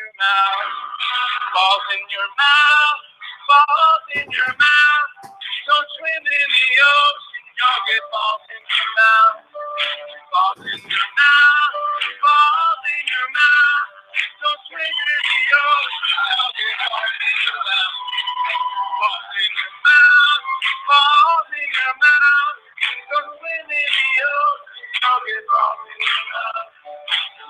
your mouth. Balls in your mouth. Balls in your mouth. Don't swim in the ocean. You'll get balls in your mouth. Balls in your mouth. Balls in your mouth. Don't swim in the ocean. You'll get balls in your mouth. Balls in your mouth. Balls in your mouth. Don't swim in the ocean. You'll get balls in your mouth.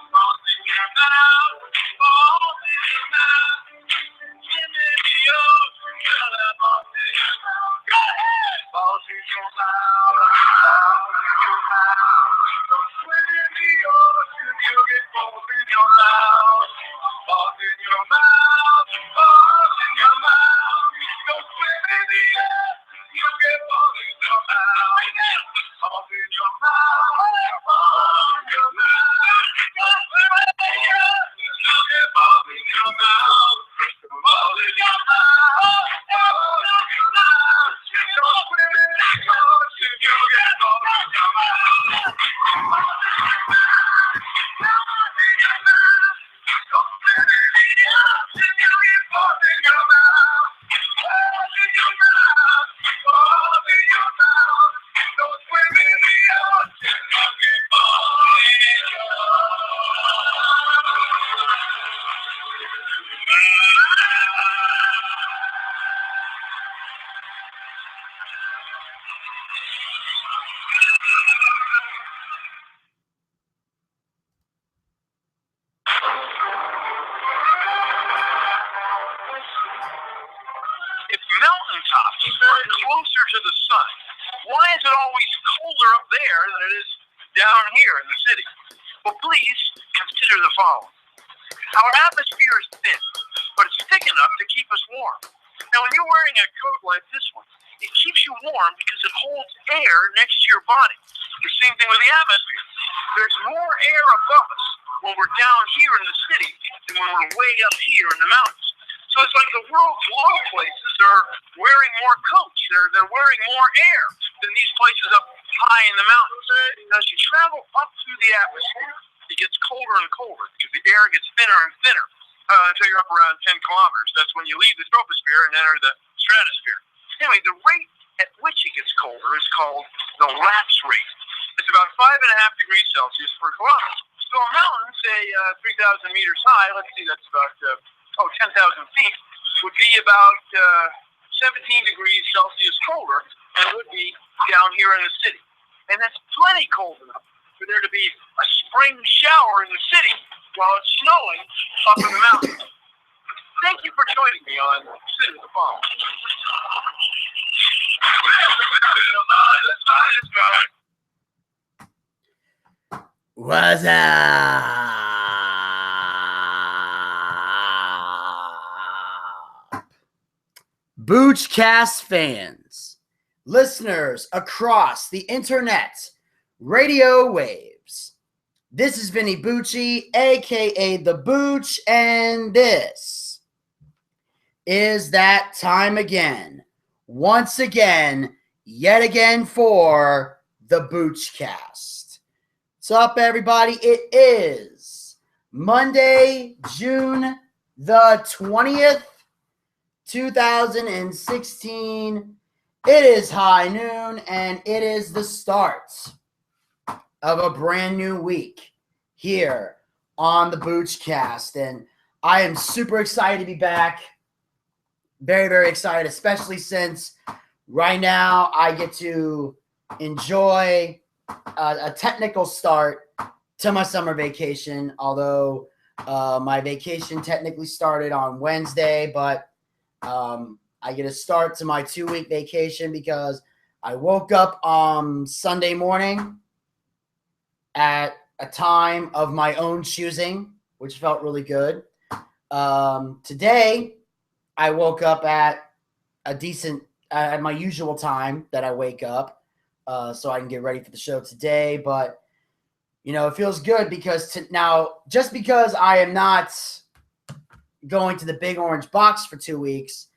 Balls in your mouth. Balls in your mouth. Swim in the ocean. You'll have balls in your mouth. Go ahead. Balls in your mouth. Balls in your mouth. Don't swim in the ocean. You'll get balls in your mouth. Balls in your mouth. Balls in your mouth. Don't swim in the ocean. You'll get balls in your mouth. Balls in your mouth. Balls in your mouth. Don't swim in the ocean. You'll get balls in your mouth. Balls in your mouth. Balls in your mouth. Don't swim in the ocean. You'll get balls in your mouth. Balls in your mouth. Balls in your mouth. Don't swim in the ocean. You'll get balls in your mouth. Balls in your mouth. Balls in your mouth. Don't swim in the ocean. You'll get balls in your If mountaintops are closer to the sun, why is it always colder up there than it is down here in the city? Well, please consider the following. Our atmosphere is thin, but it's thick enough to keep us warm. Now, when you're wearing a coat like this one, it keeps you warm because it holds air next to your body. The same thing with the atmosphere. There's more air above us when we're down here in the city than when we're way up here in the mountains. So it's like the world's low places are wearing more coats. They're wearing more air than these places up high in the mountains. As you travel up through the atmosphere, it gets colder and colder because the air gets thinner and thinner until you're up around 10 kilometers. That's when you leave the troposphere and enter the stratosphere. Anyway, the rate at which it gets colder is called the lapse rate. It's about 5.5 degrees Celsius per kilometer. So a mountain, say 3,000 meters high, let's see, that's about 10,000 feet, would be about 17 degrees Celsius colder than it would be down here in the city. And that's plenty cold enough for there to be a spring shower in the city while it's snowing up in the mountains. Thank you for joining me on City of the Fall. What's up? Boochcast fans, listeners across the internet, radio waves. This is Vinny Bucci, aka the Booch, and this is that time again. Once again, yet again for the Boochcast. What's up, everybody? It is Monday, June the 20th, 2016. It is high noon, and it is the start of a brand new week here on the Boochcast. And I am super excited to be back. Very, very excited, especially since right now I get to enjoy a technical start to my summer vacation, although my vacation technically started on Wednesday, but I get a start to my 2-week vacation because I woke up on Sunday morning at a time of my own choosing, which felt really good. Today, I woke up at at my usual time that I wake up, so I can get ready for the show today. But, you know, it feels good because now, just because I am not going to the Big Orange Box for 2 weeks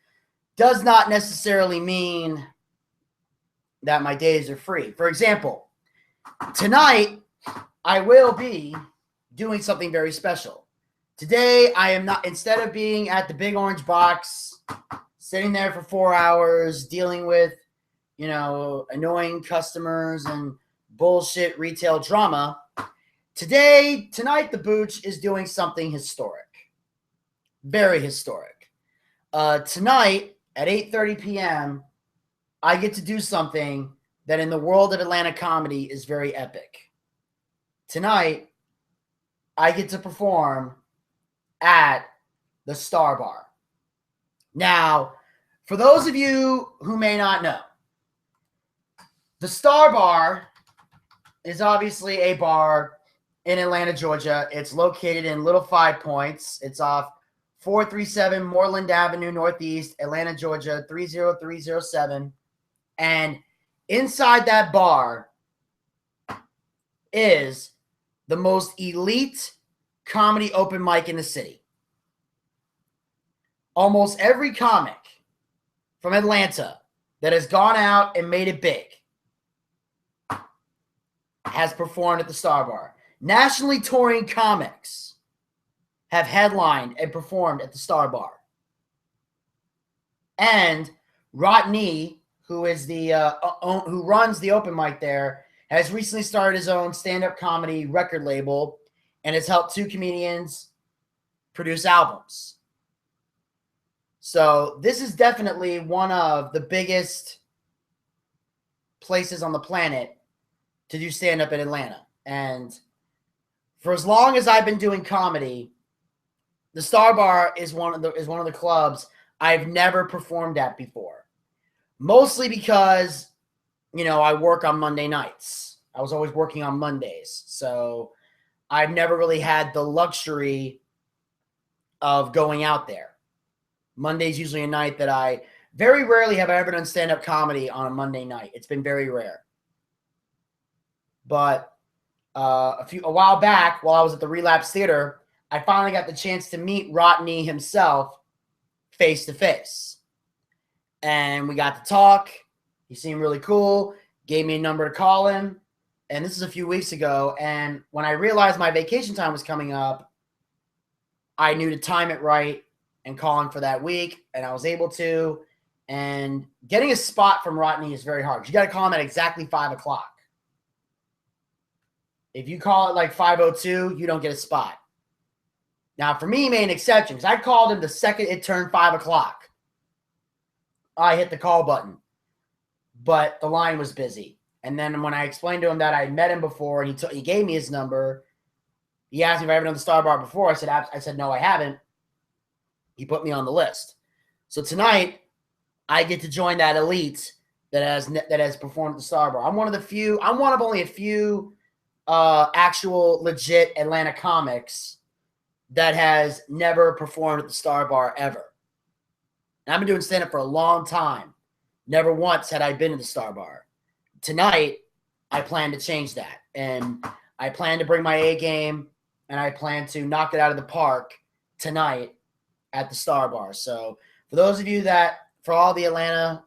does not necessarily mean that my days are free. For example, tonight I will be doing something very special. Today, I am not, instead of being at the big orange box, sitting there for 4 hours, dealing with, annoying customers and bullshit retail drama, tonight, the Booch is doing something historic. Very historic. Tonight, at 8:30 p.m., I get to do something that in the world of Atlanta comedy is very epic. Tonight, I get to perform at the Star Bar. Now, for those of you who may not know, the Star Bar is obviously a bar in Atlanta, Georgia. It's located in Little Five Points. It's off 437 Moreland Avenue, Northeast, Atlanta, Georgia, 30307. And inside that bar is the most elite comedy open mic in the city. Almost every comic from Atlanta that has gone out and made it big has performed at the Star Bar. Nationally touring comics have headlined and performed at the Star Bar. And Rodney, who is who runs the open mic there, has recently started his own stand-up comedy record label and has helped 2 comedians produce albums. So this is definitely one of the biggest places on the planet to do stand-up in Atlanta. And for as long as I've been doing comedy, the Star Bar is one of the clubs I've never performed at before. Mostly because, I work on Monday nights. I was always working on Mondays. So I've never really had the luxury of going out there. Monday's usually a night that very rarely have I ever done stand-up comedy on a Monday night. It's been very rare. But a while back, while I was at the Relapse Theater, I finally got the chance to meet Rodney himself face to face. And we got to talk. He seemed really cool, gave me a number to call him. And this is a few weeks ago. And when I realized my vacation time was coming up, I knew to time it right and call him for that week. And I was able to. And getting a spot from Rodney is very hard. You got to call him at exactly 5 o'clock. If you call it like 5:02, you don't get a spot. Now, for me, he made an exception because I called him the second it turned 5 o'clock. I hit the call button, but the line was busy. And then when I explained to him that I had met him before and he gave me his number, he asked me if I ever done the Star Bar before. I said, no, I haven't. He put me on the list. So tonight, I get to join that elite that has performed at the Star Bar. I'm one of only a few actual legit Atlanta comics that has never performed at the Star Bar ever. And I've been doing stand-up for a long time. Never once had I been to the Star Bar. Tonight, I plan to change that. And I plan to bring my A game, and I plan to knock it out of the park tonight at the Star Bar. So for all the Atlanta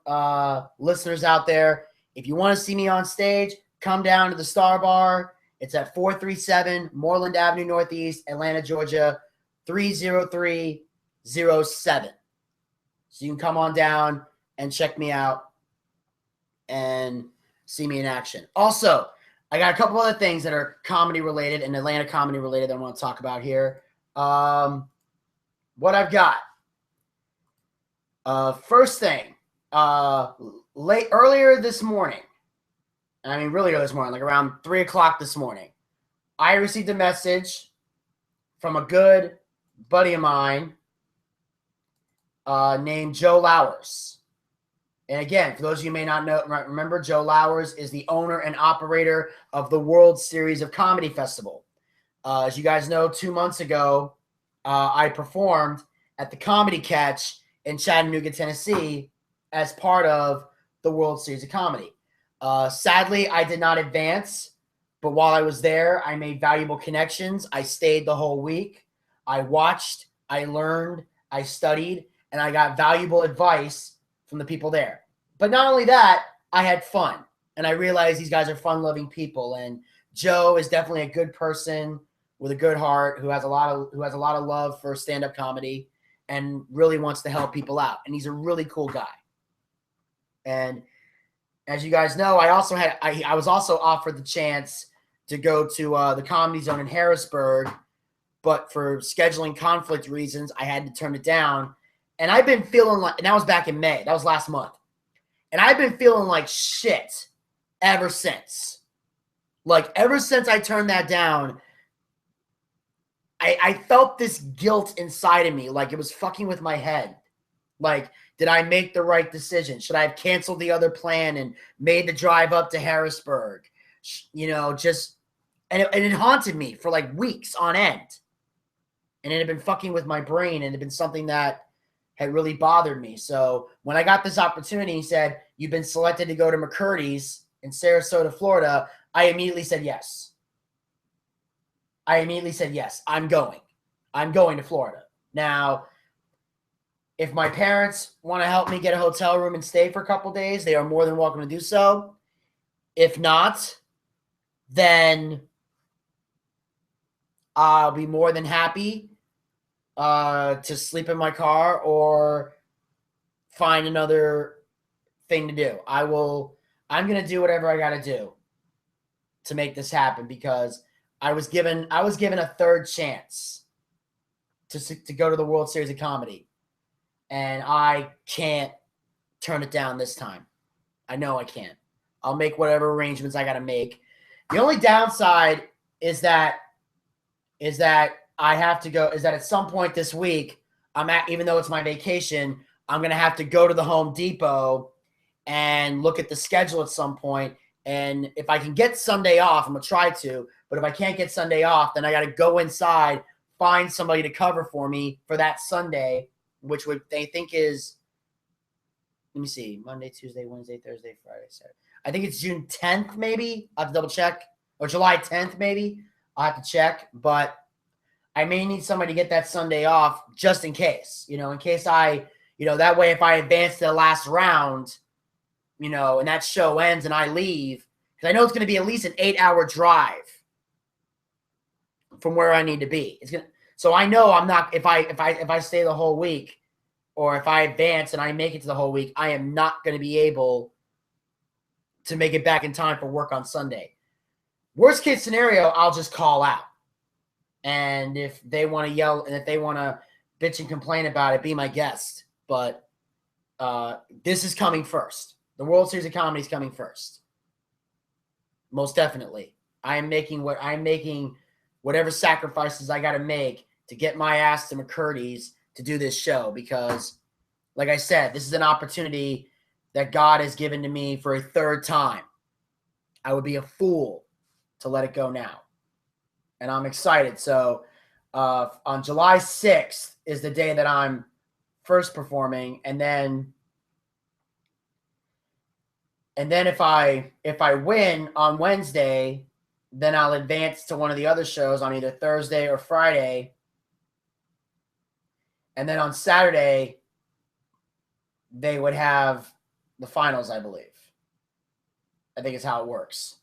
listeners out there, if you want to see me on stage, come down to the Star Bar. It's at 437 Moreland Avenue, Northeast, Atlanta, Georgia, 30307. So you can come on down and check me out and see me in action. Also, I got a couple other things that are comedy related and Atlanta comedy related that I want to talk about here. What I've got. First thing, earlier this morning, I mean, really early this morning, like around 3 o'clock this morning, I received a message from a good buddy of mine named Joe Lowers. And again, for those of you who may not know, remember, Joe Lowers is the owner and operator of the World Series of Comedy Festival. As you guys know, 2 months ago, I performed at the Comedy Catch in Chattanooga, Tennessee, as part of the World Series of Comedy. Sadly, I did not advance, but while I was there, I made valuable connections. I stayed the whole week. I watched, I learned, I studied, and I got valuable advice from the people there. But not only that, I had fun, and I realized these guys are fun-loving people, and Joe is definitely a good person with a good heart, who has a lot of love for stand-up comedy and really wants to help people out. And he's a really cool guy. And as you guys know, I was also offered the chance to go to the Comedy Zone in Harrisburg, but for scheduling conflict reasons, I had to turn it down. And I've been feeling like, and that was back in May. That was last month. And I've been feeling like shit ever since. Like, ever since I turned that down, I felt this guilt inside of me, like it was fucking with my head. Like, did I make the right decision? Should I have canceled the other plan and made the drive up to Harrisburg? You know, just, and it haunted me for like weeks on end. And it had been fucking with my brain, and it had been something that had really bothered me. So when I got this opportunity, he said, you've been selected to go to McCurdy's in Sarasota, Florida, I immediately said yes. I'm going. I'm going to Florida. Now, if my parents want to help me get a hotel room and stay for a couple days, they are more than welcome to do so. If not, then I'll be more than happy to sleep in my car or find another thing to do. I'm going to do whatever I got to do to make this happen, because I was given a third chance to go to the World Series of Comedy, and I can't turn it down this time. I know I can't. I'll make whatever arrangements I got to make. The only downside is that I have to go. Is that at some point this week, even though it's my vacation, I'm gonna have to go to the Home Depot and look at the schedule at some point. And if I can get Sunday off, I'm gonna try to. But if I can't get Sunday off, then I got to go inside, find somebody to cover for me for that Sunday, which they think is, let me see, Monday, Tuesday, Wednesday, Thursday, Friday, Saturday. I think it's June 10th, maybe. I'll have to double check. Or July 10th, maybe. I'll have to check. But I may need somebody to get that Sunday off just in case. In case that way if I advance to the last round, and that show ends and I leave, because I know it's going to be at least an 8-hour drive from where I need to be. So I know I'm not, if I stay the whole week, or if I advance and I make it to the whole week, I am not going to be able to make it back in time for work on Sunday. Worst case scenario, I'll just call out. And if they want to yell and if they want to bitch and complain about it, be my guest. But this is coming first. The World Series of Comedy is coming first. Most definitely. I am making whatever sacrifices I got to make to get my ass to McCurdy's to do this show, because, like I said, this is an opportunity that God has given to me for a third time. I would be a fool to let it go now. And I'm excited. So on July 6th is the day that I'm first performing. And then if I win on Wednesday, then I'll advance to one of the other shows on either Thursday or Friday. And then on Saturday, they would have the finals, I believe. I think it's how it works.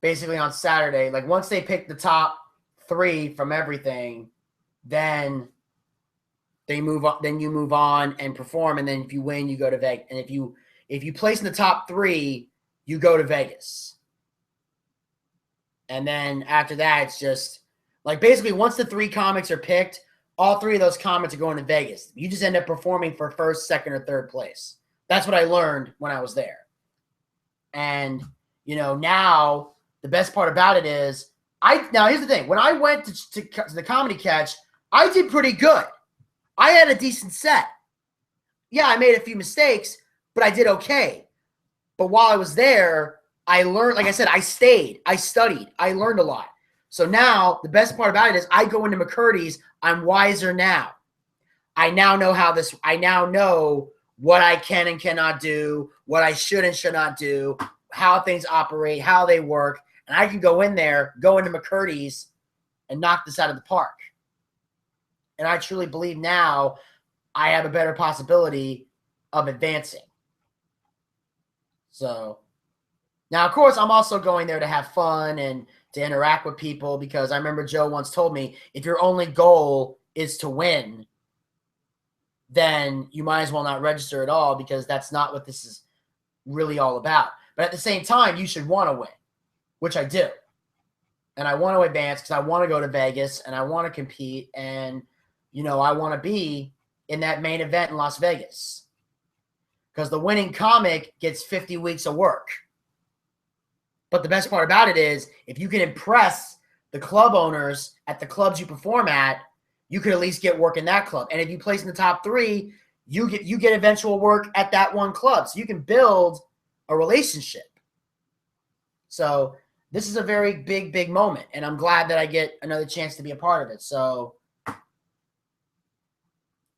Basically on Saturday, like once they pick the top 3 from everything, then they move on. Then you move on and perform, and then if you win, you go to Vegas. And if you place in the top 3, you go to Vegas. And then after that, it's just like basically once the 3 comics are picked, all 3 of those comics are going to Vegas. You just end up performing for first, second, or third place. That's what I learned when I was there. And now the best part about it is now here's the thing. When I went to the Comedy Catch, I did pretty good. I had a decent set. Yeah, I made a few mistakes, but I did okay. But while I was there, I learned, like I said, I stayed, I studied, I learned a lot. So now the best part about it is I go into McCurdy's, I'm wiser now. I now know what I can and cannot do, what I should and should not do, how things operate, how they work. And I can go into McCurdy's and knock this out of the park. And I truly believe now I have a better possibility of advancing. So now, of course, I'm also going there to have fun and to interact with people, because I remember Joe once told me, if your only goal is to win, then you might as well not register at all, because that's not what this is really all about. But at the same time, you should want to win, which I do. And I want to advance because I want to go to Vegas and I want to compete. And, I want to be in that main event in Las Vegas, because the winning comic gets 50 weeks of work. But the best part about it is, if you can impress the club owners at the clubs you perform at, you could at least get work in that club. And if you place in the top 3, you get eventual work at that one club. So you can build a relationship. So this is a very big, big moment. And I'm glad that I get another chance to be a part of it. So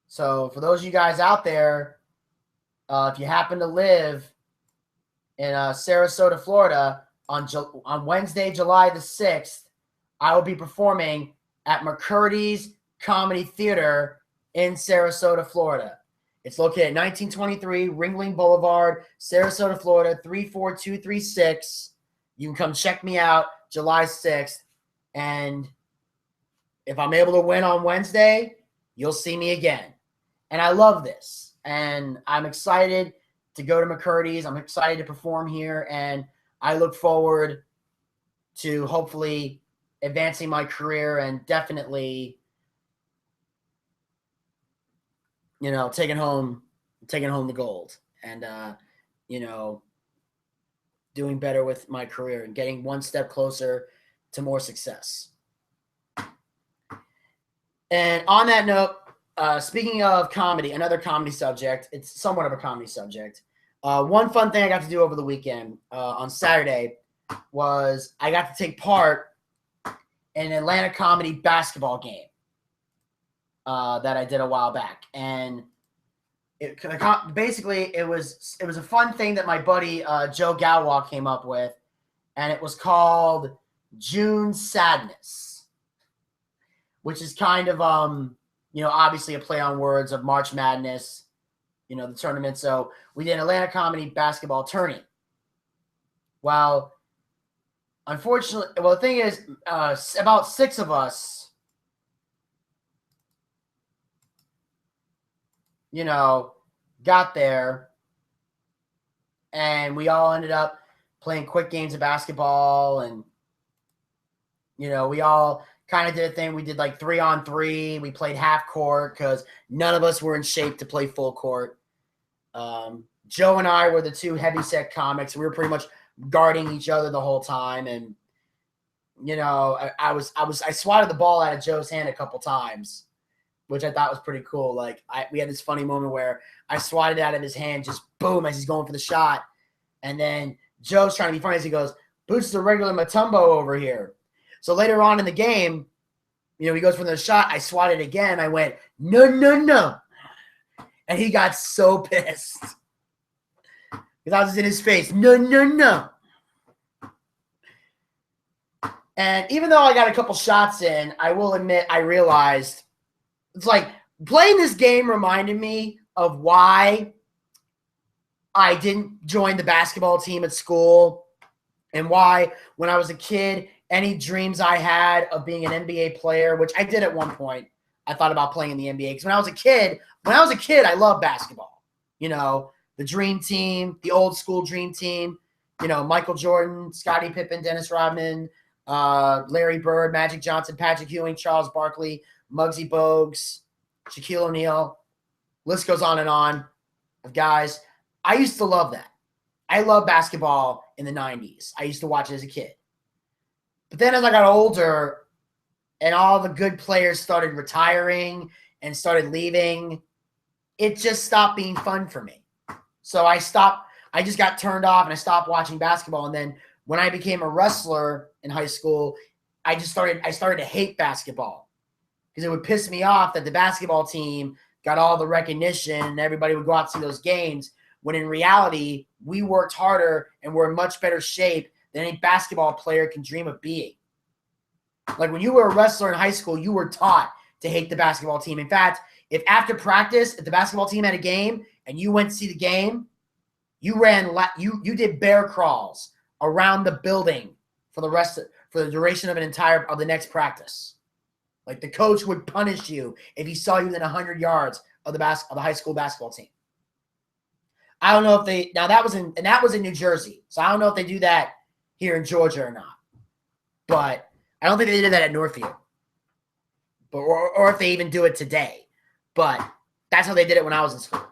for those of you guys out there, if you happen to live in Sarasota, Florida, on Wednesday, July the 6th, I will be performing at McCurdy's Comedy Theater in Sarasota, Florida. It's located at 1923 Ringling Boulevard, Sarasota, Florida, 34236. You can come check me out July 6th. And if I'm able to win on Wednesday, you'll see me again. And I love this. And I'm excited to go to McCurdy's. I'm excited to perform here. And I look forward to hopefully advancing my career and definitely, taking home the gold and, doing better with my career and getting one step closer to more success. And on that note, speaking of comedy, another comedy subject, it's somewhat of a comedy subject. One fun thing I got to do over the weekend on Saturday was I got to take part in an Atlanta comedy basketball game that I did a while back. And basically it was a fun thing that my buddy Joe Galwa came up with, and it was called June Sadness, which is kind of obviously a play on words of March Madness, the tournament. So we did an Atlanta comedy basketball tourney. Well, unfortunately, the thing is, about 6 of us, got there, and we all ended up playing quick games of basketball, and, we all kind of did a thing. We did like 3-on-3. We played half court because none of us were in shape to play full court. Joe and I were the 2 heavyset comics. We were pretty much guarding each other the whole time. And, I swatted the ball out of Joe's hand a couple times, which I thought was pretty cool. Like we had this funny moment where I swatted it out of his hand, just boom, as he's going for the shot. And then Joe's trying to be funny as he goes, Booch is a regular Matumbo over here. So later on in the game, he goes for the shot. I swatted again. I went, no, no, no. And he got so pissed because I was in his face. No, no, no. And even though I got a couple shots in, I will admit I realized it's like playing this game reminded me of why I didn't join the basketball team at school, and why when I was a kid, any dreams I had of being an NBA player, which I did at one point, I thought about playing in the NBA. Because when I was a kid, I loved basketball. The dream team, the old school dream team, Michael Jordan, Scottie Pippen, Dennis Rodman, Larry Bird, Magic Johnson, Patrick Ewing, Charles Barkley, Muggsy Bogues, Shaquille O'Neal. List goes on and on of guys. I used to love that. I loved basketball in the 90s. I used to watch it as a kid. But then as I got older and all the good players started retiring and started leaving, it just stopped being fun for me. So I just got turned off and I stopped watching basketball. And then when I became a wrestler in high school, I started to hate basketball because it would piss me off that the basketball team got all the recognition and everybody would go out to see those games, when in reality, we worked harder and were in much better shape than any basketball player can dream of being. Like when you were a wrestler in high school, you were taught to hate the basketball team. In fact, if after practice, if the basketball team had a game and you went to see the game, you did bear crawls around the building for for the duration of the next practice. Like the coach would punish you if he saw you within 100 yards of the high school basketball team. I don't know if that was in New Jersey. So I don't know if they do that here in Georgia or not. But I don't think they did that at Northfield. Or if they even do it today. But that's how they did it when I was in school.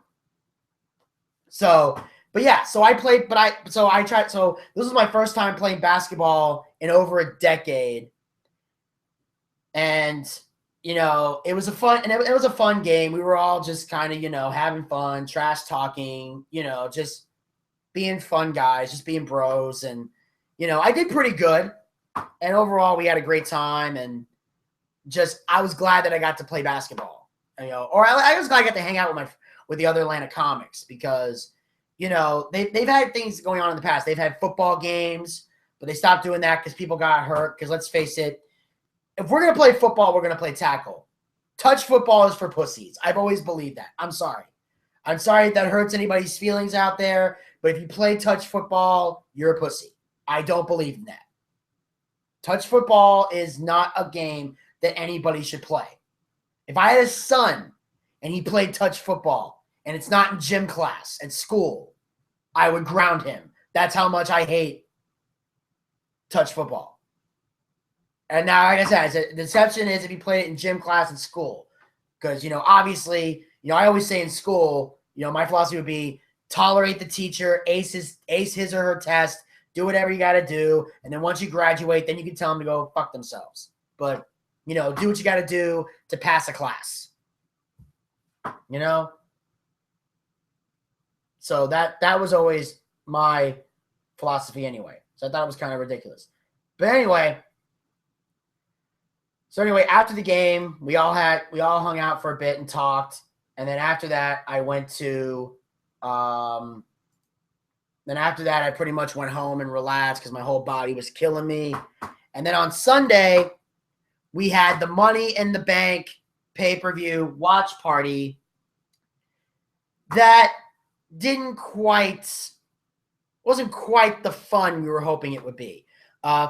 So, but yeah, so I played, so this was my first time playing basketball in over a decade. And, it was it was a fun game. We were all just kind of, having fun, trash talking, just being fun guys, just being bros. And, I did pretty good. And overall, we had a great time. And I was glad that I got to play basketball, or I was glad I got to hang out with the other Atlanta comics because, they've had things going on in the past. They've had football games, but they stopped doing that because people got hurt. Because let's face it, if we're going to play football, we're going to play tackle. Touch football is for pussies. I've always believed that. I'm sorry. I'm sorry if that hurts anybody's feelings out there, but if you play touch football, you're a pussy. I don't believe in that. Touch football is not a game that anybody should play. If I had a son and he played touch football and it's not in gym class at school, I would ground him. That's how much I hate touch football. And now, like I said, the exception is if he played it in gym class in school. Because, obviously, I always say in school, my philosophy would be tolerate the teacher, ace his or her test, do whatever you got to do. And then once you graduate, then you can tell them to go fuck themselves. But, do what you got to do to pass a class. So that was always my philosophy anyway. So I thought it was kind of ridiculous. But anyway, after the game, we all hung out for a bit and talked. And then after that, I pretty much went home and relaxed because my whole body was killing me. And then on Sunday, we had the Money in the Bank pay-per-view watch party that wasn't quite the fun we were hoping it would be.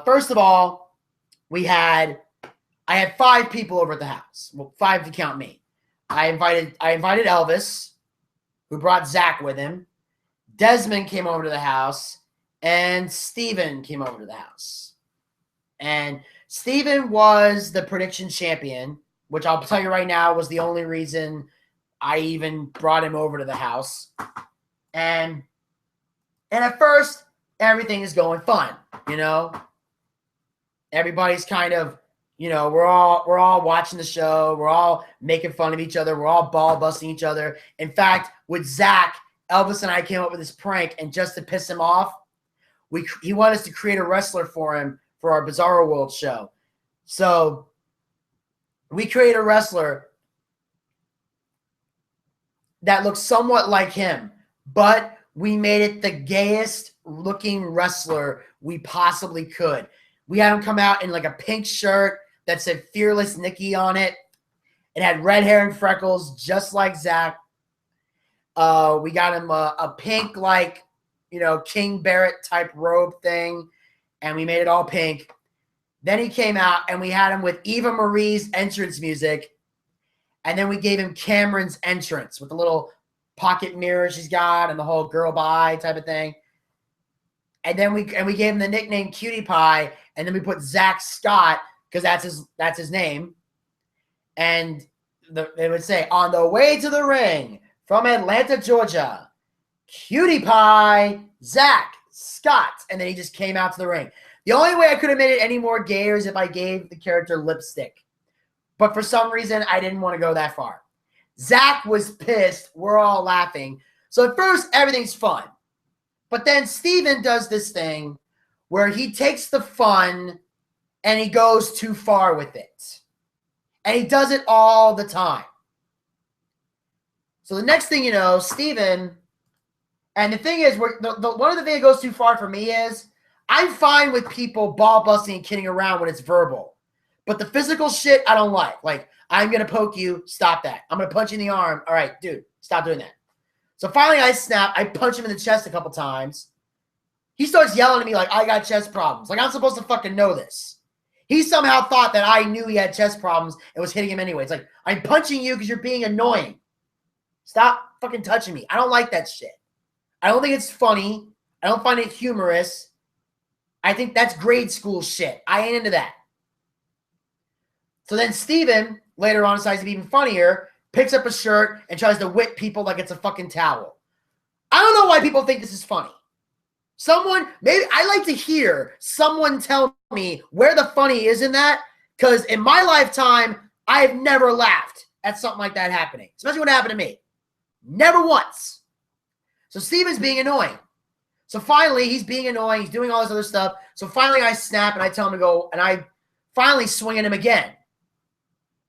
First of all, I had 5 people over at the house. Well, 5 if you count me. I invited Elvis, who brought Zach with him. Desmond came over to the house, and Steven came over to the house. And Steven was the prediction champion, which I'll tell you right now was the only reason I even brought him over to the house. And at first, everything is going fine, Everybody's kind of, we're all watching the show. We're all making fun of each other. We're all ball busting each other. In fact, with Zach, Elvis and I came up with this prank, and just to piss him off, he wanted us to create a wrestler for him for our Bizarro World show. So we created a wrestler that looks somewhat like him, but we made it the gayest looking wrestler we possibly could. We had him come out in like a pink shirt that said Fearless Nikki on it. It had red hair and freckles, just like Zach. We got him a pink, like, King Barrett type robe thing, and we made it all pink. Then he came out, and we had him with Eva Marie's entrance music, and then we gave him Cameron's entrance with the little pocket mirror she's got and the whole girl bye type of thing. And then we gave him the nickname Cutie Pie, and then we put Zach Scott because that's his name. And they would say, on the way to the ring from Atlanta, Georgia, Cutie Pie, Zach Scott. And then he just came out to the ring. The only way I could have made it any more gayer is if I gave the character lipstick. But for some reason, I didn't want to go that far. Zach was pissed. We're all laughing. So at first, everything's fun. But then Steven does this thing where he takes the fun and he goes too far with it. And he does it all the time. So the next thing you know, Steven, and the thing is, one of the things that goes too far for me is, I'm fine with people ball busting and kidding around when it's verbal. But the physical shit, I don't like. Like, I'm going to poke you. Stop that. I'm going to punch you in the arm. All right, dude, stop doing that. So finally I snap. I punch him in the chest a couple times. He starts yelling at me like I got chest problems. Like, I'm supposed to fucking know this. He somehow thought that I knew he had chest problems and was hitting him anyway. It's like, I'm punching you because you're being annoying. Stop fucking touching me. I don't like that shit. I don't think it's funny. I don't find it humorous. I think that's grade school shit. I ain't into that. So then Steven, later on, decides to be even funnier, picks up a shirt and tries to whip people like it's a fucking towel. I don't know why people think this is funny. Maybe I like to hear someone tell me where the funny is in that, because in my lifetime, I have never laughed at something like that happening, especially when it happened to me. Never once. So Steven's being annoying. So finally, he's being annoying. He's doing all this other stuff. So finally, I snap and I tell him to go, and I finally swing at him again.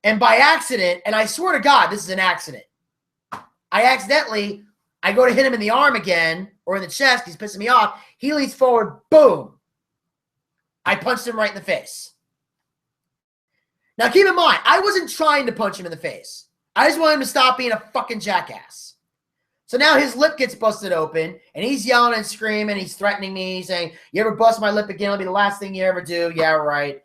And by accident, and I swear to God, this is an accident, I go to hit him in the arm again, or in the chest. He's pissing me off. He leans forward. Boom. I punched him right in the face. Now, keep in mind, I wasn't trying to punch him in the face. I just wanted him to stop being a fucking jackass. So now his lip gets busted open, and he's yelling and screaming. He's threatening me, saying, you ever bust my lip again, it'll be the last thing you ever do. Yeah, right.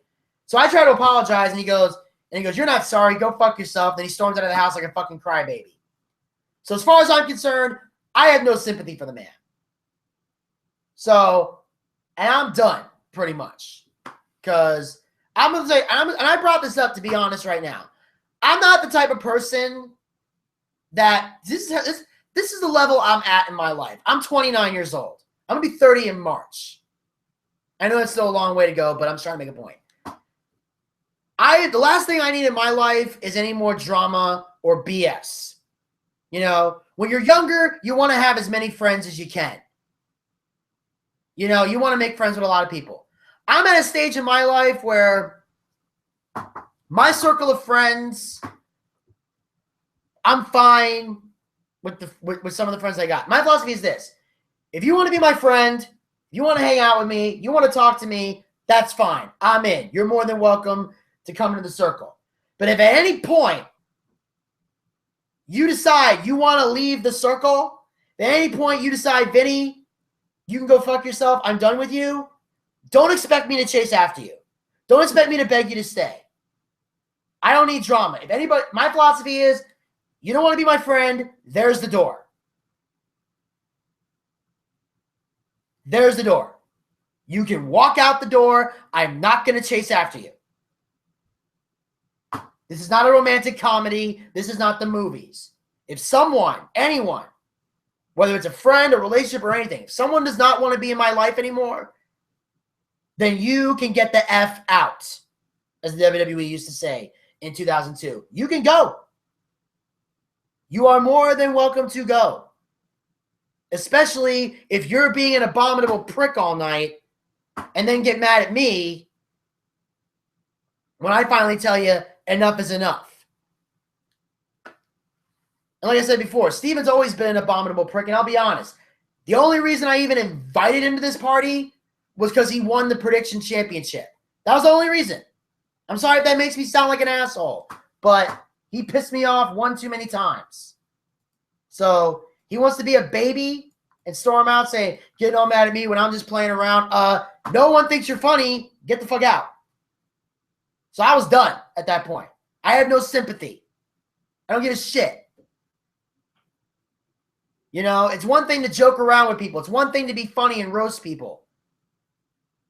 So I try to apologize, and he goes, you're not sorry. Go fuck yourself. Then he storms out of the house like a fucking crybaby. So as far as I'm concerned, I have no sympathy for the man. So, and I'm done pretty much, because I'm gonna say, and I brought this up to be honest right now. I'm not the type of person that this is the level I'm at in my life. I'm 29 years old. I'm gonna be 30 in March. I know it's still a long way to go, but I'm trying to make a point. The last thing I need in my life is any more drama or BS. You know, when you're younger, you want to have as many friends as you can. You know, you want to make friends with a lot of people. I'm at a stage in my life where my circle of friends, I'm fine with some of the friends I got. My philosophy is this. If you want to be my friend, you want to hang out with me, you want to talk to me, that's fine. I'm in. You're more than welcome to come into the circle. But if at any point you decide you want to leave the circle, at any point you decide, Vinny, you can go fuck yourself, I'm done with you, don't expect me to chase after you. Don't expect me to beg you to stay. I don't need drama. If anybody, my philosophy is, you don't want to be my friend, there's the door. There's the door. You can walk out the door. I'm not going to chase after you. This is not a romantic comedy. This is not the movies. If someone, anyone, whether it's a friend, a relationship, or anything, if someone does not want to be in my life anymore, then you can get the F out, as the WWE used to say in 2002. You can go. You are more than welcome to go. Especially if you're being an abominable prick all night and then get mad at me when I finally tell you enough is enough. And like I said before, Steven's always been an abominable prick, and I'll be honest. The only reason I even invited him to this party was because he won the prediction championship. That was the only reason. I'm sorry if that makes me sound like an asshole, but he pissed me off one too many times. So he wants to be a baby and storm out saying, getting all mad at me when I'm just playing around. No one thinks you're funny. Get the fuck out. So I was done at that point. I have no sympathy. I don't give a shit. You know, it's one thing to joke around with people. It's one thing to be funny and roast people.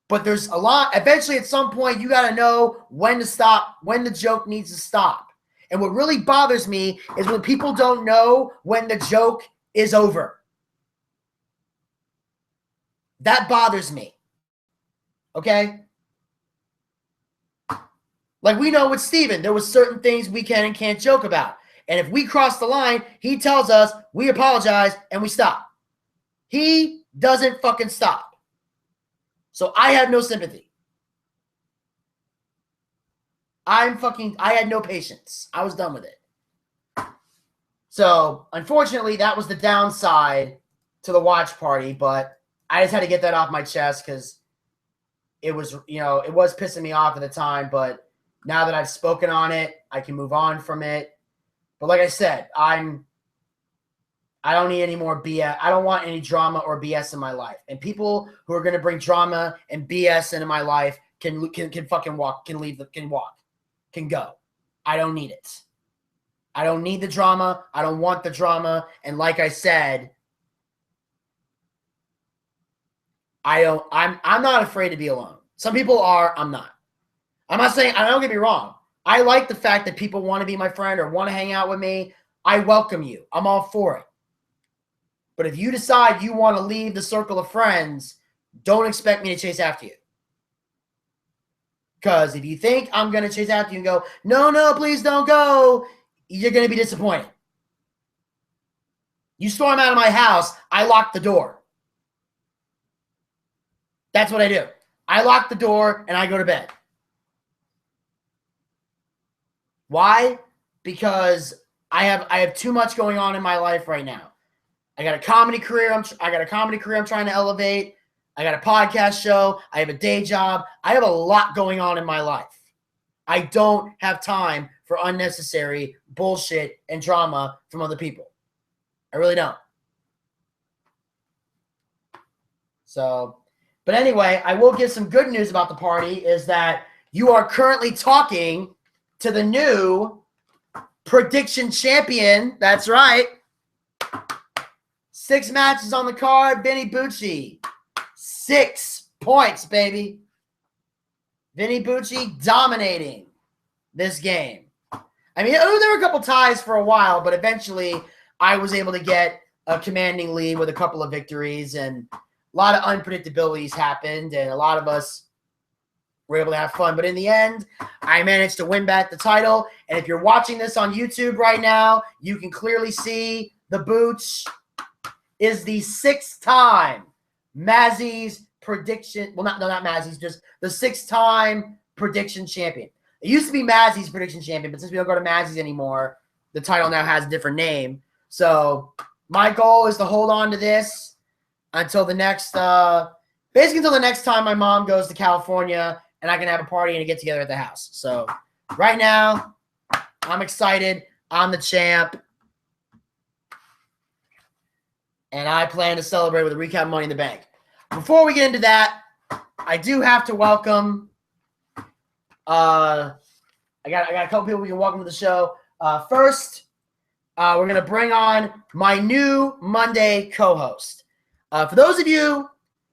But there's a lot. Eventually, at some point, you got to know when to stop, when the joke needs to stop. And what really bothers me is when people don't know when the joke is over. That bothers me. Okay? Like we know with Steven, there was certain things we can and can't joke about. And if we cross the line, he tells us, we apologize, and we stop. He doesn't fucking stop. So I have no sympathy. I had no patience. I was done with it. So, unfortunately, that was the downside to the watch party, but I just had to get that off my chest because it was, it was pissing me off at the time, but now that I've spoken on it, I can move on from it. But like I said, I don't need any more BS. I don't want any drama or BS in my life. And people who are going to bring drama and BS into my life, can fucking walk, can go. I don't need it. I don't need the drama. I don't want the drama. And like I said, I'm not afraid to be alone. Some people are, I'm not. I'm not saying, don't get me wrong. I like the fact that people want to be my friend or want to hang out with me. I welcome you. I'm all for it. But if you decide you want to leave the circle of friends, don't expect me to chase after you. Because if you think I'm going to chase after you and go, no, please don't go, you're going to be disappointed. You storm out of my house, I lock the door. That's what I do. I lock the door and I go to bed. Why? Because I have too much going on in my life right now. I got a comedy career I'm trying to elevate. I got a podcast show. I have a day job. I have a lot going on in my life. I don't have time for unnecessary bullshit and drama from other people. I really don't. So, but anyway, I will give some good news about the party is that you are currently talking to the new prediction champion. That's right. 6 matches on the card. Vinny Bucci. 6 points, baby. Vinny Bucci dominating this game. I mean, there were a couple ties for a while, but eventually I was able to get a commanding lead with a couple of victories, and a lot of unpredictabilities happened, and a lot of us were able to have fun. But in the end, I managed to win back the title. And if you're watching this on YouTube right now, you can clearly see the Booch is the 6th-time Mazzy's prediction. Well, not Mazzy's, just the 6th-time prediction champion. It used to be Mazzy's prediction champion, but since we don't go to Mazzy's anymore, the title now has a different name. So my goal is to hold on to this until the next, basically until the next time my mom goes to California and I can have a party and a get together at the house. So right now, I'm excited. I'm the champ. And I plan to celebrate with a recap Money in the Bank. Before we get into that, I do have to welcome. I got a couple people we can welcome to the show. First, we're gonna bring on my new Monday co-host. For those of you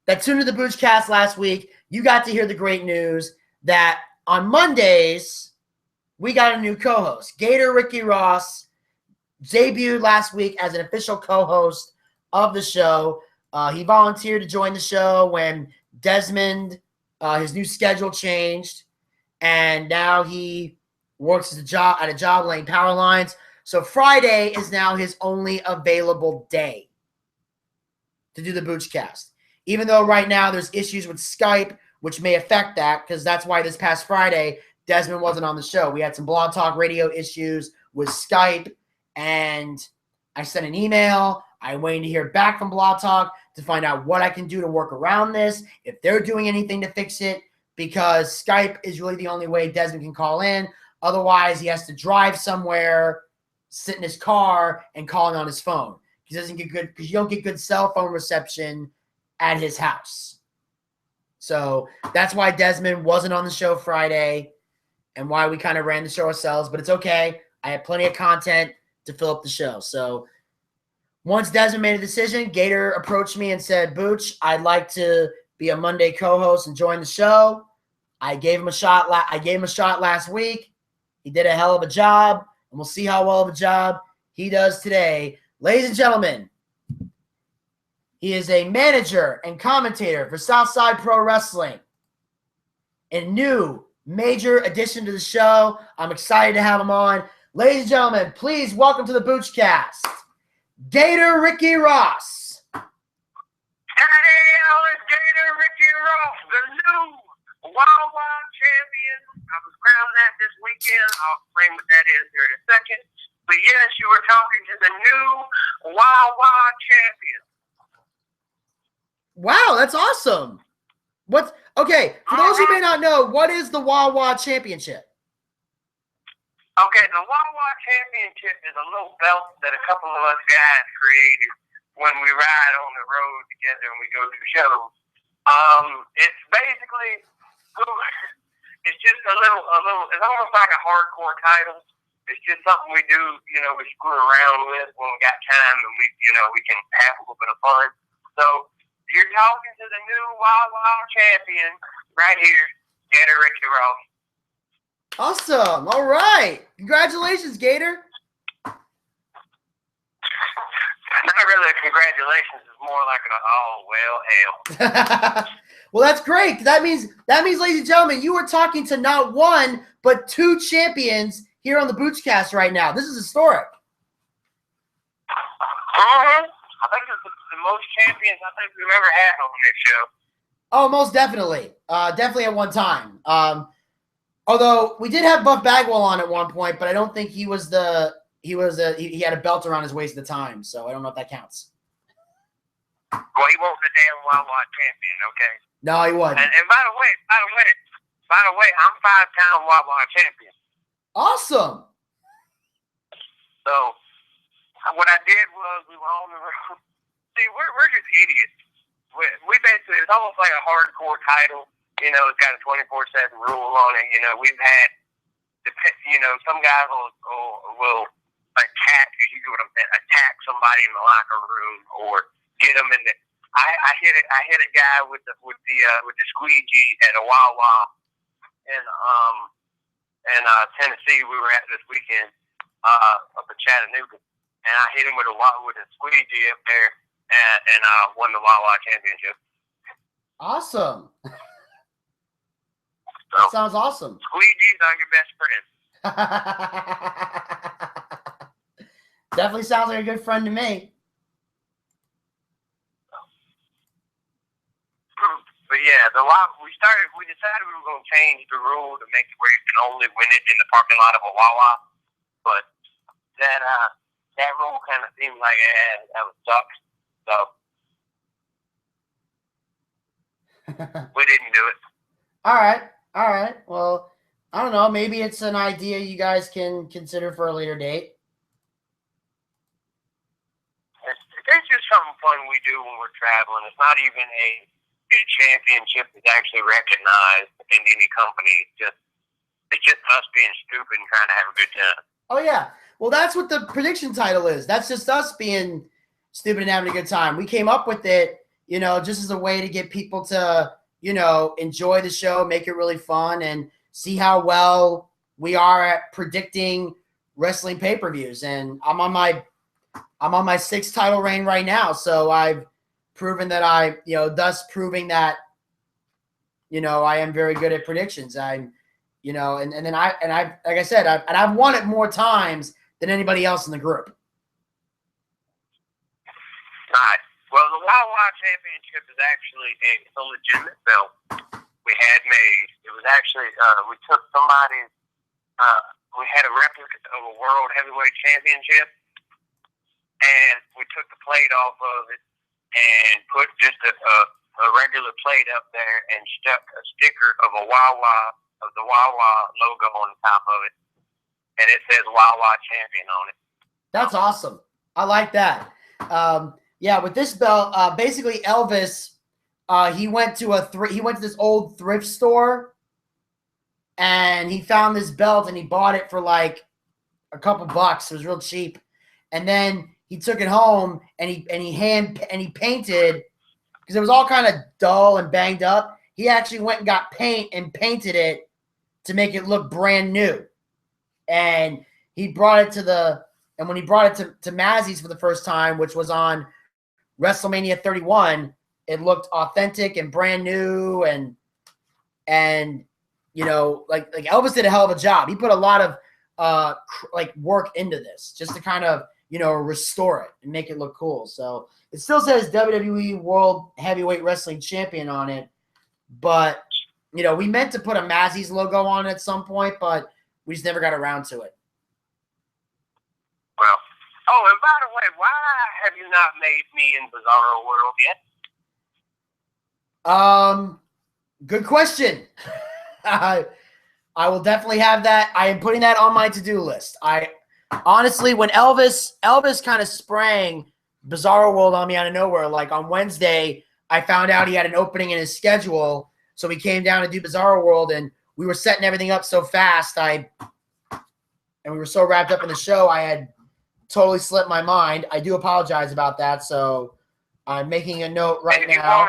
that tuned to the Boochcast last week, you got to hear the great news that on Mondays we got a new co-host. Gator Ricky Ross debuted last week as an official co-host of the show. He volunteered to join the show when Desmond, his new schedule changed, and now he works at a job laying power lines. So Friday is now his only available day to do the Boochcast. Even though right now there's issues with Skype, which may affect that, because that's why this past Friday, Desmond wasn't on the show. We had some Blog Talk Radio issues with Skype, and I sent an email. I'm waiting to hear back from Blog Talk to find out what I can do to work around this, if they're doing anything to fix it, because Skype is really the only way Desmond can call in. Otherwise, he has to drive somewhere, sit in his car, and call in on his phone. Because you don't get good cell phone reception at his house. So that's why Desmond wasn't on the show Friday and why we kind of ran the show ourselves. But it's okay. I had plenty of content to fill up the show. So once Desmond made a decision, Gator approached me and said, Booch, I'd like to be a Monday co-host and join the show. I gave him a shot last week. He did a hell of a job, and we'll see how well of a job he does today. Ladies and gentlemen, he is a manager and commentator for Southside Pro Wrestling. A new major addition to the show. I'm excited to have him on. Ladies and gentlemen, please welcome to the Boochcast, Gator Ricky Ross. Hey, it's Gator Ricky Ross, the new Wild Wild champion. I was crowned that this weekend. I'll explain what that is here in a second. But yes, you were talking to the new Wild Wild champion. Wow, that's awesome. Okay, for those who may not know, what is the Wild Wild Championship? Okay, the Wild Wild Championship is a little belt that a couple of us guys created when we ride on the road together and we go to shows. It's basically It's just a little. It's almost like a hardcore title. It's just something we do, we screw around with when we got time, and we can have a little bit of fun. So you're talking to the new Wild Wild champion right here, Gator Ricky Ross. Awesome. All right. Congratulations, Gator. Not really a congratulations. It's more like a hell. Well, that's great. That means, ladies and gentlemen, you are talking to not one but two champions here on the Boochcast right now. This is historic. I think it's the most champions I think we've ever had on this show. Oh, most definitely. Definitely at one time. Although we did have Buff Bagwell on at one point, but I don't think he had a belt around his waist at the time, so I don't know if that counts. Well, he wasn't the damn Wild Wild champion, okay? No, he wasn't. And by the way, I'm 5-time Wild Wild champion. Awesome. So what I did was we were on the road. See, we're just idiots. We basically, it's almost like a hardcore title. It's got a 24/7 rule on it. We've had, some guys will attack, you get what I'm saying, attack somebody in the locker room or get them in the. I hit a guy with the squeegee at a Wawa in Tennessee. We were at this weekend up in Chattanooga, and I hit him with a squeegee up there, and won the Wawa championship. Awesome. So, that sounds awesome. Squeegees are your best friend. Definitely sounds like a good friend to me. But yeah, we decided we were going to change the rule to make it where you can only win it in the parking lot of a Wawa. But that rule kind of seemed like that would suck. So we didn't do it. All right. Well, I don't know. Maybe it's an idea you guys can consider for a later date. It's just something fun we do when we're traveling. It's not even a championship that's actually recognized in any company. It's just us being stupid and trying to have a good time. Oh yeah. Well, that's what the prediction title is. That's just us being stupid and having a good time. We came up with it, just as a way to get people to, enjoy the show, make it really fun, and see how well we are at predicting wrestling pay-per-views. And I'm on my sixth title reign right now, so I've proven that thus proving that, I am very good at predictions. I'm, and then I like I said, I've won it more times than anybody else in the group. All right. Well, the Wild Wild Championship is actually a legitimate belt we had made. It was actually, we took somebody's, we had a replica of a World Heavyweight Championship, and we took the plate off of it and put just a regular plate up there and stuck a sticker of the Wawa logo on the top of it, and it says Wawa Champion on it. That's awesome. I like that. Yeah, with this belt, basically Elvis, he went to this old thrift store, and he found this belt, and he bought it for like a couple bucks. It was real cheap, and then he took it home and he painted, because it was all kind of dull and banged up. He actually went and got paint and painted it to make it look brand new. And he brought it when he brought it to Mazzy's for the first time, which was on WrestleMania 31, it looked authentic and brand new, and like Elvis did a hell of a job. He put a lot of work into this just to kind of restore it and make it look cool. So it still says WWE World Heavyweight Wrestling Champion on it, but we meant to put a Mazzy's logo on it at some point, but we just never got around to it. Well, and by the way, why have you not made me in Bizarro World yet? Good question. I will definitely have that. I am putting that on my to-do list. Honestly, when Elvis kind of sprang Bizarro World on me out of nowhere, like on Wednesday, I found out he had an opening in his schedule. So we came down to do Bizarro World, and we were setting everything up so fast. And we were so wrapped up in the show, I had totally slipped my mind. I do apologize about that. So I'm making a note right now.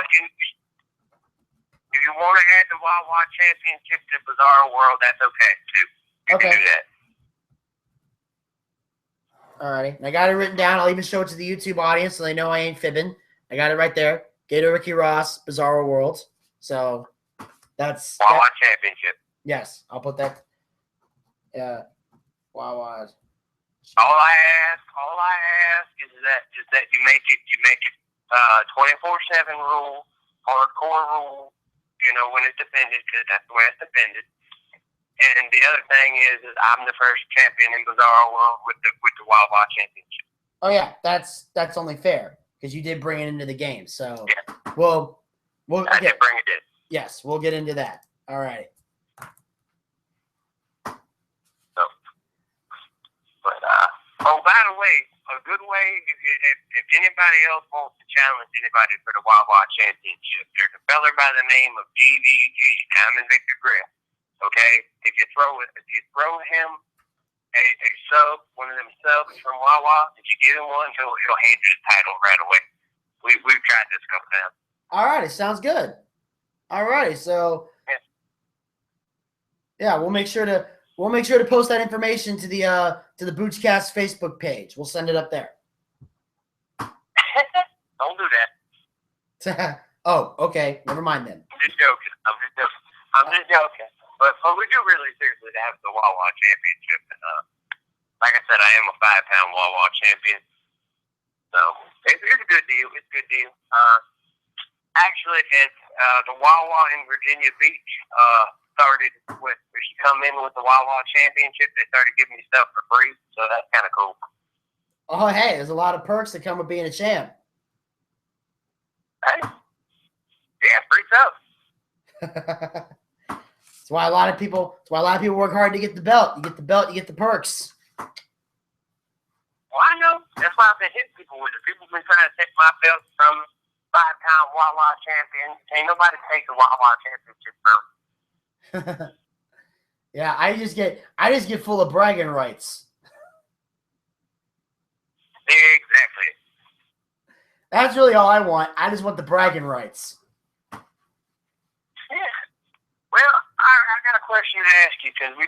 If you want to add the Wawa Championship to Bizarro World, that's okay too. You can do that. All right. I got it written down. I'll even show it to the YouTube audience so they know I ain't fibbing. I got it right there. Gator Ricky Ross, Bizarro World. So that's Wawa Championship. Yes, I'll put that. Wawa. All I ask is that you make it 24/7 rule, hardcore rule. You know, when it's defended, because that's the way it's defended. And the other thing is I'm the first champion in Bizarro World with the Wawa Championship. Oh yeah, that's only fair because you did bring it into the game. So yeah. we'll I did bring it in. Yes, we'll get into that. All right. So, but oh, by the way, a good way if anybody else wants to challenge anybody for the Wawa Championship, there's a fella by the name of GVG, Diamond Victor Griff. Okay, if you throw him a sub, one of them subs from Wawa, if you give him one, he'll hand you the title right away. We've tried this a couple times. All right, it sounds good. All right, so yeah, we'll make sure to post that information to the Boochcast Facebook page. We'll send it up there. Don't do that. Oh, okay. Never mind then. I'm just joking. But we do really seriously have the Wawa Championship. And, like I said, I am a 5-pound Wawa champion. So it's a good deal. It's a good deal. Actually, the Wawa in Virginia Beach started with, if you come in with the Wawa Championship, they started giving me stuff for free. So that's kind of cool. Oh, hey, there's a lot of perks that come with being a champ. Hey. Yeah, free stuff. That's why a lot of people work hard to get the belt. You get the belt, you get the perks. Well, I know. That's why I've been hitting people with it. People have been trying to take my belt from 5-pound Wawa champion. Ain't nobody take the Wawa championship from. Yeah, I just get full of bragging rights. Exactly. That's really all I want. I just want the bragging rights. Yeah. Well, I got a question to ask you because we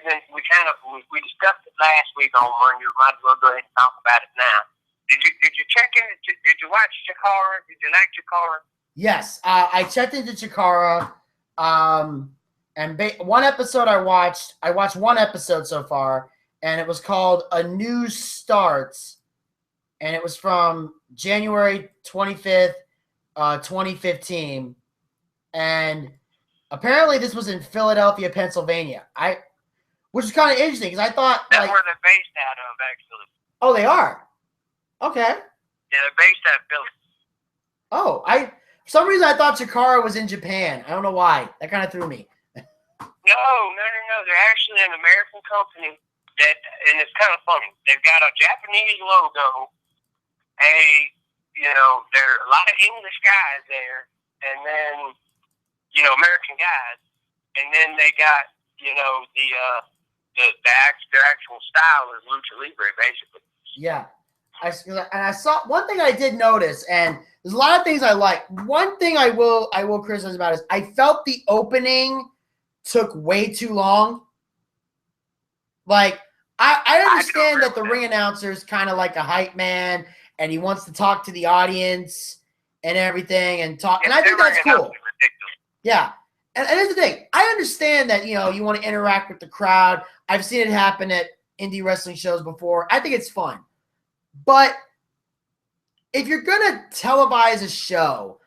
discussed it last week on one. You might as well go ahead and talk about it now. Did you check in? Did you watch Chikara? Did you like Chikara? Yes, I checked into Chikara. And one episode I watched one episode so far, and it was called A New Start, and it was from January 25th, 2015, and apparently this was in Philadelphia, Pennsylvania. Which is kind of interesting because I thought that's where they're based out of, actually. Oh, they are. Okay. Yeah, they're based out of Philly. Oh, for some reason I thought Chikara was in Japan. I don't know why. That kind of threw me. No. They're actually an American company and it's kind of funny. They've got a Japanese logo. There are a lot of English guys there, and then, American guys, and then they got, their actual style is lucha libre, basically. Yeah. I saw one thing I did notice, and there's a lot of things I like. One thing I will criticize about is I felt the opening took way too long. Like, I understand that the ring announcer is kind of like a hype man, and he wants to talk to the audience and everything, and talk. And I think that's cool. Yeah. And here's the thing. I understand that, you want to interact with the crowd. I've seen it happen at indie wrestling shows before. I think it's fun. But if you're going to televise a show,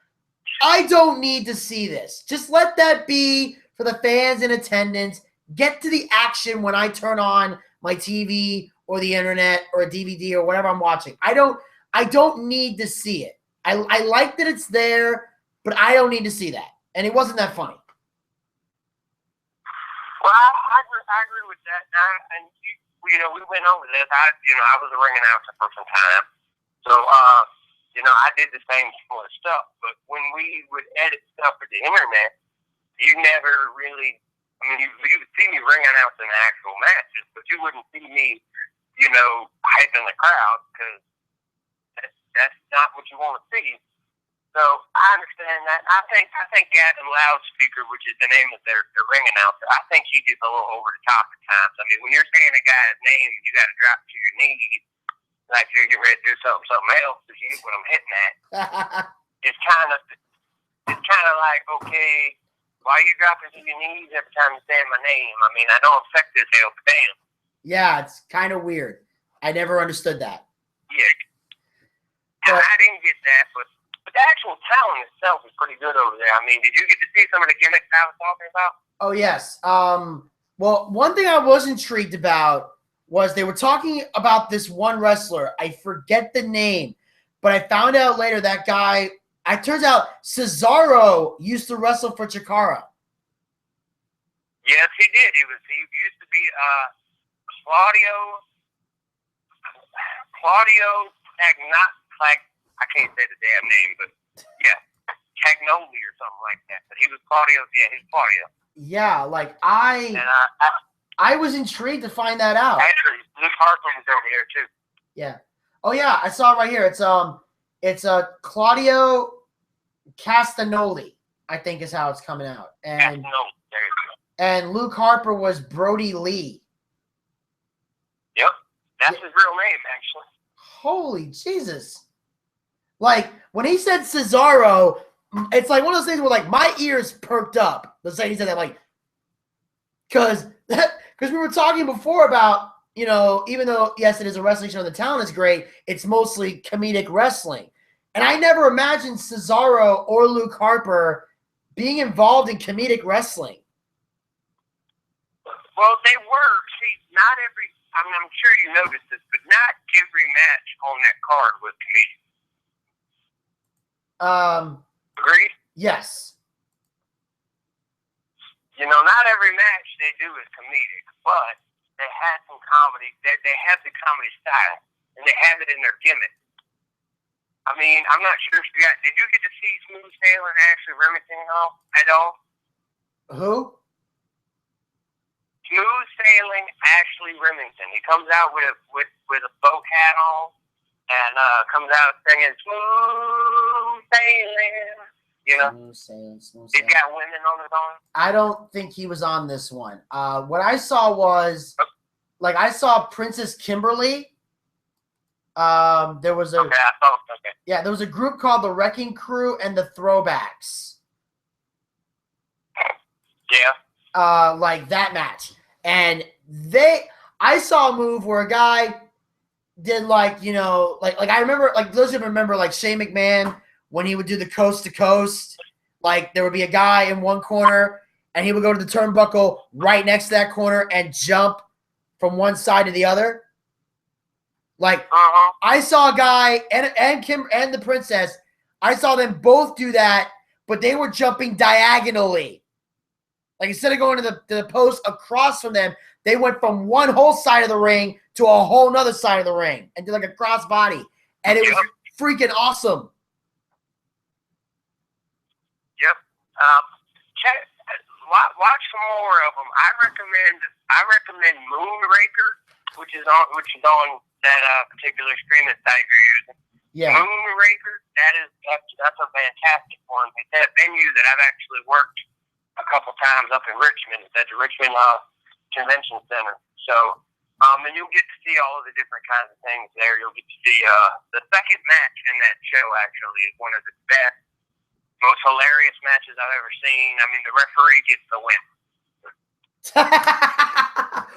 I don't need to see this. Just let that be for the fans in attendance. Get to the action when I turn on my TV or the internet or a DVD or whatever I'm watching. I don't need to see it. I like that it's there, but I don't need to see that. And it wasn't that funny. Well, I agree with that. And we went over this. I was a ring announcer for some time. So, I did the same sort of stuff. But when we would edit stuff for the internet, You never really, I mean, you would see me ring announce in actual matches, but you wouldn't see me, hyping the crowd because that's not what you want to see. So I understand that. I think Gavin Loudspeaker, which is the name of their ring announcer, I think he gets a little over the top at times. I mean, when you're saying a guy's name, you got to drop to your knees like you're getting ready to do something else because you get what I'm hitting at. It's kind of like, okay, why are you dropping to your knees every time you say my name? I mean, I don't affect this hell, but damn. Yeah, it's kind of weird. I never understood that. Yeah. But I didn't get that, but the actual talent itself is pretty good over there. I mean, did you get to see some of the gimmicks I was talking about? Oh, yes. Well, one thing I was intrigued about was they were talking about this one wrestler. I forget the name, but I found out later that guy, it turns out Cesaro used to wrestle for Chikara. Yes, he did. He used to be Claudio I can't say the damn name, but yeah, Cagnoli or something like that. But he was Claudio. Yeah, he's Claudio. Yeah, like I was intrigued to find that out. Actually, Luke Harper was over there too. Yeah. Oh yeah, I saw it right here. It's Claudio Castagnoli, I think is how it's coming out. And Castagnoli, there you go. And Luke Harper was Brody Lee. Yep, that's his real name, actually. Holy Jesus. Like, when he said Cesaro, it's like one of those things where, like, my ears perked up. Let's say he said that, like, because we were talking before about, even though, yes, it is a wrestling show, the talent is great, it's mostly comedic wrestling. And I never imagined Cesaro or Luke Harper being involved in comedic wrestling. Well, they were. See, not every, I'm sure you noticed this, but not every match on that card was comedic. Agreed? Yes. Not every match they do is comedic, but they had some comedy. They have the comedy style, and they have it in their gimmick. I mean, I'm not sure if did you get to see Smooth Sailing Ashley Remington at all? Who? Smooth Sailing Ashley Remington. He comes out with a boat hat on and comes out singing Smooth Sailing. Smooth Sailing. He's got women on his own. I don't think he was on this one. What I saw was, like, I saw Princess Kimberly. There was there was a group called the Wrecking Crew and the Throwbacks. Yeah. Like that match. And I saw a move where a guy did like I remember, like, those of you remember, like, Shane McMahon when he would do the coast to coast, like there would be a guy in one corner and he would go to the turnbuckle right next to that corner and jump from one side to the other. Like, I saw a guy and Kim and the Princess, I saw them both do that, but they were jumping diagonally. Like, instead of going to the post across from them, they went from one whole side of the ring to a whole nother side of the ring and did like a cross body. And it was freaking awesome. Yep. Watch some more of them. I recommend Moonraker, which is on that particular streaming site you're using. Yeah. Moonraker, that's a fantastic one. It's that venue that I've actually worked a couple times up in Richmond. It's at the Richmond Convention Center. So, and you'll get to see all of the different kinds of things there. You'll get to see the second match in that show actually is one of the best, most hilarious matches I've ever seen. I mean, the referee gets the win.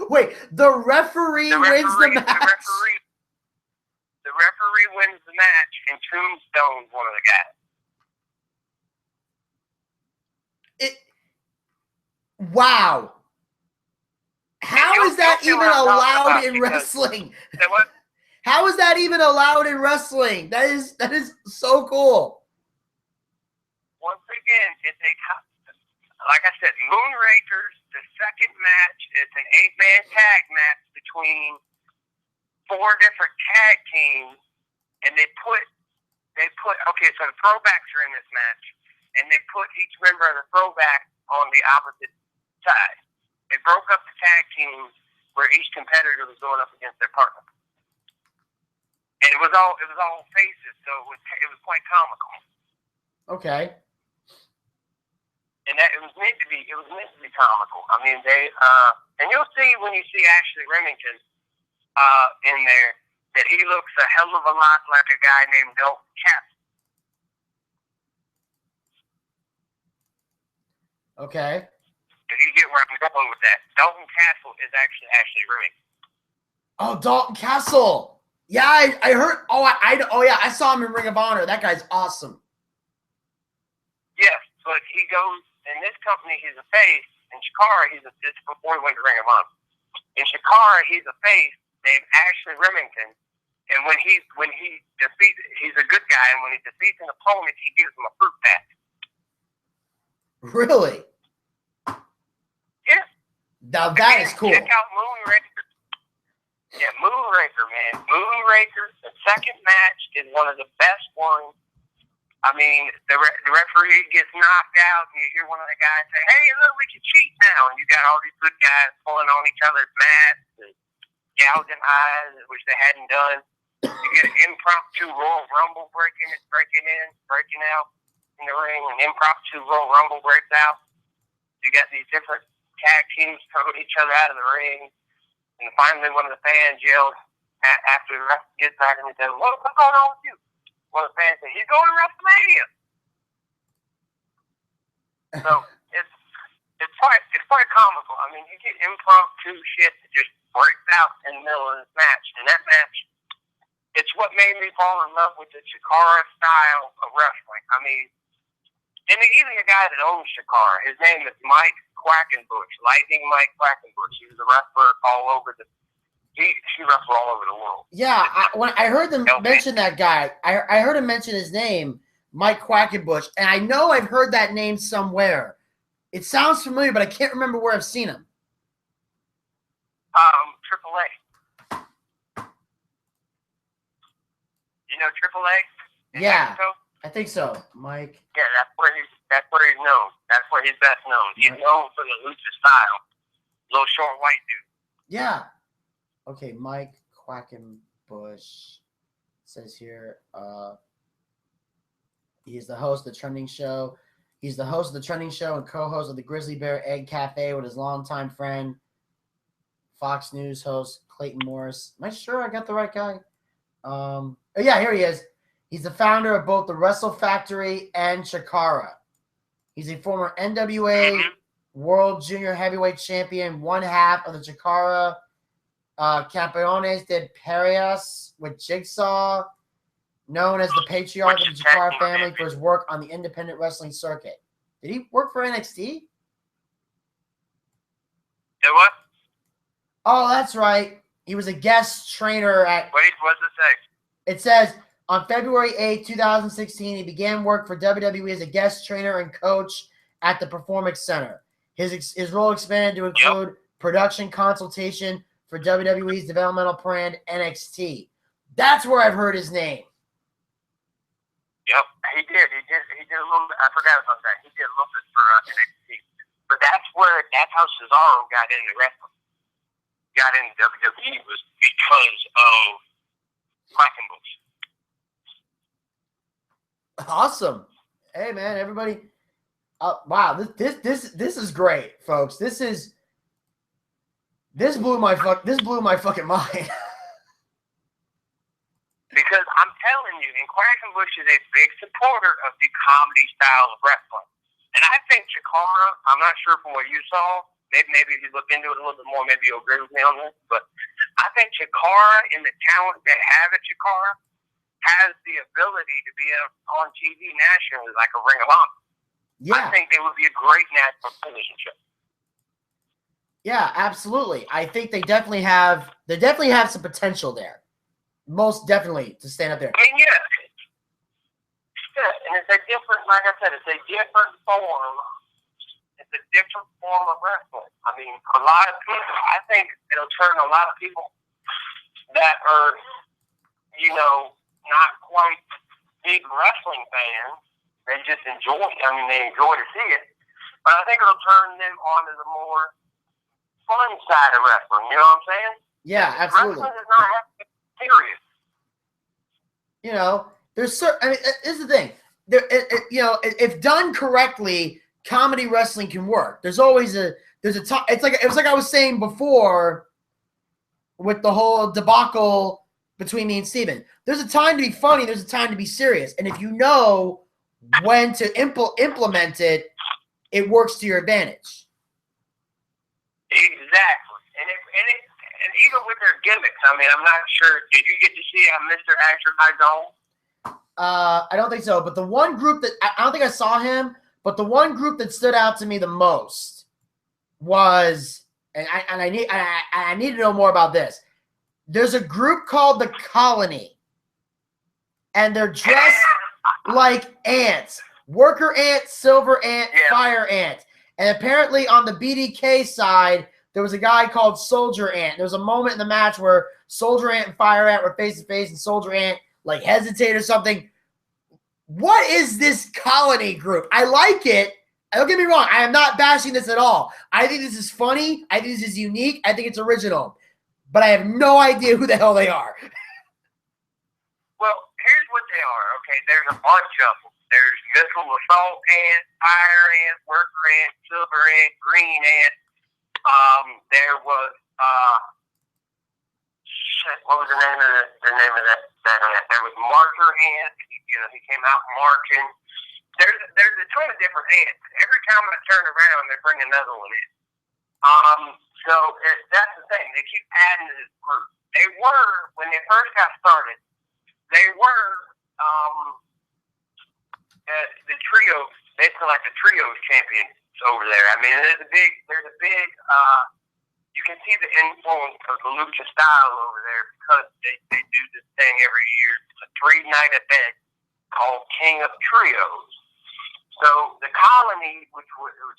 Wait, the referee wins the match? The referee wins the match and tombstones one of the guys. Wow. How is that even allowed in wrestling? How is that even allowed in wrestling? That is so cool. Once again, like I said, Moonrakers, the second match, it's an 8-man tag match between 4 different tag teams, and they put okay, so the throwbacks are in this match, and they put each member of the throwback on the opposite side. They broke up the tag team where each competitor was going up against their partner. And it was all faces, so it was quite comical. Okay. And that it was meant to be comical. I mean, they and you'll see when you see Ashley Remington in there that he looks a hell of a lot like a guy named Dalton Castle. Okay. If you get where I'm going with that, Dalton Castle is actually Ashley Remington. Oh, Dalton Castle. Yeah, I heard. Oh, yeah, I saw him in Ring of Honor. That guy's awesome. Yes, but he goes in this company. He's a face. In Shikara, this is before he went to Ring of Honor. In Shikara, he's a face named Ashley Remington, and when he defeats, he's a good guy, and when he defeats an opponent, he gives him a fruit basket. Really? Yeah. Now that is cool. Check out Moonraker. Yeah, Moonraker, man. Moonraker, the second match is one of the best ones. I mean, the referee gets knocked out, and you hear one of the guys say, "Hey, look, we can cheat now." And you got all these good guys pulling on each other's masks and gouging eyes, which they hadn't done. You get an impromptu Royal Rumble breaking out in the ring. An impromptu Royal Rumble breaks out. You got these different tag teams throwing each other out of the ring. And finally, one of the fans yelled after the ref gets back and he said, "What's going on with you?" One of the fans said, "He's going to WrestleMania." So it's quite comical. I mean, you get impromptu shit that just breaks out in the middle of this match, and that match, it's what made me fall in love with the Chikara style of wrestling. I mean, and even the guy that owns Chikara, his name is Mike Quackenbush, Lightning Mike Quackenbush. He was a wrestler all over he wrestled all over the world. Yeah, when I heard them mention that guy, I heard him mention his name, Mike Quackenbush, and I know I've heard that name somewhere. It sounds familiar, but I can't remember where I've seen him. AAA. You know AAA? Yeah, Mexico? I think so. Mike. Yeah, that's where he's known. That's where he's best known. He's known for the lucha style. Little short white dude. Yeah. Okay, Mike Quackenbush says here, he is the host of the Trending Show. He's the host of the Trending Show and co-host of the Grizzly Bear Egg Cafe with his longtime friend, Fox News host Clayton Morris. Am I sure I got the right guy? Oh yeah, here he is. He's the founder of both the Wrestle Factory and Chikara. He's a former NWA World Junior Heavyweight Champion, one half of the Chikara Campeones de Parias with Jigsaw, known as the patriarch of the Chikara family for his work on the independent wrestling circuit. Did he work for NXT? Did what? Oh, that's right. He was a guest trainer at... Wait, what does it say? It says, on February 8, 2016, he began work for WWE as a guest trainer and coach at the Performance Center. His role expanded to include production consultation for WWE's developmental brand NXT. That's where I've heard his name. Yep, he did. He did a little bit. I forgot about that. He did a little bit for NXT. But that's how Cesaro got into wrestling. Got into WWE was because of Quackenbush. Awesome. Hey man, everybody. Wow, this is great, folks. This blew my fucking mind. Because I'm telling you, and Quackenbush is a big supporter of the comedy style of wrestling. And I think Chikara, I'm not sure from what you saw, maybe if you look into it a little bit more, maybe you'll agree with me on this, but I think Chikara and the talent they have at Chikara has the ability to be on TV nationally like a Ring of Honor. Yeah. I think they would be a great national television show. Yeah, absolutely. I think they definitely have some potential there. Most definitely to stand up there. I mean, yeah. And it's a different, like I said, it's a different form. It's a different form of wrestling. I mean, a lot of people, I think it'll turn a lot of people that are, not quite big wrestling fans. They just enjoy it. I mean, they enjoy to see it. But I think it'll turn them on to the more fun side of wrestling. You know what I'm saying? Yeah, absolutely. Wrestling is not having serious. You know, there's certain. I mean, this is the thing. There, you know, if done correctly, comedy wrestling can work. There's a time. It was like I was saying before with the whole debacle between me and Steven. There's a time to be funny. There's a time to be serious. And if you know when to implement it, it works to your advantage. Exactly. And even with their gimmicks, I mean, I'm not sure. Did you get to see Mr. Asher Hydon? I don't think so. But the one group that I don't think I saw him, but the one group that stood out to me the most was, and I need to know more about this. There's a group called the Colony, and they're dressed like ants. Worker ant, silver ant, fire ant. And apparently on the BDK side, there was a guy called Soldier Ant. There was a moment in the match where Soldier Ant and Fire Ant were face to face, and Soldier Ant like hesitated or something. What is this Colony group? I like it. Don't get me wrong. I am not bashing this at all. I think this is funny. I think this is unique. I think it's original. But I have no idea who the hell they are. Well, here's what they are. Okay, there's a bunch of them. There's missile assault ant, fire ant, worker ant, silver ant, green ant. There was what was the name of that ant? There was marker ant. He came out marching. There's a ton of different ants. Every time I turn around, they bring another one in. So that's the thing. They keep adding to this group. They were, when they first got started, they were the trio, basically like the trios champions over there. I mean, there's a big, you can see the influence of the lucha style over there because they do this thing every year. It's a 3-night event called King of Trios. So the Colony, which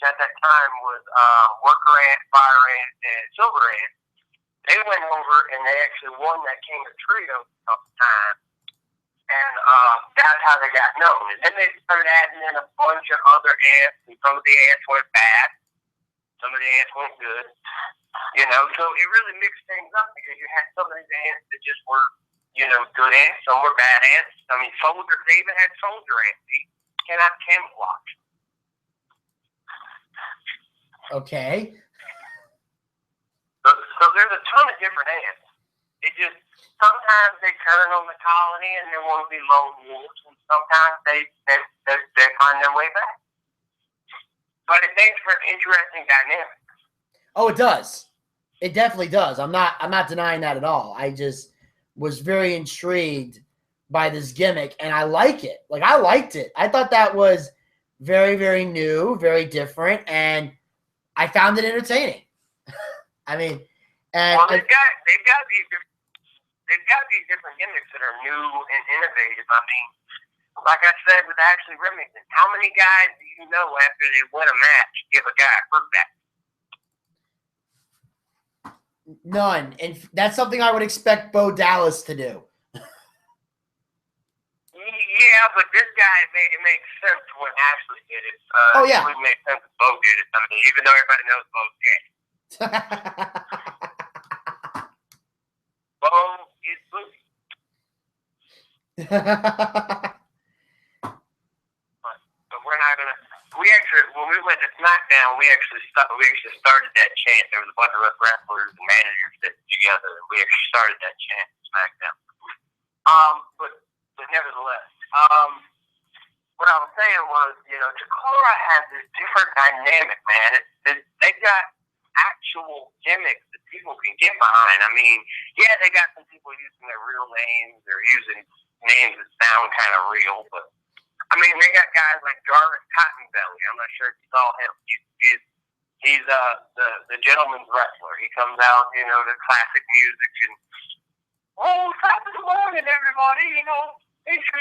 at that time was Worker Ant, Fire Ant, and Silver Ant, they went over and they actually won that King of Trios a couple times. And that's how they got known. And then they started adding in a bunch of other ants, and some of the ants went bad, some of the ants went good. So it really mixed things up because you had some of these ants that just were, good ants, some were bad ants. I mean, they even had soldier ants. They cannot camouflage. Okay. So there's a ton of different ants. It just, sometimes they turn on the Colony and they want to be lone wolves, and sometimes they find their way back. But it makes for an interesting dynamic. Oh, it does. It definitely does. I'm not denying that at all. I just was very intrigued by this gimmick, and I like it. Like, I liked it. I thought that was very, very new, very different, and I found it entertaining. I mean, and well, they've got these different gimmicks that are new and innovative. I mean, like I said with Ashley Remington, how many guys do you know after they win a match give a guy a fruit bat? None. And that's something I would expect Bo Dallas to do. Yeah, but this guy, it makes sense when Ashley did it. Oh, yeah. It would make sense if Bo did it. I mean, even though everybody knows Bo did. Bo is Bucci. But we're not going to. When we went to SmackDown, we actually started that chant. There was a bunch of us wrestlers and managers sitting together, and we actually started that chant at SmackDown. But nevertheless, what I was saying was, Takora has this different dynamic, man. They've got actual gimmicks that people can get behind. I mean, yeah, they got some people using their real names. They're using names that sound kind of real, but I mean, they got guys like Jarvis Cottonbelly. I'm not sure if you saw him. He's the gentleman's wrestler. He comes out, to classic music and top of the morning, everybody.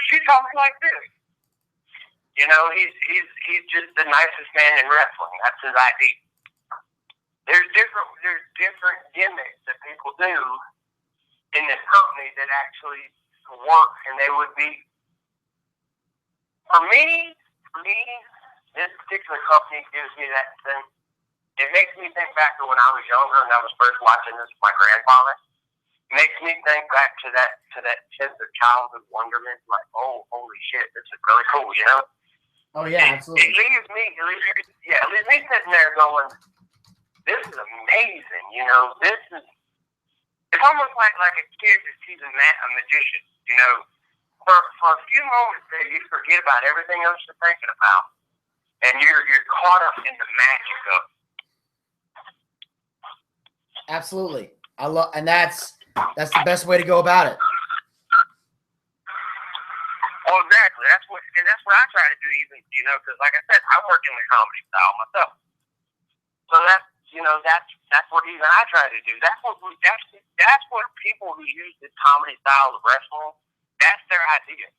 She talks like this. He's just the nicest man in wrestling. That's his idea. There's different gimmicks that people do in this company that actually work, and they would be. For me, this particular company gives me that thing. It makes me think back to when I was younger and I was first watching this with my grandfather. It makes me think back to that sense of childhood wonderment, like, oh, holy shit, this is really cool, you know? Oh yeah, absolutely. It leaves me sitting there going, this is amazing, you know. It's almost like a kid that sees a magician, you know. For a few moments there, you forget about everything else you're thinking about, and you're caught up in the magic of it. Absolutely. And that's the best way to go about it. Well, exactly. That's what I try to do, even, you know, because like I said, I work in the comedy style myself. So that's what even I try to do. That's what people who use this comedy style of wrestling, that's their idea.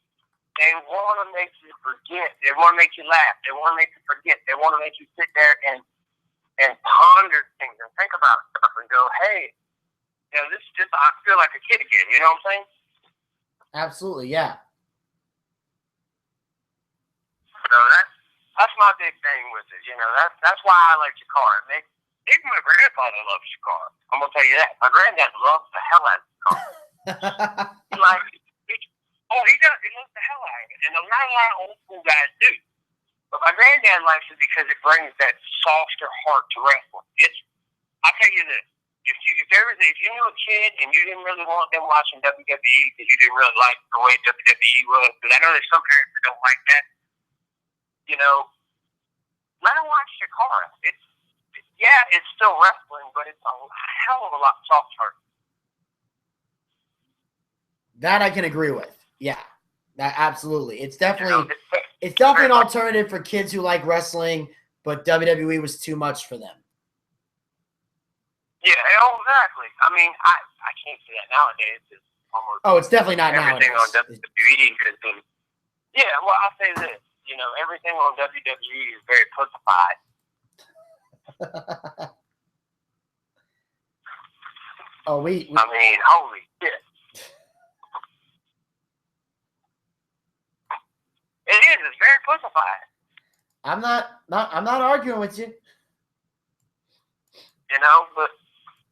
They want to make you forget. They want to make you laugh. They want to make you forget. They want to make you sit there and ponder things and think about stuff and go, hey, you know, this is just, I feel like a kid again. You know what I'm saying? Absolutely, yeah. So that's my big thing with it. You know, that's why I like Jakar. Even my grandfather loves Jakar. I'm gonna tell you that. My granddad loves the hell out of Jakar. He loves the hell out of it. And not a lot of old school guys do. But my granddad likes it because it brings that softer heart to wrestling. I'll tell you this. If you knew a kid and you didn't really want them watching WWE because you didn't really like the way WWE was, because I know there's some parents that don't like that, you know, let them watch Jakara. It's still wrestling, but it's a hell of a lot softer. That I can agree with. Yeah, that absolutely. It's definitely an You know, alternative for kids who like wrestling, but WWE was too much for them. Yeah, exactly. I mean, I can't see that nowadays. It's almost it's definitely not everything nowadays. on WWE has been. Yeah, well, I'll say this. You know, everything on WWE is very pussified. I mean, holy shit. It is. It's very pussified. I'm not arguing with you. You know, but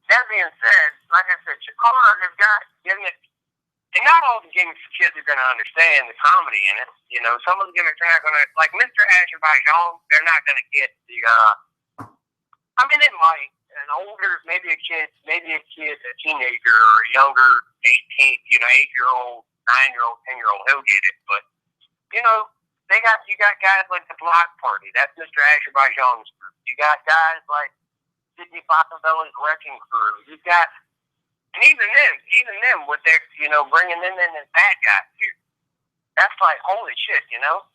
that being said, like I said, Chikara has got gimmicks, and not all the gimmicks kids are going to understand the comedy in it. You know, some of the gimmicks are not going to, like Mr. Asher by Jean, they're not going to get the, I mean, it might. An older, maybe a kid, a teenager or a younger 18, 8-year-old, 9-year-old, 10-year-old, he'll get it. But, you know, you got guys like the Block Party. That's Mr. Asher by Jean's group. You got guys like Sidney Fossabelli's Wrecking Crew. You got, and even them with their, you know, bringing them in as bad guys here. That's like, holy shit, you know?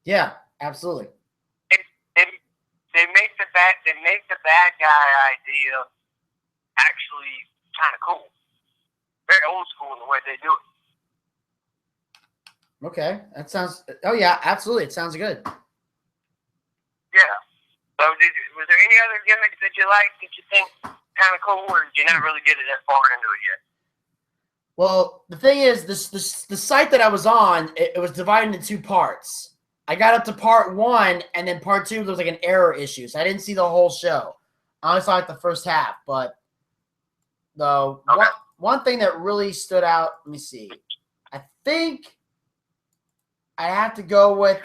Yeah, absolutely. They make the bad guy idea actually kind of cool. Very old school in the way they do it. Okay, that sounds. Oh yeah, absolutely. It sounds good. Yeah. So, was there any other gimmicks that you liked that you think kind of cool, or did you not really get it that far into it yet? Well, the thing is, the site that I was on, it was divided into 2 parts. I got up to part 1, and then part 2, there was like an error issue, so I didn't see the whole show. I only saw like the first half, but one thing that really stood out, let me see. I think I have to go with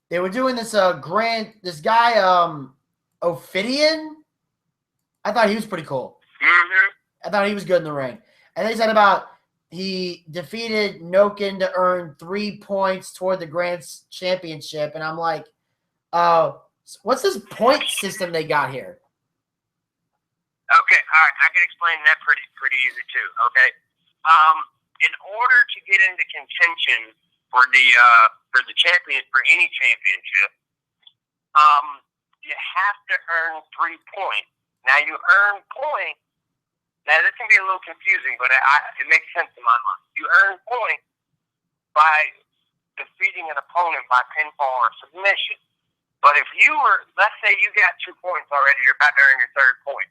they were doing this this guy Ophidian. I thought he was pretty cool. Mm-hmm. I thought he was good in the ring. And they said about he defeated Noken to earn 3 points toward the Grand Championship. And I'm like, what's this point system they got here? Okay, all right. I can explain that pretty easy too. Okay. In order to get into contention for the champion, for any championship, you have to earn 3 points. Now you earn points. Now this can be a little confusing, but it makes sense in my mind. You earn points by defeating an opponent by pinfall or submission. But if you were, let's say you got 2 points already, you're about to earn your 3rd point.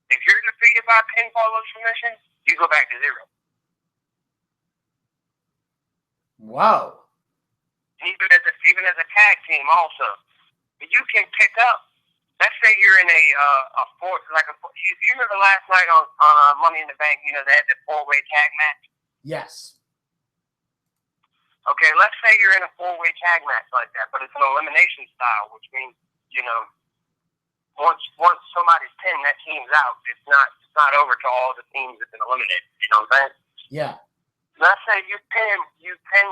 If you're defeated by pinfall or submission, you go back to 0. Wow. even as a tag team also. You can pick up. Let's say you're in a four, you remember last night on Money in the Bank, they had the 4-way tag match? Yes. Okay, let's say you're in a 4-way tag match like that, but it's an elimination style, which means, once somebody's pinned, that team's out. It's not over to all the teams that's been eliminated. You know what I'm saying? Yeah. Let's say you pin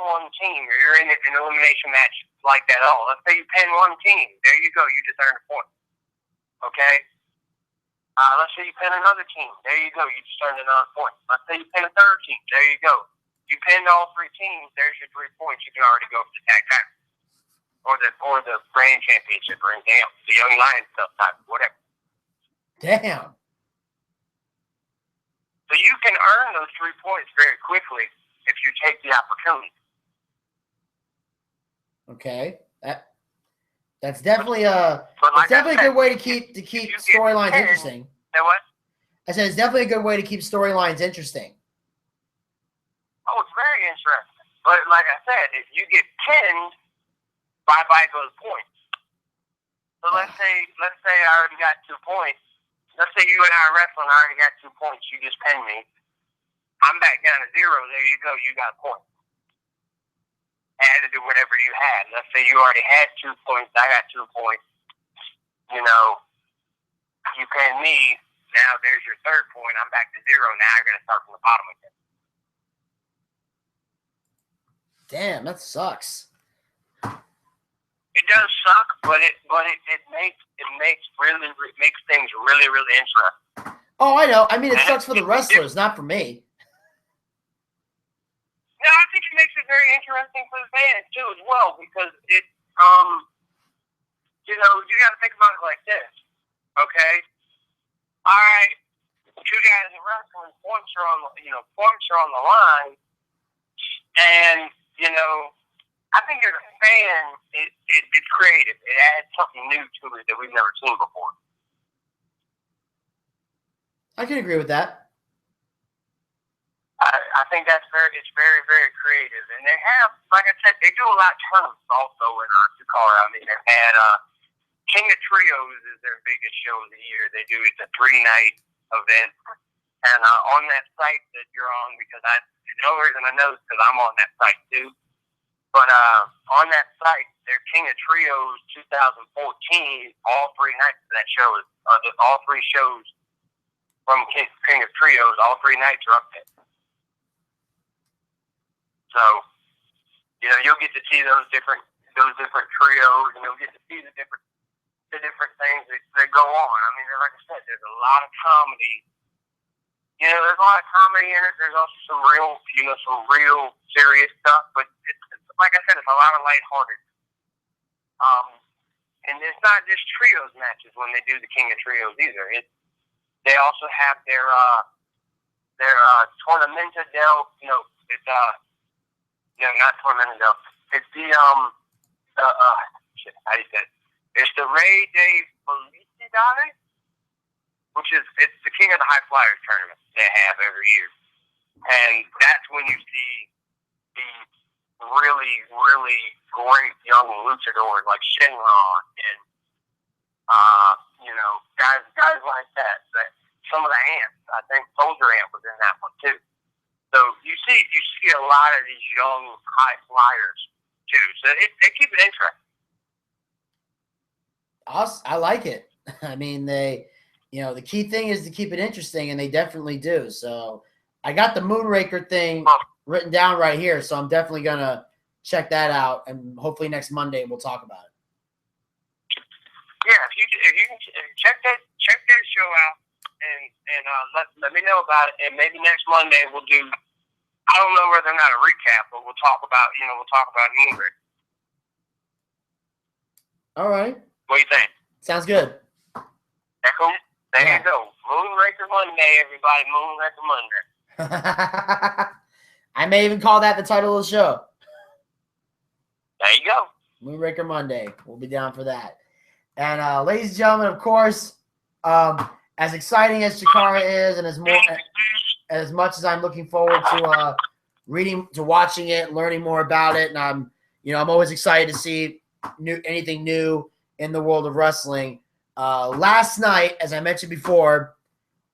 one team, or you're in an elimination match like that. Oh, let's say you pin one team. There you go. You just earned a point. Okay? Let's say you pin another team. There you go. You just earned another point. Let's say you pin a third team. There you go. You pinned all 3 teams. There's your 3 points. You can already go for the tag title. Or the brand championship or anything else. The Young Lions stuff type, whatever. Damn. So you can earn those 3 points very quickly if you take the opportunity. Okay. That's definitely a good way to keep storylines interesting. Say what? I said it's definitely a good way to keep storylines interesting. Oh, it's very interesting. But like I said, if you get pinned, bye-bye goes points. So let's say I already got 2 points. Let's say you and I are wrestling, I already got 2 points. You just pinned me. I'm back down to 0. There you go. You got a point. Added to whatever you had. Let's say you already had 2 points. I got 2 points. You pinned me. Now there's your 3rd point. I'm back to 0. Now I'm going to start from the bottom again. Damn, that sucks. It does suck, but it makes things really, really interesting. Oh, I know. I mean, it sucks for the wrestlers, not for me. No, I think it makes it very interesting for the fans too, as well, because it, you got to think about it like this, okay? All right, 2 guys in wrestling, points are on the line, and I think as a fan, it's creative. It adds something new to it that we've never seen before. I can agree with that. I think it's very, very creative. And they have, like I said, they do a lot of tournaments also in Dakar. I mean, they've had King of Trios is their biggest show of the year. It's a 3-night event. And on that site that you're on, because the only reason I know is because I'm on that site too. But on that site, their King of Trios 2014, all 3 nights of that show all 3 shows from King of Trios, all 3 nights are up there. So, you'll get to see those different trios, and you'll get to see the different things that go on. I mean, like I said, there's a lot of comedy. There's a lot of comedy in it. There's also some real serious stuff, but it's like I said, it's a lot of lighthearted. And it's not just trios matches when they do the King of Trios either. They also have their Tornamenta del, not Tornamenta del. It's the how do you say it? It's the Rey de Felicidade, which it's the King of the High Flyers tournament they have every year, and that's when you see the really, really great young luchadors like Shenron and guys like that. Some of the Ants, I think Soldier Ant was in that one too. So you see a lot of these young high flyers too. So they keep it interesting. I like it. I mean, the key thing is to keep it interesting, and they definitely do. So I got the Moonraker thing written down right here, so I'm definitely gonna check that out, and hopefully next Monday we'll talk about it. Yeah, if you can check that show out and let me know about it, and maybe next Monday we'll do. I don't know whether or not a recap, but we'll talk about Moonraker. All right. What do you think? Sounds good. That cool? There you go. Moonraker Monday, everybody. Moonraker Monday. I may even call that the title of the show. There you go. Moonraker Monday. We'll be down for that. And ladies and gentlemen, of course, as exciting as Chikara is, and as much as I'm looking forward to watching it, learning more about it, and I'm I'm always excited to see anything new in the world of wrestling. Last night, as I mentioned before,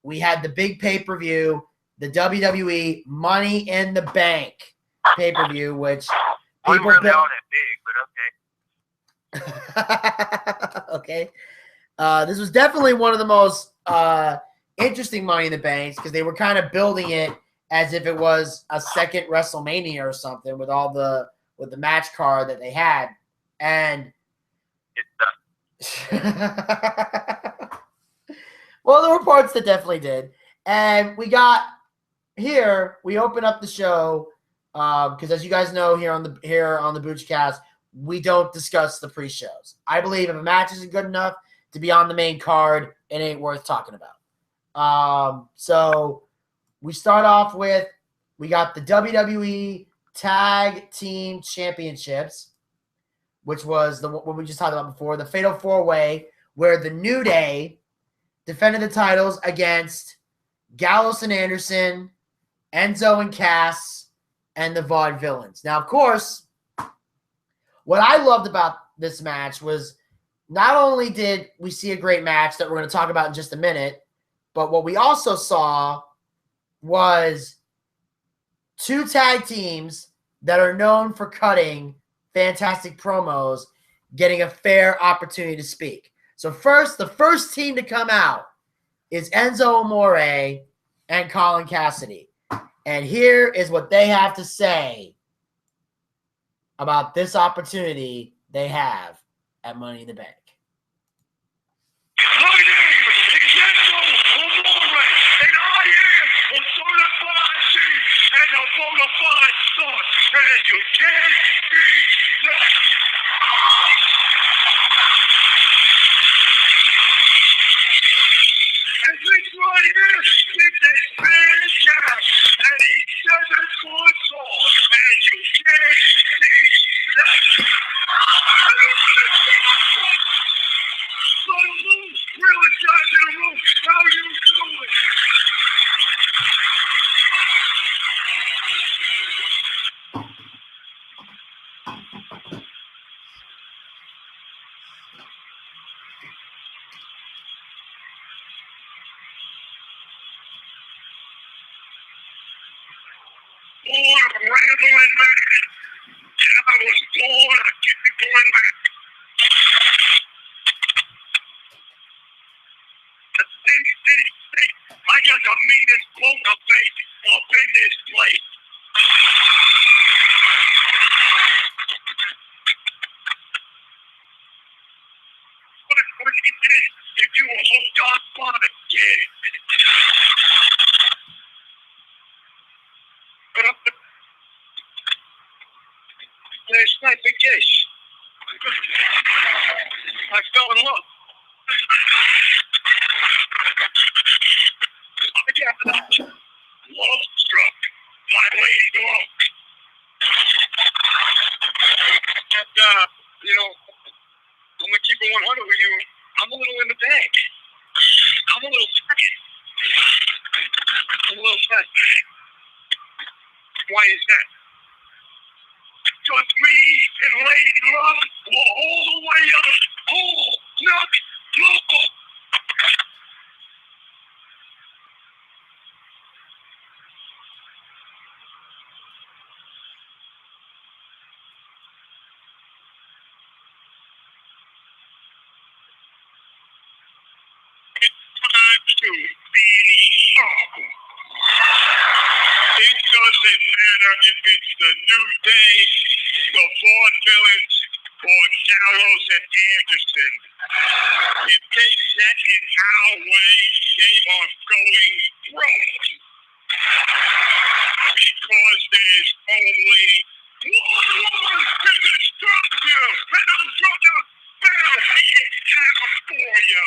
we had the big pay-per-view, the WWE Money in the Bank pay-per-view, which Wasn't people really all that big, but okay. okay. This was definitely one of the most interesting Money in the Banks because they were kind of building it as if it was a second WrestleMania or something with the match card that they had, and well, there were parts that definitely did, and we open up the show because as you guys know here on the Boochcast, we don't discuss the pre-shows. I believe if a match isn't good enough to be on the main card, it ain't worth talking about. So we start off with, we got the WWE Tag Team Championships, which was what we just talked about before, the Fatal 4-Way, where the New Day defended the titles against Gallows and Anderson, Enzo and Cass, and the Vaudevillains. Now, of course, what I loved about this match was not only did we see a great match that we're going to talk about in just a minute, but what we also saw was two tag teams that are known for cutting fantastic promos getting a fair opportunity to speak. So first, the first team to come out is Enzo Amore and Colin Cassidy. And here is what they have to say about this opportunity they have at Money in the Bank. My name is Enzo Amore, and I am a certified chief and a bona fide son, and you can't be that. And this right here is a Spanish guy, and he's 7 foot tall, and you can't see that. Real guys in the room, how you doing? Born a rambling man, and I was born a giggling man. I got the meanest poker face up in this place. What if you were hooked on a kid? But up the last night, big dish. I fell in love. I got love struck. My lady love. And, I'm gonna keep it 100 with you. I'm a little in the bag. I'm a little second. I'm a little fat. Why is that? Because me and Lady Love were all the way up. Oh, knock, local. To Vinny up. It doesn't matter if it's the New Day, the Vaudevillains, or Gallows and Anderson. If they set in our way, they are going wrong. Because there's only one woman to destruct you, and I'm gonna bury it down for you.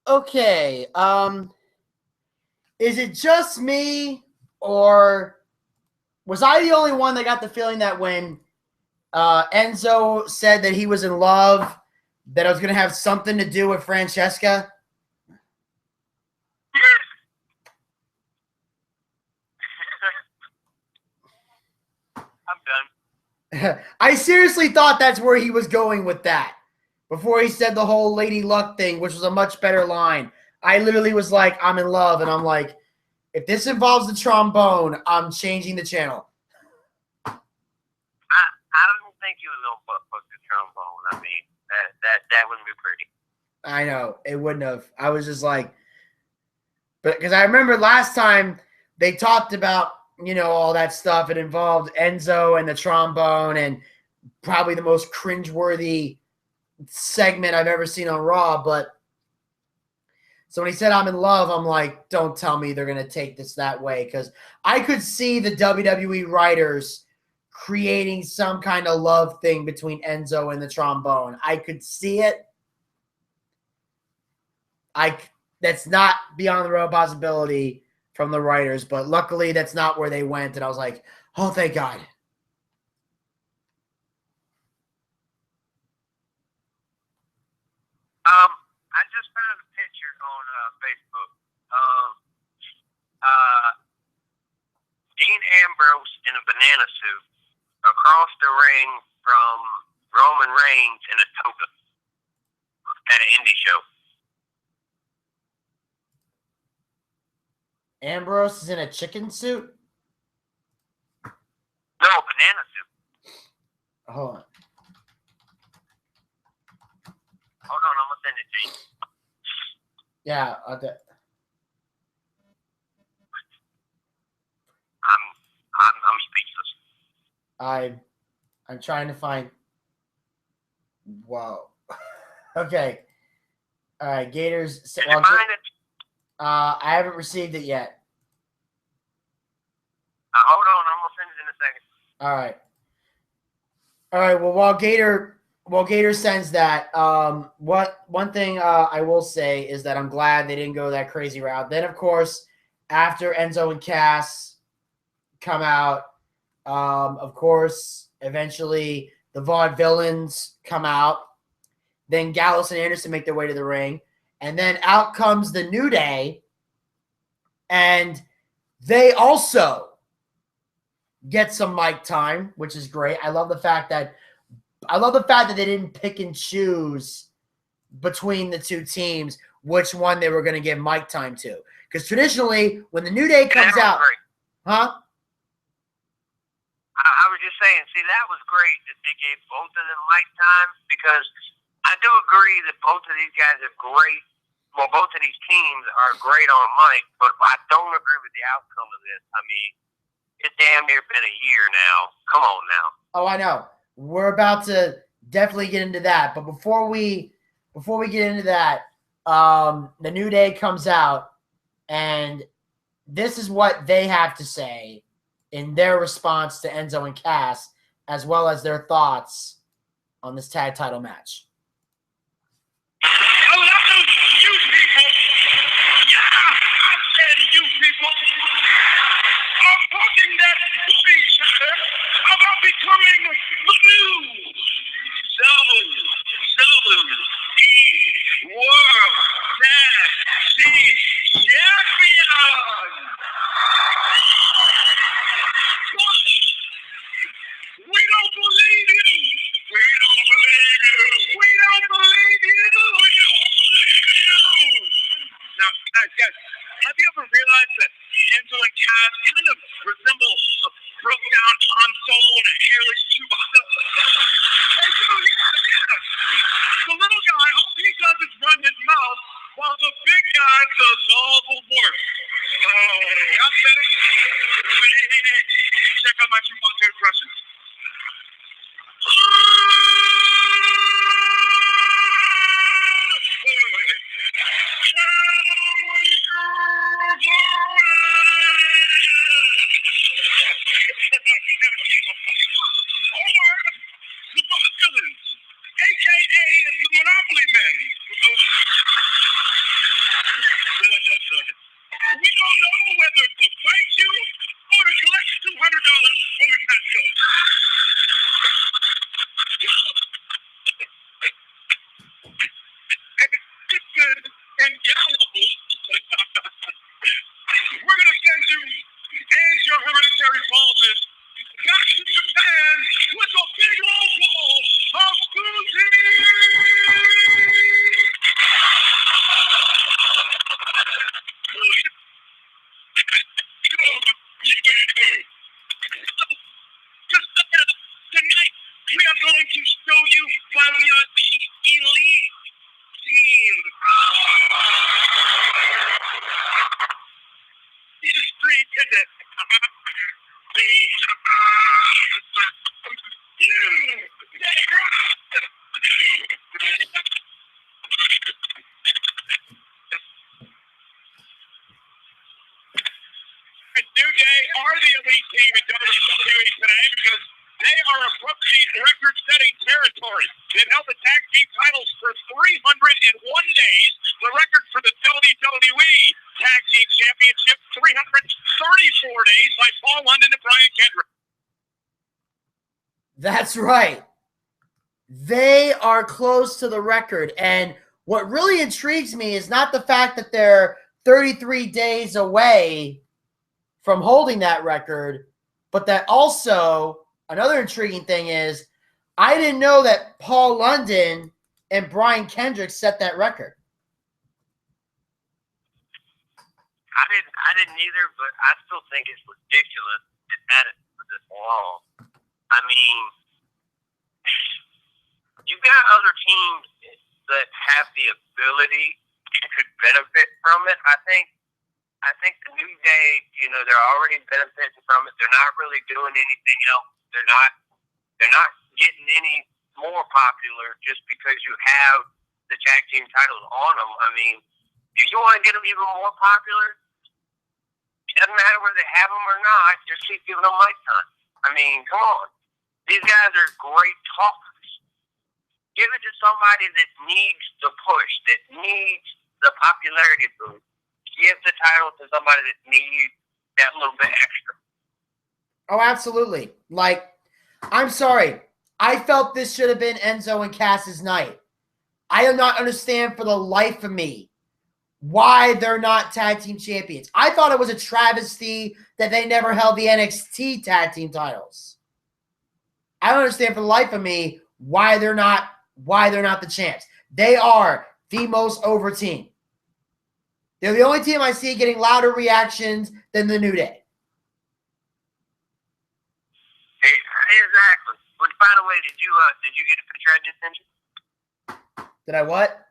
Okay, is it just me, or was I the only one that got the feeling that when Enzo said that he was in love that it was going to have something to do with Francesca? I'm done. I seriously thought that's where he was going with that. Before he said the whole Lady Luck thing, which was a much better line. I literally was like, I'm in love. And I'm like, if this involves the trombone, I'm changing the channel. I don't think he was going to fuck the trombone. I mean, that wouldn't be pretty. I know. It wouldn't have. I was just like, but because I remember last time they talked about, all that stuff. It involved Enzo and the trombone and probably the most cringeworthy segment I've ever seen on Raw. But so when he said I'm in love, I'm like, don't tell me they're going to take this that way, because I could see the WWE writers creating some kind of love thing between Enzo and the trombone. I could see it. That's not beyond the realm of possibility from the writers, but luckily that's not where they went, and I was like, oh, thank God. I just found a picture on Facebook. Dean Ambrose in a banana suit across the ring from Roman Reigns in a toga at an indie show. Ambrose is in a chicken suit? No, banana suit. Hold on. Hold on, I'm gonna send it to you. Yeah, I'm speechless. I'm trying to find. Whoa. Okay. All right, Gators. Did you find it? I haven't received it yet. Hold on, I'm gonna send it in a second. All right. Well, while Gator sends that, one thing I will say is that I'm glad they didn't go that crazy route. Then, of course, after Enzo and Cass come out, of course, eventually the Vaudevillains come out. Then Gallows and Anderson make their way to the ring. And then out comes the New Day. And they also get some mic time, which is great. I love the fact that they didn't pick and choose between the two teams which one they were going to give mic time to. Because traditionally, when the New Day comes out, great. Huh? I was just saying, see, that was great that they gave both of them mic time, because I do agree that both of these guys are great. Well, both of these teams are great on mic, but I don't agree with the outcome of this. I mean, it's damn near been a year now. Come on now. Oh, I know. We're about to definitely get into that, but before we get into that, the New Day comes out, and this is what they have to say in their response to Enzo and Cass, as well as their thoughts on this tag title match. A lot of you people, yeah, I said you people, are talking that booty chatter about becoming the new WWE World Tag Team Champion. We don't believe you. We don't believe you. We don't believe you. We don't believe you. Now, guys, have you ever realized that Enzo and Cass kind of resemble a broke down Han Solo and a hairless Chewbacca? They do, yeah. The little guy, all he does is run his mouth, while the big guy does all the work. Oh, y'all said it? Hey. Check out my Chewbacca impression. We don't know whether to fight you or to collect $200 when we can't go. hereditary baldness. Back to Japan with a big old ball of Bucci. Tonight, we are going to show you why we are the elite team. This is street, is it? New Day are the elite team in WWE today because they are approaching record-setting territory. They've held the tag team titles for 301 days. The record for the WWE Tag Team Championship, 334 days by Paul London and Brian Kendrick. That's right. They are close to the record. And what really intrigues me is not the fact that they're 33 days away from holding that record, but that also another intriguing thing is I didn't know that Paul London and Brian Kendrick set that record. I didn't either, but I still think it's ridiculous it had it for this long. I mean, you've got other teams that have the ability and could benefit from it. I think the New Day, they're already benefiting from it. They're not really doing anything else. They're not getting any more popular just because you have the tag team titles on them. I mean, if you want to get them even more popular, it doesn't matter whether they have them or not. Just keep giving them mic time. I mean, come on. These guys are great talkers. Give it to somebody that needs the push, that needs the popularity boost. Give the title to somebody that needs that little bit extra. Oh, absolutely. Like, I'm sorry. I felt this should have been Enzo and Cass's night. I do not understand for the life of me why they're not tag team champions. I thought it was a travesty that they never held the NXT tag team titles. I don't understand for the life of me why they're not the champs. They are the most over team. They're the only team I see getting louder reactions than the New Day. Exactly. But by the way, did you get a picture I just sent you? Did I what?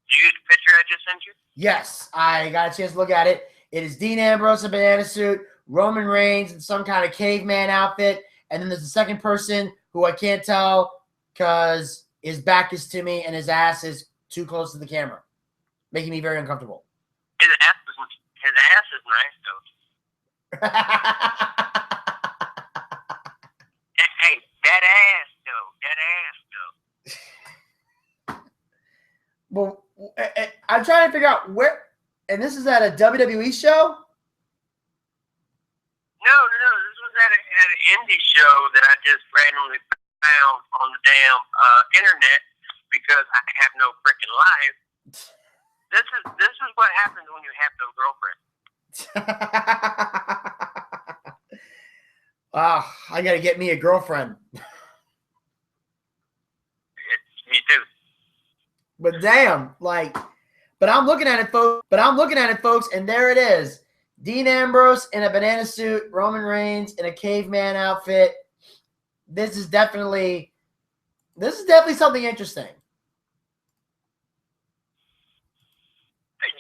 Did you get the picture I just sent you? Yes, I got a chance to look at it. It is Dean Ambrose in a banana suit, Roman Reigns in some kind of caveman outfit, and then there's the second person who I can't tell because his back is to me and his ass is too close to the camera, making me very uncomfortable. His ass is nice, though. Hey, that ass, though. Well, I'm trying to figure out where, and this is at a WWE show? No. This was at an indie show that I just randomly found on the damn internet because I have no freaking life. This is what happens when you have no girlfriend. I gotta get me a girlfriend. Me too. But damn, but I'm looking at it, folks, and there it is. Dean Ambrose in a banana suit, Roman Reigns in a caveman outfit. This is definitely something interesting.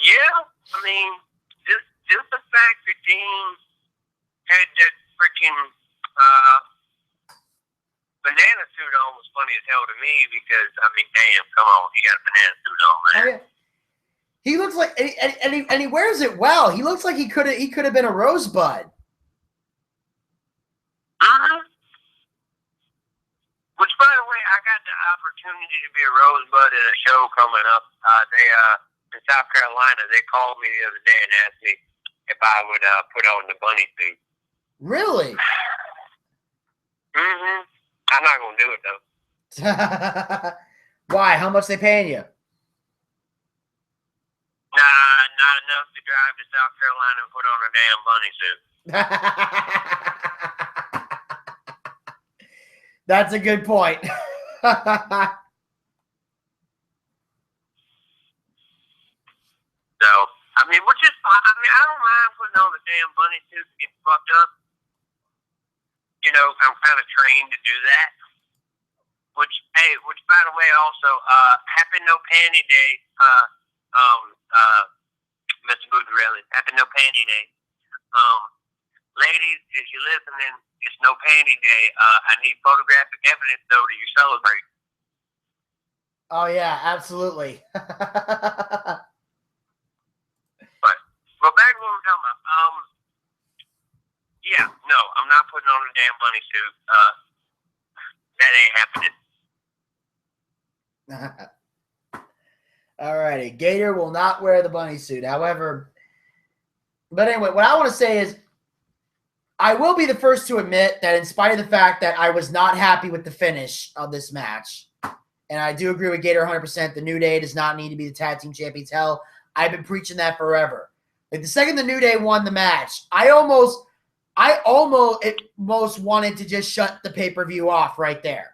Yeah, I mean, just the fact that Dean had that freaking banana suit on was funny as hell to me because, I mean, damn, come on, he got a banana suit on, man. Oh, yeah. He looks like, and he wears it well. He looks like he could have been a rosebud. Which, by the way, I got the opportunity to be a rosebud at a show coming up. In South Carolina, they called me the other day and asked me if I would put on the bunny suit. Really? I'm not gonna do it though. Why? How much they paying you? Nah, not enough to drive to South Carolina and put on a damn bunny suit. That's a good point. So, I mean, which is fine. I mean, I don't mind putting on the damn bunny suit to get fucked up. You know, I'm kind of trained to do that. Which by the way, also, Happy No Panty Day, Mr. Bucci, Happy No Panty Day. Ladies, if you're listening, it's No Panty Day. I need photographic evidence, though, that you celebrate. Oh, yeah, absolutely. But back to what we're talking about. Yeah, no, I'm not putting on a damn bunny suit. That ain't happening. Alrighty, Gator will not wear the bunny suit. However, but anyway, what I want to say is I will be the first to admit that in spite of the fact that I was not happy with the finish of this match, and I do agree with Gator 100%, the New Day does not need to be the tag team champions. Hell, I've been preaching that forever. Like the second the New Day won the match, I almost wanted to just shut the pay-per-view off right there.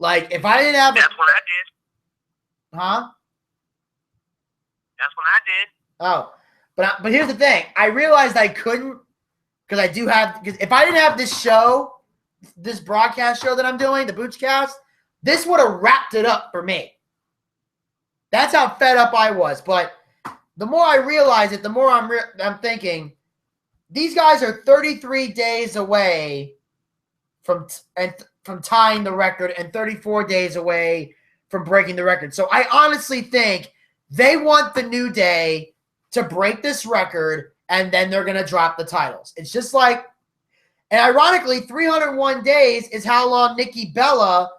Like if I didn't have That's what I did. Huh? That's what I did. Oh. But here's the thing. I realized I couldn't because if I didn't have this show, this broadcast show that I'm doing, the Boochcast, this would have wrapped it up for me. That's how fed up I was. But the more I realize it, the more I'm thinking, these guys are 33 days away from tying the record and 34 days away from breaking the record. So I honestly think they want the New Day to break this record, and then they're going to drop the titles. It's just like, and ironically, 301 days is how long Nikki Bella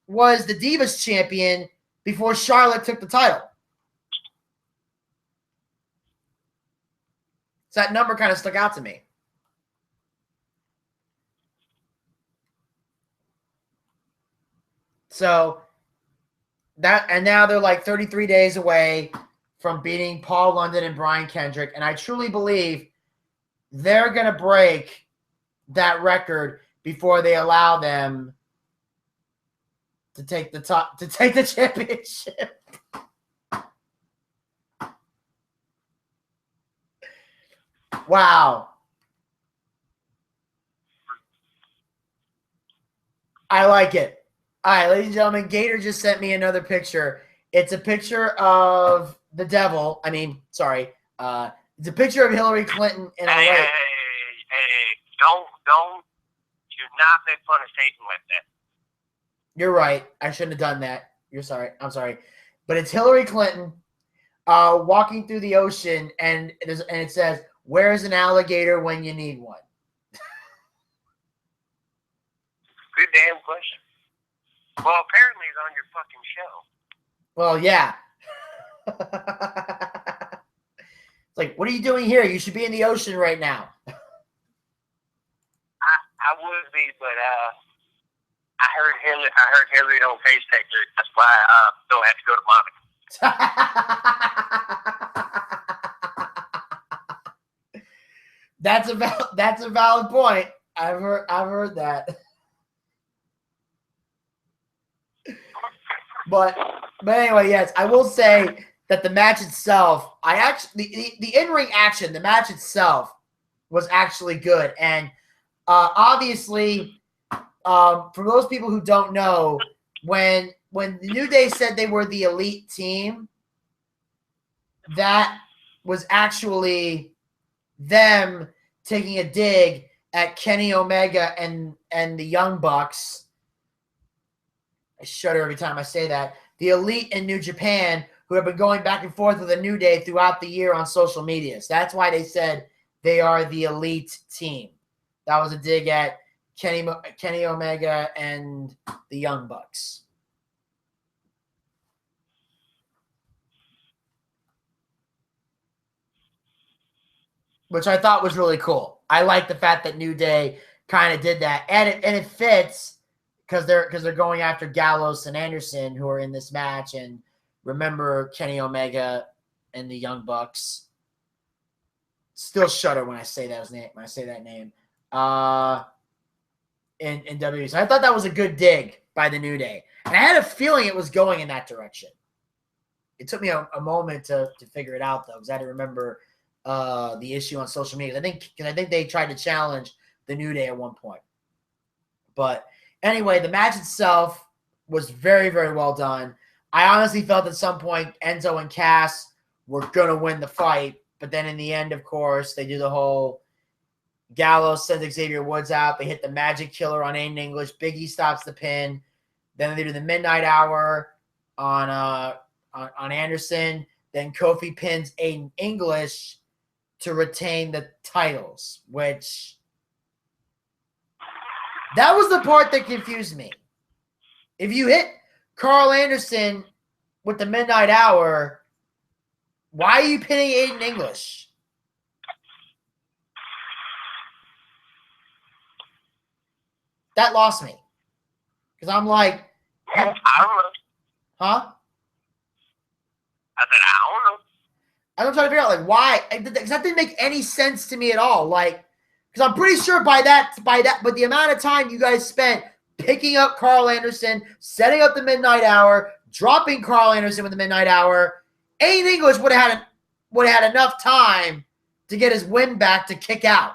was the Divas champion before Charlotte took the title. So that number kind of stuck out to me. So and now they're like 33 days away from beating Paul London and Brian Kendrick. And I truly believe they're going to break that record before they allow them to take the championship. Wow. I like it. All right, ladies and gentlemen, Gator just sent me another picture. It's a picture of the devil. It's a picture of Hillary Clinton in a Hey, don't do not make fun of Satan like that. You're right. I shouldn't have done that. I'm sorry. But it's Hillary Clinton walking through the ocean, and it says, "Where's an alligator when you need one?" Good damn question. Well, apparently it's on your fucking show. Well, yeah. It's like, what are you doing here? You should be in the ocean right now. I would be, but I heard Hillary don't face texture. That's why I don't have to go to Monica. That's a valid point. I've heard that. But anyway, yes, I will say that the match itself, the in-ring action, the match itself was actually good. And obviously, for those people who don't know, when the New Day said they were the elite team, that was actually them taking a dig at Kenny Omega and the Young Bucks. I shudder every time I say that. The Elite in New Japan, who have been going back and forth with the New Day throughout the year on social media. So that's why they said they are the Elite team. That was a dig at Kenny Omega and the Young Bucks. Which I thought was really cool. I like the fact that New Day kind of did that. And it fits because they're going after Gallows and Anderson, who are in this match, and remember Kenny Omega and the Young Bucks. Still shudder when I say that name. When I say that name, in WWE. So I thought that was a good dig by the New Day, and I had a feeling it was going in that direction. It took me a moment to figure it out though, because I had to remember the issue on social media. I think they tried to challenge the New Day at one point. But anyway, the match itself was very, very well done. I honestly felt at some point Enzo and Cass were going to win the fight. But then in the end, of course, they do the whole Gallows sends Xavier Woods out. They hit the Magic Killer on Aiden English. Big E stops the pin. Then they do the Midnight Hour on Anderson. Then Kofi pins Aiden English to retain the titles, which that was the part that confused me. If you hit Carl Anderson with the Midnight Hour, why are you pinning Aiden English? That lost me. Because I'm like, I don't know. huh? I said, I don't know. I'm trying to figure out, like, why. Because that didn't make any sense to me at all. Like, because I'm pretty sure but the amount of time you guys spent picking up Carl Anderson, setting up the Midnight Hour, dropping Carl Anderson with the Midnight Hour, Aiden English would have had enough time to get his win back to kick out.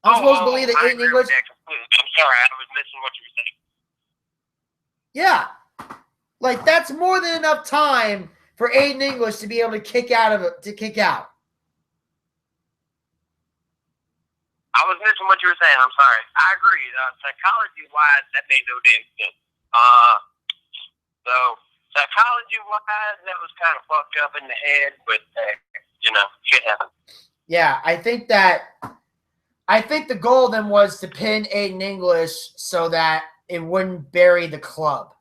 I'm supposed to believe that Aiden English. I'm sorry, I was missing what you were saying. Yeah. Like, that's more than enough time for Aiden English to be able to kick out. I was missing what you were saying. I'm sorry. I agree. Psychology-wise, that made no damn sense. So, psychology-wise, that was kind of fucked up in the head, but, shit happens. Yeah, I think the goal then was to pin Aiden English so that it wouldn't bury the club.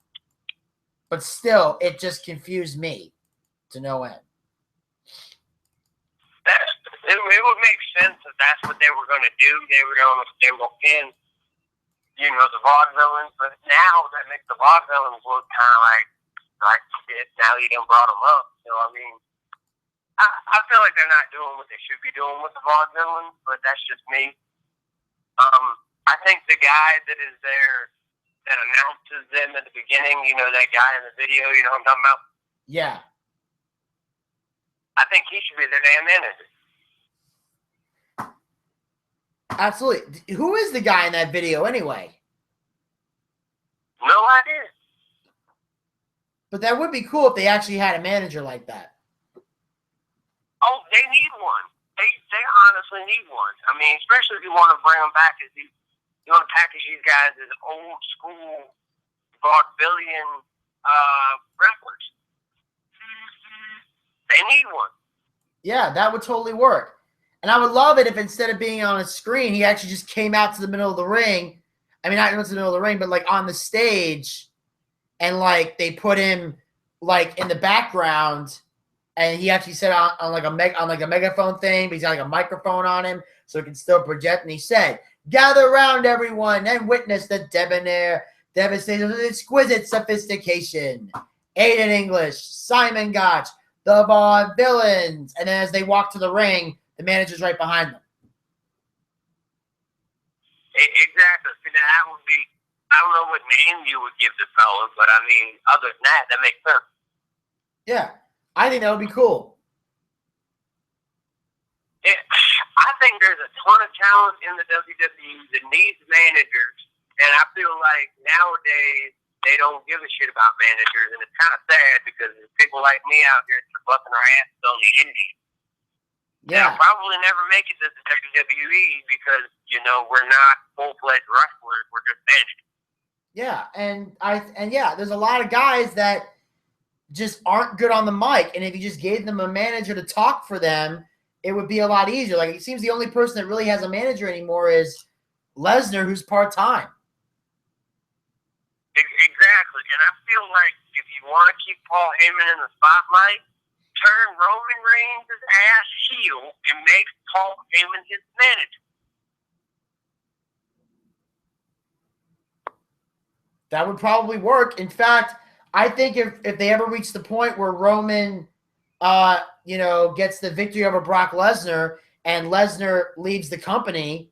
But still, it just confused me to no end. It would make sense if that's what they were going to do. They were going to pin, the vaudevillains. But now that makes the vaudevillains look kind of like shit. Now you done brought them up. So, I mean, I feel like they're not doing what they should be doing with the vaudevillains, but that's just me. I think the guy that is there that announces them at the beginning, that guy in the video, you know what I'm talking about? Yeah. I think he should be their damn manager. Absolutely. Who is the guy in that video anyway? No idea. But that would be cool if they actually had a manager like that. Oh, they need one. They honestly need one. I mean, especially if you want to bring them back as you want to package these guys as old school vaudevillian wrestlers. They need one. Yeah, that would totally work. And I would love it if instead of being on a screen, he actually just came out to the middle of the ring. I mean, not to the middle of the ring, but like on the stage, and like they put him like in the background, and he actually said on a megaphone thing, but he's got like a microphone on him, so he can still project. And he said, "Gather around, everyone, and witness the debonair, devastating, exquisite sophistication. Aiden English, Simon Gotch, the Vaudevillains." And then as they walk to the ring, the manager's right behind them. Exactly. That would be, I don't know what name you would give the fellas, but I mean, other than that makes sense. Yeah, I think that would be cool. I think there's a ton of talent in the WWE that needs managers, and I feel like nowadays they don't give a shit about managers, and it's kind of sad because there's people like me out here that are busting our asses on the indies. Yeah. They'll probably never make it to the WWE because, we're not full-fledged wrestlers. We're just managers. Yeah, and there's a lot of guys that just aren't good on the mic, and if you just gave them a manager to talk for them, it would be a lot easier. Like, it seems the only person that really has a manager anymore is Lesnar, who's part-time. Exactly, and I feel like if you want to keep Paul Heyman in the spotlight, turn Roman Reigns' ass heel and make Paul Heyman his manager. That would probably work. In fact, I think if they ever reach the point where Roman gets the victory over Brock Lesnar and Lesnar leaves the company,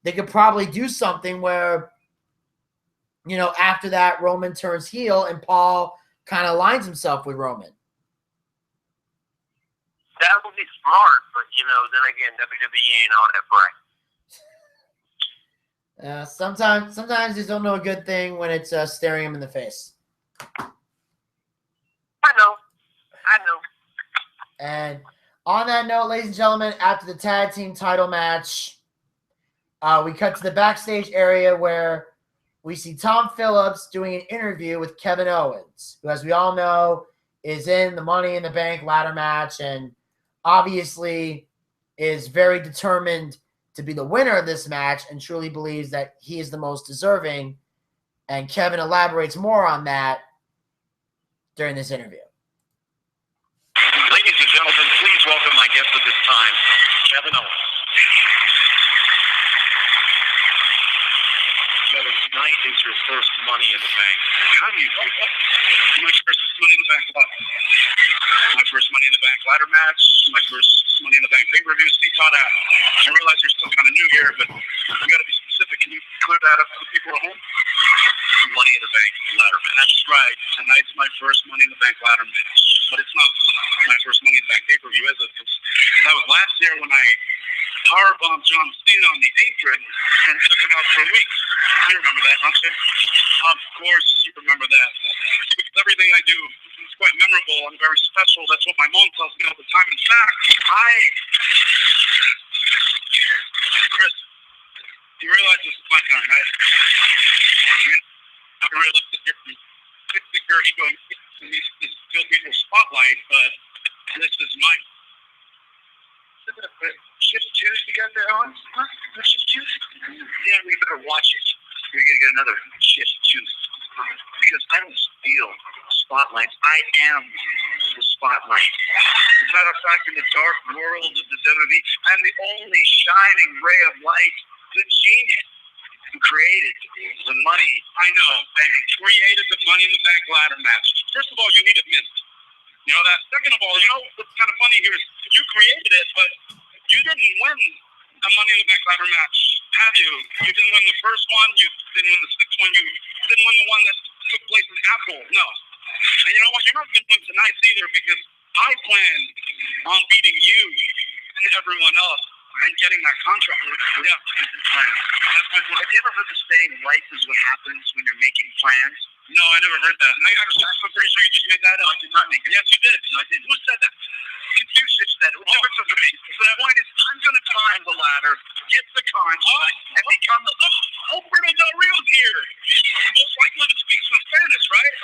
they could probably do something where, after that, Roman turns heel and Paul kind of aligns himself with Roman. That would be smart, but, then again, WWE ain't all that bright. Sometimes you don't know a good thing when it's staring him in the face. I know. And on that note, ladies and gentlemen, after the tag team title match, we cut to the backstage area where we see Tom Phillips doing an interview with Kevin Owens, who, as we all know, is in the Money in the Bank ladder match and obviously is very determined to be the winner of this match and truly believes that he is the most deserving. And Kevin elaborates more on that during this interview. Ladies and gentlemen, please welcome my guest at this time, Kevin Owens. Kevin, tonight is your first Money in the Bank. How do you feel? My first Money in the Bank what? My first Money in the Bank ladder match, my first Money in the Bank pay-per-view. Steve taught out. I realize you're still kind of new here, but you got to be specific. Can you clear that up for the people at home? Money in the Bank ladder match. That's right. Tonight's my first Money in the Bank ladder match. But it's not my first Money in the Bank pay-per-view, is it? Because that was last year when I powerbombed John Cena on the apron and took him out for weeks. You remember that, don't you? Of course you remember that. Because everything I do is quite memorable and very special. That's what my mom tells me all the time. In fact, Chris, you realize this is my time, right? I realize that your ego needs to fill people's spotlight, but this is my shift juice you got there, Owens? Huh? Shift juice? Yeah, we better watch it. You're going to get another shift juice. Because I don't steal spotlights. I am the spotlight. As a matter of fact, in the dark world of the WWE, I'm the only shining ray of light, the genius who created the Money. I know. And created the Money in the Bank ladder match. First of all, you need a mint. You know that? Second of all, what's kind of funny here is you created it, but you didn't win a Money in the Bank ladder match, have you? You didn't win the first one. You didn't win the sixth one. You didn't win the one that took place in Apple. No. And you know what? You're not going to win tonight either because I plan on beating you and everyone else and getting that contract. Yeah. That's my plan. Have you ever heard the saying, life is what happens when you're making plans? No, I never heard that. I'm pretty sure you just made that up. No, I did not make it. Yes, you did. No, I did. Who said that? Confucius said it. The point is, I'm going to climb the ladder, get the contract, and become the... Alfredo Del Rio's here. Most likely to speak some Spanish, right?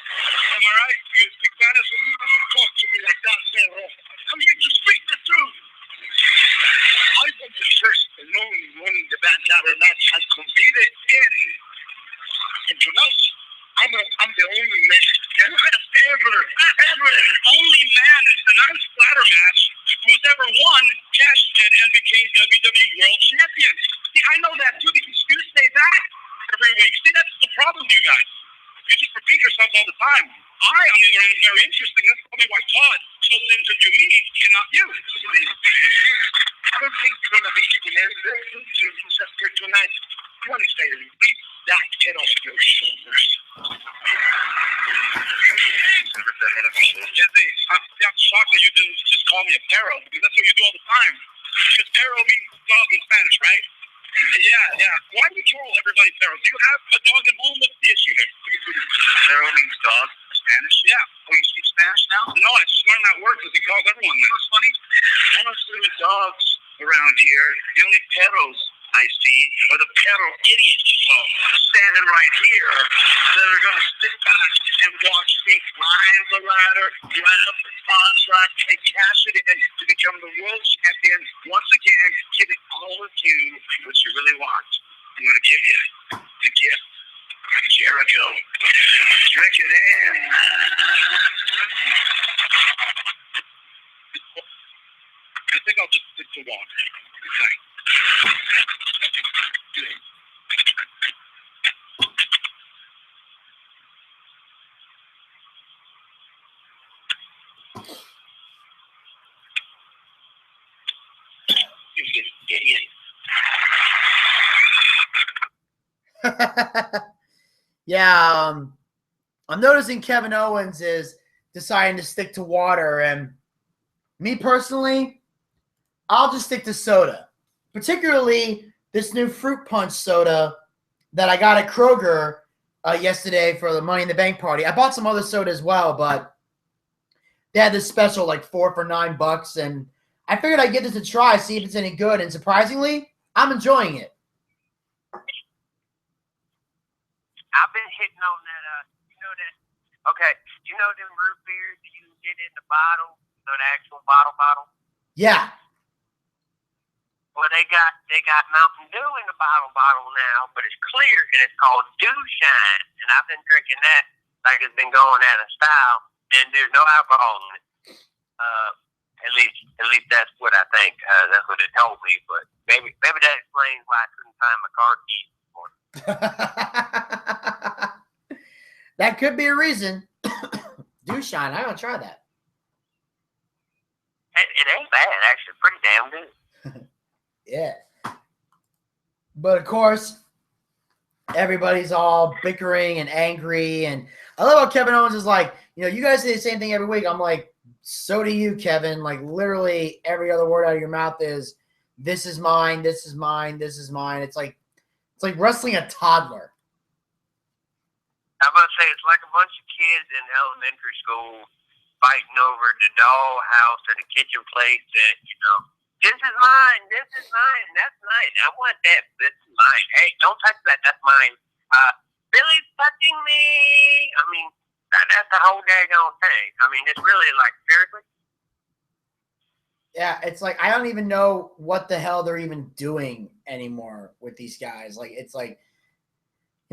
Am I right? You speak Spanish? Don't talk to me like that, Sarah. I'm here to speak the truth. I was the first and only one the band ladder match has competed in promotion. I'm the only man ever, only man in tonight's ladder match who's ever won, cashed in, and became WWE World Champion. See, I know that too because you say that every week. See, that's the problem, you guys. You just repeat yourself all the time. I, on the other hand, am very interesting. That's probably why Todd chose to interview me and not you. I don't think you're going to beat him here tonight. You want to say to me, beat that head off your shoulders. I'm shocked that you didn't just call me a perro because that's what you do all the time. Because perro means dog in Spanish, right? Yeah. Why do you call everybody perro? Do you have a dog at home? What's the issue here? Perro means dog in Spanish? Yeah. Oh, you speak Spanish now? No, I just learned that word because he calls everyone. You know what's funny? I don't see the dogs around here. The only perros I see are the perro idiots standing right here that are going to sit back and watch me climb the ladder, grab the contract, and cash it in to become the world champion once again, giving all of you what you really want. I'm going to give you the gift. Jericho. Drink it in. I think I'll just stick to water. Thanks. Yeah, I'm noticing Kevin Owens is deciding to stick to water, and me personally, I'll just stick to soda, particularly this new fruit punch soda that I got at Kroger yesterday for the Money in the Bank party. I bought some other soda as well, but they had this special like 4 for $9, and I figured I'd give this a try, see if it's any good. And surprisingly, I'm enjoying it. I've been hitting on that. Okay, you know them root beers that you can get in the bottle, the actual bottle? Yeah. Well, they got Mountain Dew in the bottle now, but it's clear and it's called Dew Shine, and I've been drinking that like it's been going out of style, and there's no alcohol in it. At least that's what I think. That's what it told me, but maybe that explains why I couldn't find my car keys before. That could be a reason. Dew Shine, I'm gonna try that. It ain't bad, actually. Pretty damn good. Yeah. But of course, everybody's all bickering and angry. And I love how Kevin Owens is like, you guys say the same thing every week. I'm like, so do you, Kevin. Like, literally every other word out of your mouth is, this is mine, this is mine, this is mine. It's like wrestling a toddler. I must say, it's like a bunch of kids in elementary school fighting over the dollhouse or the kitchen plate that, this is mine, that's mine. I want that, this is mine. Hey, don't touch that, that's mine. Billy's touching me. I mean, that's the whole daggone thing. I mean, it's really like, seriously? Yeah, it's like, I don't even know what the hell they're even doing anymore with these guys. Like, it's like,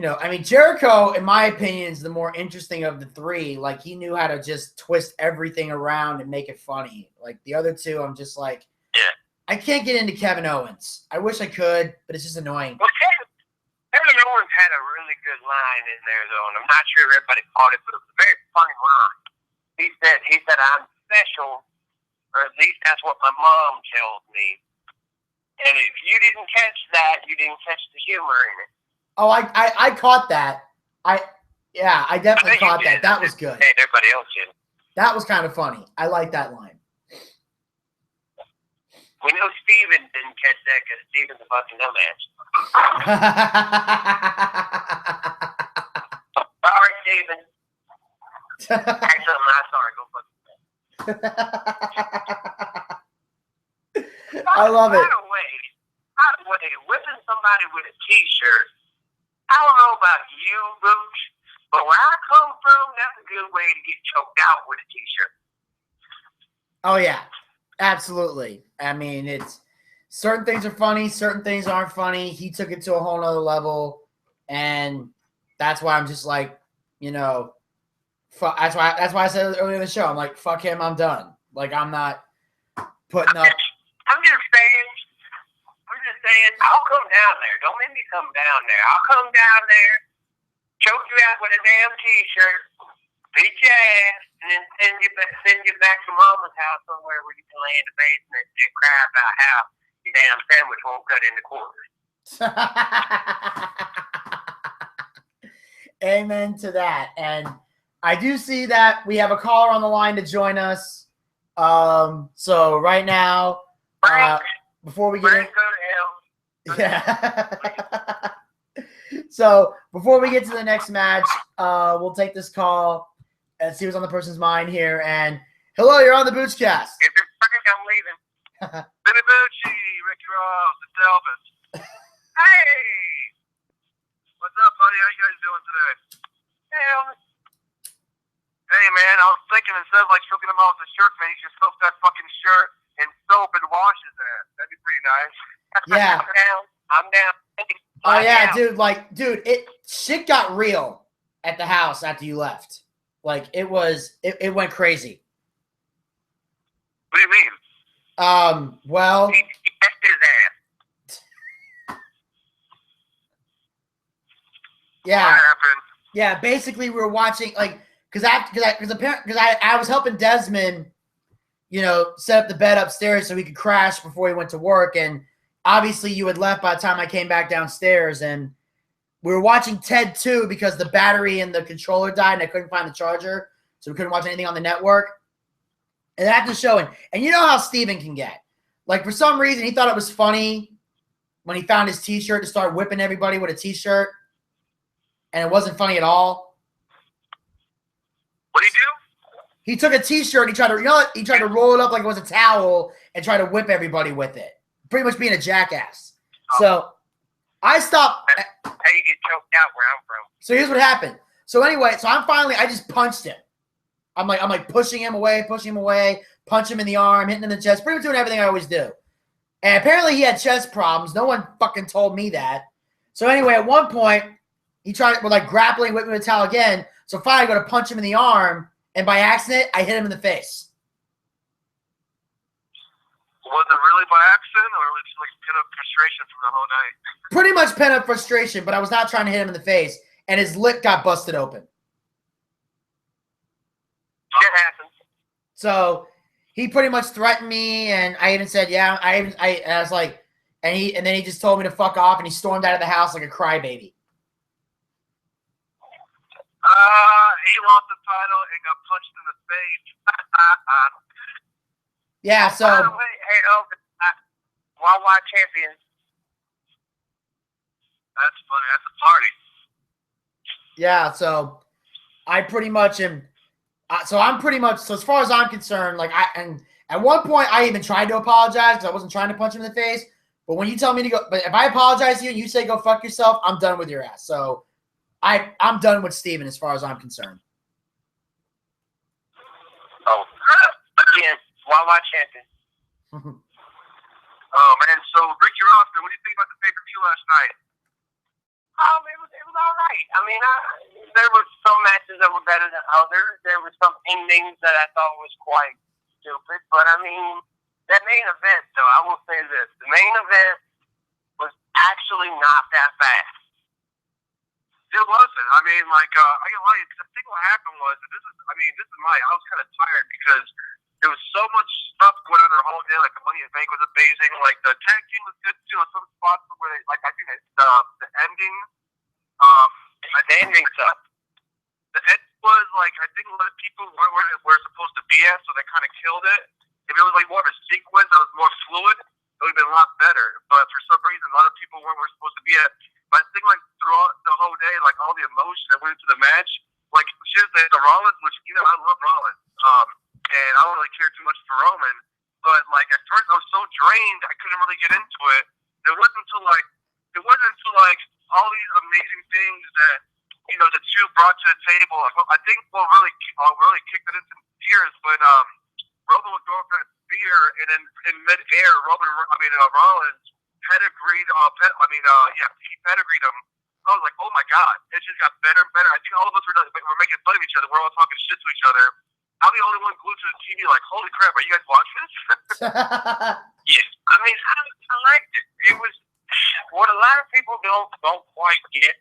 I mean, Jericho, in my opinion, is the more interesting of the three. Like, he knew how to just twist everything around and make it funny. Like, the other two, I'm just like, yeah. I can't get into Kevin Owens. I wish I could, but it's just annoying. Well, Kevin Owens had a really good line in there, though, and I'm not sure everybody caught it, but it was a very funny line. He said, I'm special, or at least that's what my mom tells me. And if you didn't catch that, you didn't catch the humor in it. Oh, I caught that. I definitely caught that. That was good. Hey, everybody else did. That was kind of funny. I like that line. We know Steven didn't catch that because Steven's a fucking dumbass. Sorry, Steven. Actually, I'm not sorry. Go fuck yourself. I love it. By the way, whipping somebody with a T-shirt, I don't know about you, Booch, but where I come from, that's a good way to get choked out with a T-shirt. Oh, yeah. Absolutely. I mean, it's certain things are funny, certain things aren't funny. He took it to a whole nother level, and that's why I'm just like, that's why I said earlier in the show, I'm like, fuck him, I'm done. Like, I'm not putting up. I'm just saying, I'll come down there. Don't make me come down there. I'll come down there, choke you out with a damn T-shirt, beat your ass, and then send you back to Mama's house somewhere where you can lay in the basement and cry about how your damn sandwich won't cut into quarters. Amen to that. And I do see that we have a caller on the line to join us. So right now, before we get in, yeah. So before we get to the next match, we'll take this call and see what's on the person's mind here. And hello, you're on the Boochcast. If you're freaking, I'm leaving. Vinny Bucci, Ricky Ross, it's Elvis. Hey! What's up, buddy? How you guys doing today? Hey, Elvis. Hey, man, I was thinking instead of like choking him off the shirt, man, you should soak that fucking shirt in soap and wash his ass. That'd be pretty nice. Yeah. I'm down. Oh, yeah, dude, shit got real at the house after you left. Like, it went crazy. What do you mean? Well, he kicked his ass. Yeah. What happened? Yeah, basically we were watching, like, because I was helping Desmond, set up the bed upstairs so he could crash before he went to work, and obviously you had left by the time I came back downstairs, and we were watching Ted 2 because the battery in the controller died and I couldn't find the charger, so we couldn't watch anything on the network. And after showing, and you know how Steven can get. Like, for some reason, he thought it was funny when he found his T-shirt to start whipping everybody with a T-shirt, and it wasn't funny at all. What did he do? He took a T-shirt and he tried to roll it up like it was a towel and try to whip everybody with it. Pretty much being a jackass. So I stopped. That's how you get choked out where I'm from. So here's what happened. So anyway, I just punched him. I'm like pushing him away, punch him in the arm, hitting him in the chest, pretty much doing everything I always do. And apparently he had chest problems. No one fucking told me that. So anyway, at one point, he tried with like grappling, whipping with a towel again. So finally I go to punch him in the arm, and by accident, I hit him in the face. Was it really by accident, or was it like pent-up frustration from the whole night? Pretty much pent-up frustration, but I was not trying to hit him in the face, and his lip got busted open. Shit happens. So he pretty much threatened me, and I even said, yeah. I was like, and then he just told me to fuck off, and he stormed out of the house like a crybaby. He lost the title and got punched in the face. Yeah, so. By the way, Wawa champion. That's funny. That's a party. Yeah, so I pretty much am. So I'm pretty much, so as far as I'm concerned, like and at one point I even tried to apologize because I wasn't trying to punch him in the face. But when you tell me to go, but if I apologize to you and you say go fuck yourself, I'm done with your ass. So I'm done with Steven as far as I'm concerned. Oh, again, Wawa champion. Oh man, so Ricky Roscoe, what do you think about the pay-per-view last night? It was all right. I mean, there were some matches that were better than others. There were some endings that I thought was quite stupid. But I mean, that main event, though, I will say this: the main event was actually not that bad. It wasn't. I mean, like, I can lie to you, because I think what happened was, I was kind of tired because there was so much stuff going on the whole day. Like, the Money in the Bank was amazing. Like, the tag team was good, too. Some spots where, like, I think the ending, the ending stuff. The end was, like, I think a lot of people weren't where they were supposed to be at, so they kind of killed it. If it was, like, more of a sequence that was more fluid, it would have been a lot better. But for some reason, a lot of people weren't where they're supposed to be at. But I think, like, throughout the whole day, like, all the emotion that went into the match, like, seriously, the Rollins, which, I love Rollins, and I don't really care too much for Roman, but, like, at first I was so drained, I couldn't really get into it. It wasn't until, all these amazing things that, the two brought to the table. I think what really kicked it into gears when, Roman was going for that spear, and then in mid-air, Rollins pedigreed, he pedigreed him. I was like, oh my god, it just got better and better. I think all of us were making fun of each other. We're all talking shit to each other. I'm the only one glued to the TV like, holy crap, are you guys watching this? Yeah. I mean, I liked it. It was, what a lot of people don't quite get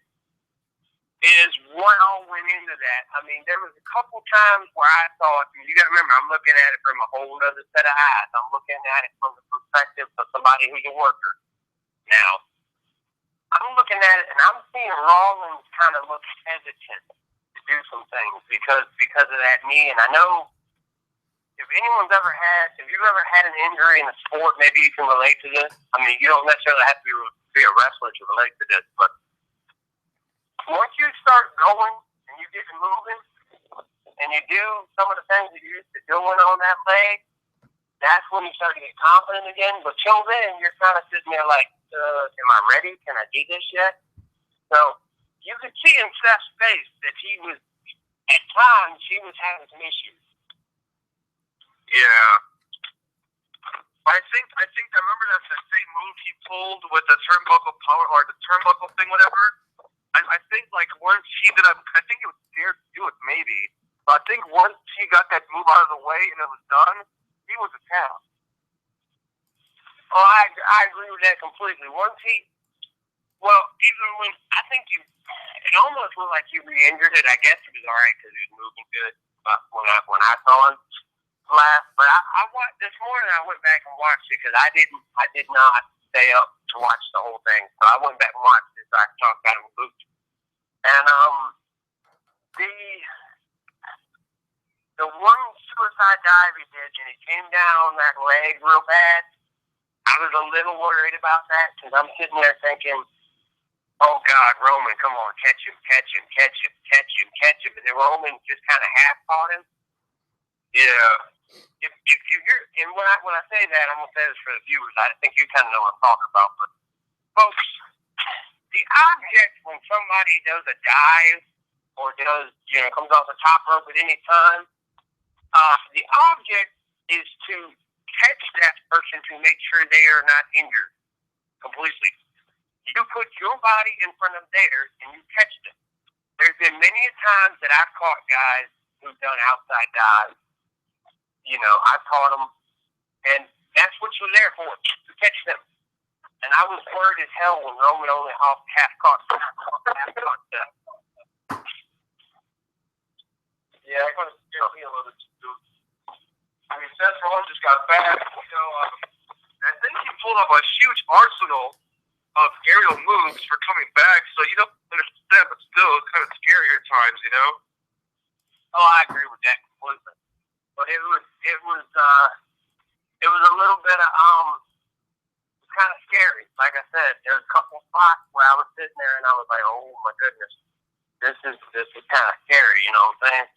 is what all went into that. I mean, there was a couple times where I thought, you got to remember, I'm looking at it from a whole other set of eyes. I'm looking at it from the perspective of somebody who's a worker. Now, I'm looking at it and I'm seeing Rollins kind of look hesitant to do some things because of that knee. And I know if you've ever had an injury in a sport, maybe you can relate to this. I mean, you don't necessarily have to be a wrestler to relate to this, but once you start going and you get moving and you do some of the things that you used to doing on that leg, that's when you start to get confident again. But till then, you're kind of sitting there like, am I ready? Can I do this yet? So you could see in Seth's face that at times, he was having some issues. Yeah. I think I remember that same move he pulled with the turnbuckle power or the turnbuckle thing, whatever. I think like once he did, I think it was scared to do it maybe. But I think once he got that move out of the way and it was done, he was a champ. Oh, I agree with that completely. Even when I think it almost looked like he re-injured it. I guess he was all right because he was moving good. But when I saw him last, but I watched this morning. I went back and watched it because I did not stay up to watch the whole thing. So I went back and watched it so I could talk about it with Booch. leg real bad. I was a little worried about that because I'm sitting there thinking, oh, God, Roman, come on, catch him. And then Roman just kind of half caught him. Yeah. If you hear, and when I say that, I'm going to say this for the viewers. I think you kind of know what I'm talking about. But, folks, the object when somebody does a dive or comes off the top rope at any time, the object is to catch that person to make sure they are not injured completely. You put your body in front of theirs and you catch them. There's been many times that I've caught guys who've done outside dives. I've caught them, and that's what you're there for, to catch them. And I was worried as hell when Roman only half caught them. Yeah, I kind of scared me a little bit too. I mean, Seth Rollins just got back. I think he pulled up a huge arsenal of aerial moves for coming back. So you don't understand, but still, it's kind of scary at times, Oh, I agree with that completely. But it was a little bit of kind of scary. Like I said, there was a couple spots where I was sitting there and I was like, oh my goodness, this is kind of scary. You know what I'm saying?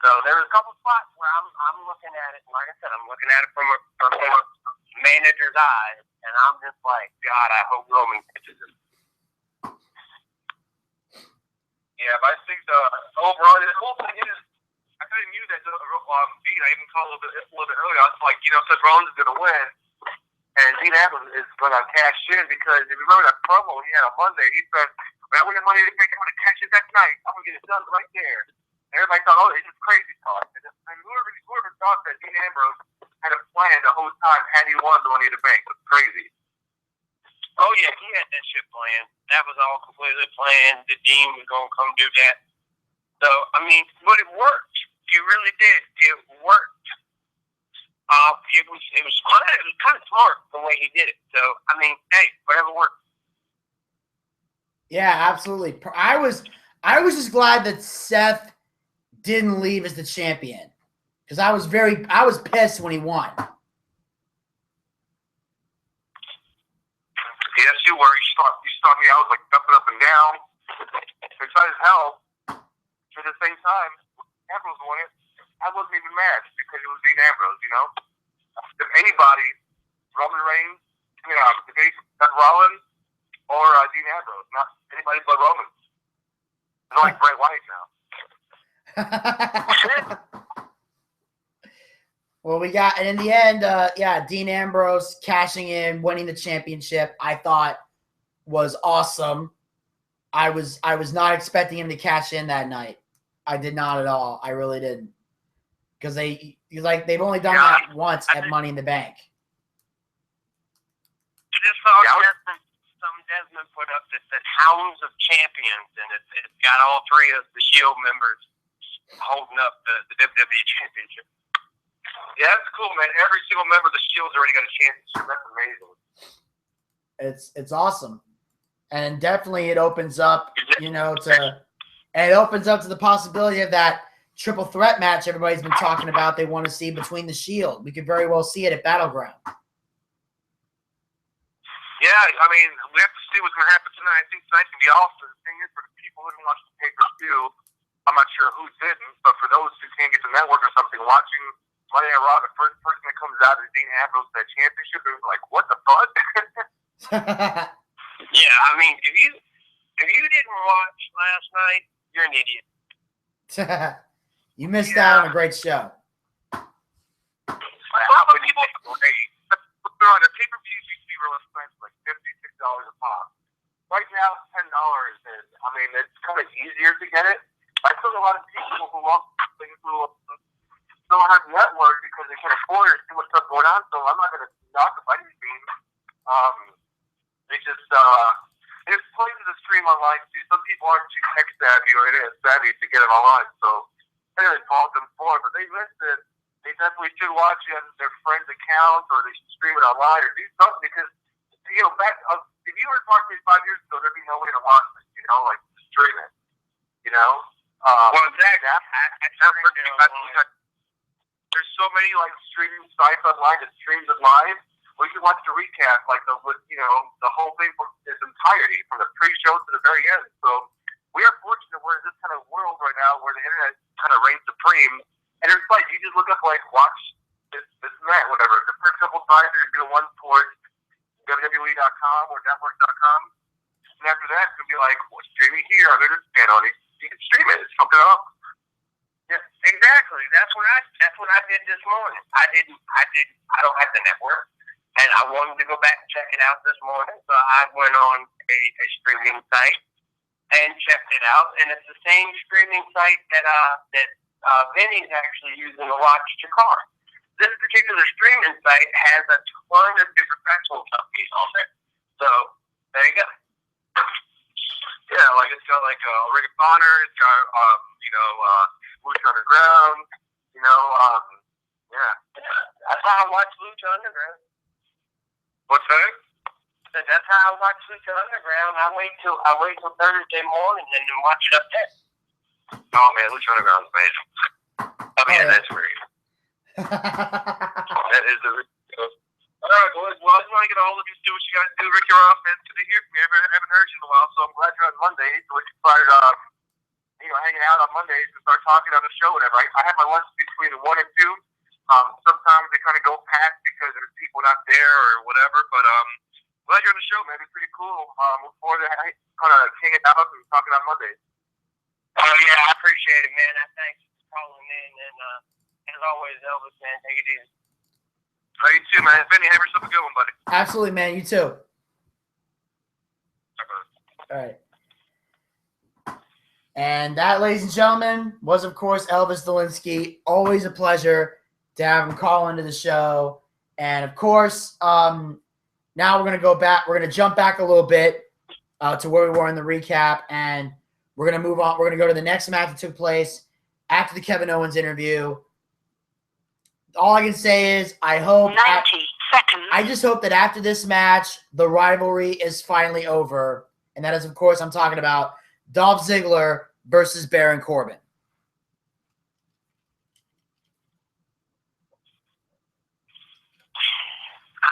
So there was a couple spots where I'm looking at it, and like I said, I'm looking at it from a manager's eyes, and I'm just like, God, I hope Roman catches him. Yeah, but I think overall, the whole thing is, I kind of knew that beat. I even called a little bit earlier. I was like, Seth Rollins is going to win, and Dean Ambrose is going to cash in because if you remember that promo he had on Monday, he said, "When I win the money to make, I'm going to cash it that night. I'm going to get it done right there." And everybody thought, "Oh, it's just crazy talk." And whoever thought that Dean Ambrose had a plan the whole time had he won the Money in the Bank was crazy. Oh yeah, he had that shit planned. That was all completely planned. The Dean was going to come do that. So I mean, but it worked. It really did. It worked. It was kind of smart the way he did it. So I mean, hey, whatever worked. Yeah, absolutely. I was just glad that Seth didn't leave as the champion because I was pissed when he won. Yes, you were. You saw me. I was like jumping up and down, excited as hell. At the same time, Ambrose won it. I wasn't even mad because it was Dean Ambrose. If anybody, Roman Reigns, Seth Rollins, or Dean Ambrose, not anybody but Roman. It's like Bray Wyatt now. Well, we got, and in the end, Dean Ambrose cashing in, winning the championship, I thought was awesome. I was not expecting him to cash in that night. I did not at all. I really didn't. Because they've only done that once at Money in the Bank. I just saw some Desmond put up that said Hounds of Champions, and it's got all three of the Shield members holding up the WWE Championship. Yeah, that's cool, man. Every single member of the Shield's already got a championship. That's amazing. It's awesome. And definitely it opens up, it opens up to the possibility of that triple threat match everybody's been talking about they want to see between the Shield. We could very well see it at Battleground. Yeah, I mean, we have to see what's going to happen tonight. I think tonight's going to be awesome. The thing is, for the people who didn't watch the pay-per-view, I'm not sure who didn't, but for those who can't get the network or something, watching Monday Night Raw, the first person that comes out is Dean Ambrose that championship. It was like, what the fuck? Yeah, I mean, if you didn't watch last night, you're an idiot. You missed out on a great show. Some people, on the pay-per-views, used to be real expensive, like $56 a pop. Right now, $10 is, I mean, it's kind of easier to get it. I still know a lot of people who don't have network because they can't afford it. Too much stuff going on, so I'm not going to knock the fighting team. There's plenty to stream online too. Some people aren't too tech savvy or internet savvy to get it online, so I really fault them for it. But they missed it. They definitely should watch it on their friend's account, or they should stream it online, or do something because if you were talking to me 5 years ago, there'd be no way to watch this. Like stream it. Well, exactly. there's so many like streaming sites online that streams it live. We can watch the recap, like the whole thing from its entirety, from the pre-show to the very end. So we are fortunate we're in this kind of world right now where the internet kind of reigns supreme. And it's like you just look up like watch this and that, whatever. The first couple times there's gonna be the one towards WWE.com or Network.com. And after that, it's gonna be like, well, streaming here, under this channel. You can stream it. It's something else. Yeah, exactly. That's what I did this morning. I don't have the network, and I wanted to go back and check it out this morning. So I went on a streaming site and checked it out, and it's the same streaming site that Vinny's actually using to watch Jakar. This particular streaming site has a ton of different wrestling companies on there. So there you go. Yeah, like it's got like Ring of Honor, it's got Booch Underground, yeah. That's how I watch Booch Underground. What's that? That's how I watch Booch Underground. I wait till Thursday morning and then watch it up there. Oh man, Lucha Underground's amazing. I mean, that's weird. That is the. All right, well, I just want to get a hold of you, see what you guys do. Ricky Ross, man, it's good to hear from you. I haven't heard you in a while, so I'm glad you're on Mondays. So we can start, hanging out on Mondays and start talking on the show, whatever. I have my lunch between 1 and 2. Sometimes they kind of go past because there's people not there or whatever, but glad you're on the show, man. It's pretty cool. Look forward to kind of hanging out and talking on Mondays. Oh, yeah, I appreciate it, man. I thank you for calling in, and as always, Elvis, man, take it easy. Oh, you too, man. Vinny, have yourself a good one, buddy. Absolutely, man. You too. All right. And that, ladies and gentlemen, was, of course, Elvis Dolinsky. Always a pleasure to have him call into the show. And, of course, now we're going to go back. We're going to jump back a little bit to where we were in the recap. And we're going to move on. We're going to go to the next match that took place after the Kevin Owens interview. All I can say is I hope 90 seconds. I just hope that after this match, the rivalry is finally over. And that is, of course, I'm talking about Dolph Ziggler versus Baron Corbin.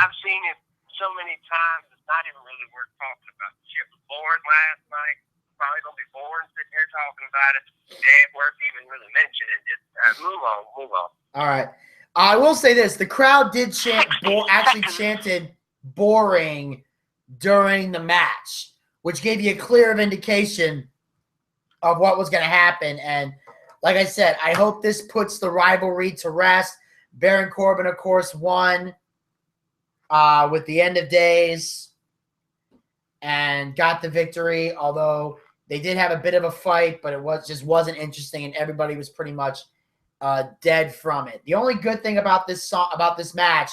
I've seen it so many times, it's not even really worth talking about. Shit was boring last night. Probably going to be boring sitting here talking about it. It ain't worth even really mentioning. Just move on. All right. I will say this. The crowd did chant, chanted boring during the match, which gave you a clear indication of what was going to happen. And like I said, I hope this puts the rivalry to rest. Baron Corbin, of course, won with the end of days and got the victory, although they did have a bit of a fight, but it wasn't interesting, and everybody was pretty much dead from it. The only good thing about this match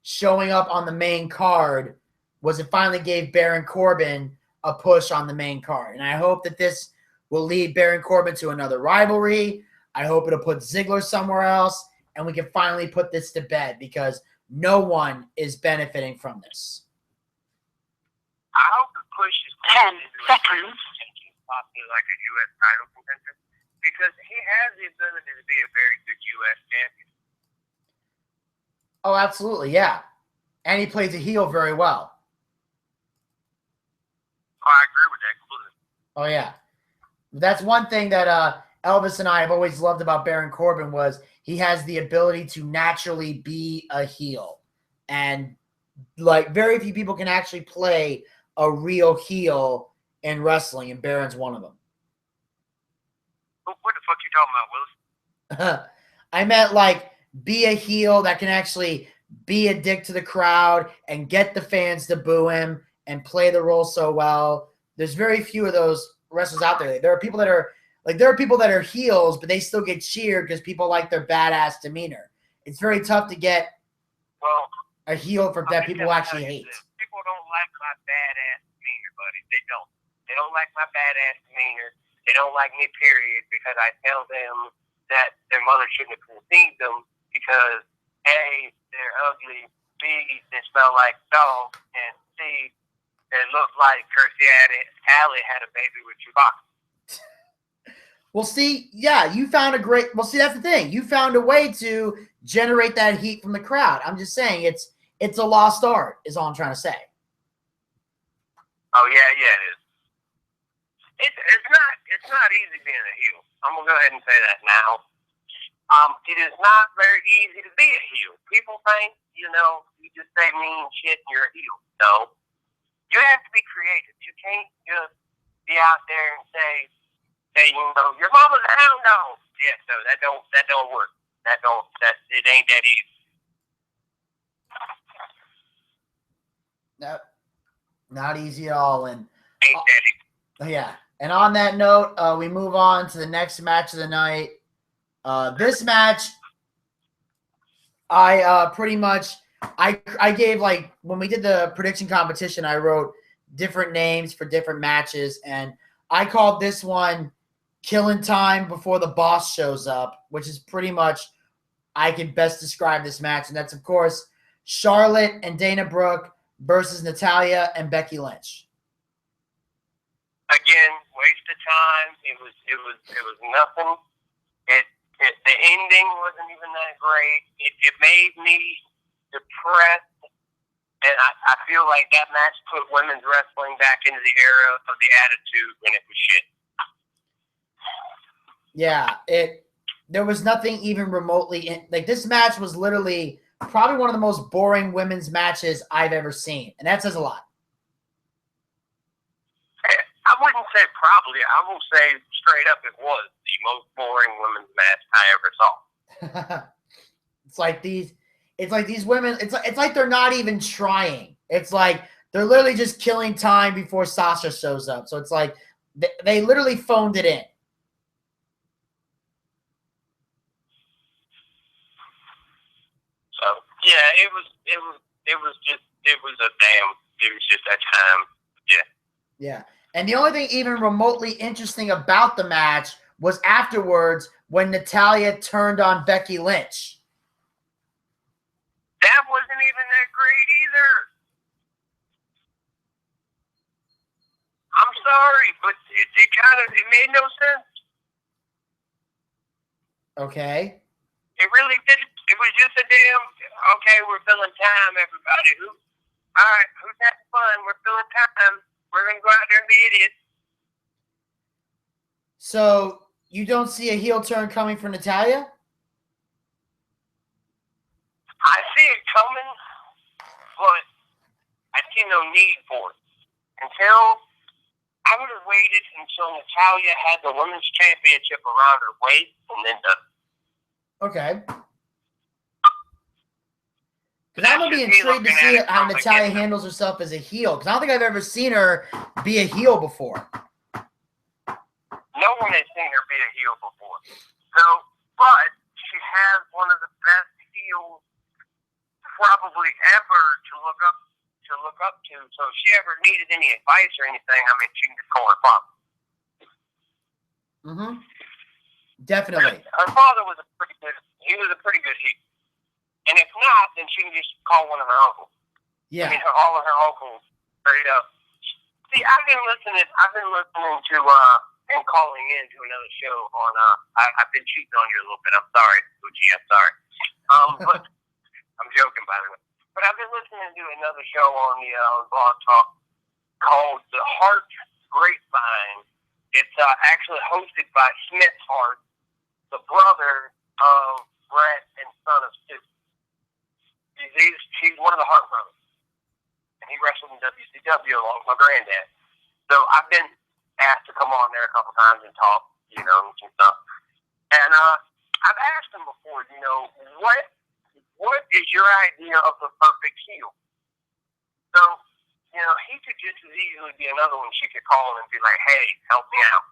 showing up on the main card was it finally gave Baron Corbin a push on the main card. And I hope that this will lead Baron Corbin to another rivalry. I hope it'll put Ziggler somewhere else, and we can finally put this to bed because no one is benefiting from this. I hope the push is 10 seconds. Possibly like a U.S. title contender, because he has the ability to be a very good U.S. champion. Oh, absolutely, yeah. And he plays a heel very well. Oh, I agree with that completely. Oh, yeah. That's one thing that Elvis and I have always loved about Baron Corbin was he has the ability to naturally be a heel. And, like, very few people can actually play a real heel in wrestling, and Baron's one of them. What the fuck you talking about, Willis? I meant, like, be a heel that can actually be a dick to the crowd and get the fans to boo him and play the role so well. There's very few of those wrestlers out there. There are people that are heels, but they still get cheered because people like their badass demeanor. It's very tough to get a heel that people actually hate. People don't like my badass demeanor, buddy. They don't. They don't like my badass demeanor. They don't like me, period, because I tell them that their mother shouldn't have conceived them because A, they're ugly, B, they smell like dog, and C, they look like Kirstie Alley had a baby with Chewbacca. Well, see, yeah, you found a great. Well, see, that's the thing. You found a way to generate that heat from the crowd. I'm just saying, it's a lost art. Is all I'm trying to say. Oh yeah, yeah, it is. It's not easy being a heel. I'm gonna go ahead and say that now. It is not very easy to be a heel. People think, you just say mean shit and you're a heel. No. You have to be creative. You can't just be out there and say, your mama's a hound dog. Yeah, no, that don't work. It ain't that easy. No, not easy at all. And Ain't that easy. yeah. And on that note, we move on to the next match of the night. This match, I pretty much I gave, like, when we did the prediction competition, I wrote different names for different matches, and I called this one Killing Time Before the Boss Shows Up, which is pretty much I can best describe this match, and that's, of course, Charlotte and Dana Brooke versus Natalya and Becky Lynch. Again, waste of time. It was nothing. The ending wasn't even that great. It made me depressed, and I feel like that match put women's wrestling back into the era of the Attitude when it was shit. Yeah, there was nothing even remotely like this match was literally probably one of the most boring women's matches I've ever seen, and that says a lot. I wouldn't say probably. I will say straight up, it was the most boring women's match I ever saw. It's like these women. It's like they're not even trying. It's like they're literally just killing time before Sasha shows up. So it's like they literally phoned it in. So yeah, it was just that time. Yeah. Yeah. And the only thing even remotely interesting about the match was afterwards when Natalya turned on Becky Lynch. That wasn't even that great either. I'm sorry, but it made no sense. Okay. It really didn't. It was just a damn, okay, we're filling time, everybody. All right, who's having fun? We're filling time. We're going to go out there and be idiots. So you don't see a heel turn coming for Natalya? I see it coming, but I see no need for it. I would have waited until Natalya had the women's championship around her waist and then done it. Okay. Because I'm going to be intrigued to see how Natalya handles herself as a heel. Because I don't think I've ever seen her be a heel before. No one has seen her be a heel before. So, but she has one of the best heels probably ever to look up to. So if she ever needed any advice or anything, I mean, she can just call her father. Mm-hmm. Definitely. Her father was a pretty good heel. And if not, then she can just call one of her uncles. Yeah. I mean, all of her uncles straight up. See, I've been listening to and calling in to another show on. I've been cheating on you a little bit. I'm sorry, Bucci. I'm sorry. But I'm joking, by the way. But I've been listening to another show on the Blog Talk called The Hart Grapevine. It's actually hosted by Smith Hart, the brother of Brett and son of Stu. He's one of the Hart brothers, and he wrestled in WCW along with my granddad. So I've been asked to come on there a couple times and talk, and stuff. And I've asked him before, what is your idea of the perfect heel? So, he could just as easily be another one she could call and be like, hey, help me out.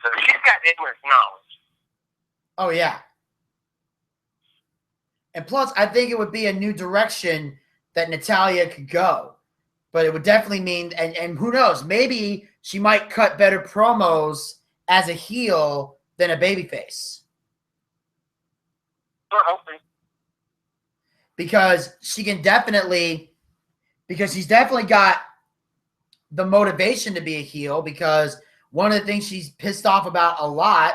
So she's got ignorant knowledge. Oh, yeah. And plus, I think it would be a new direction that Natalya could go. But it would definitely mean, and who knows, maybe she might cut better promos as a heel than a babyface. Hopefully. Because she's definitely got the motivation to be a heel, because one of the things she's pissed off about a lot,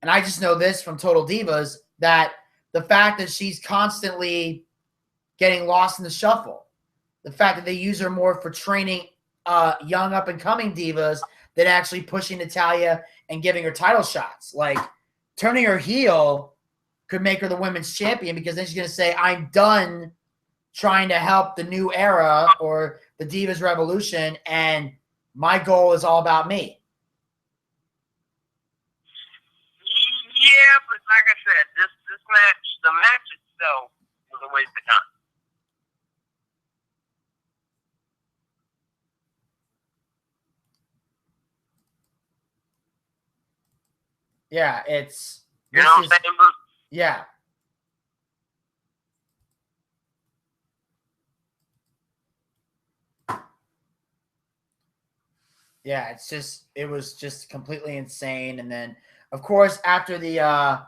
and I just know this from Total Divas, that the fact that she's constantly getting lost in the shuffle, the fact that they use her more for training young up-and-coming divas than actually pushing Natalya and giving her title shots. Like, turning her heel could make her the women's champion, because then she's going to say, I'm done trying to help the new era or the Divas Revolution, and my goal is all about me. Yeah, but like I said, this match, the match itself was a waste of time. Yeah, You know what I'm saying, Booch? Yeah. Yeah, it was just completely insane. And then, of course, after the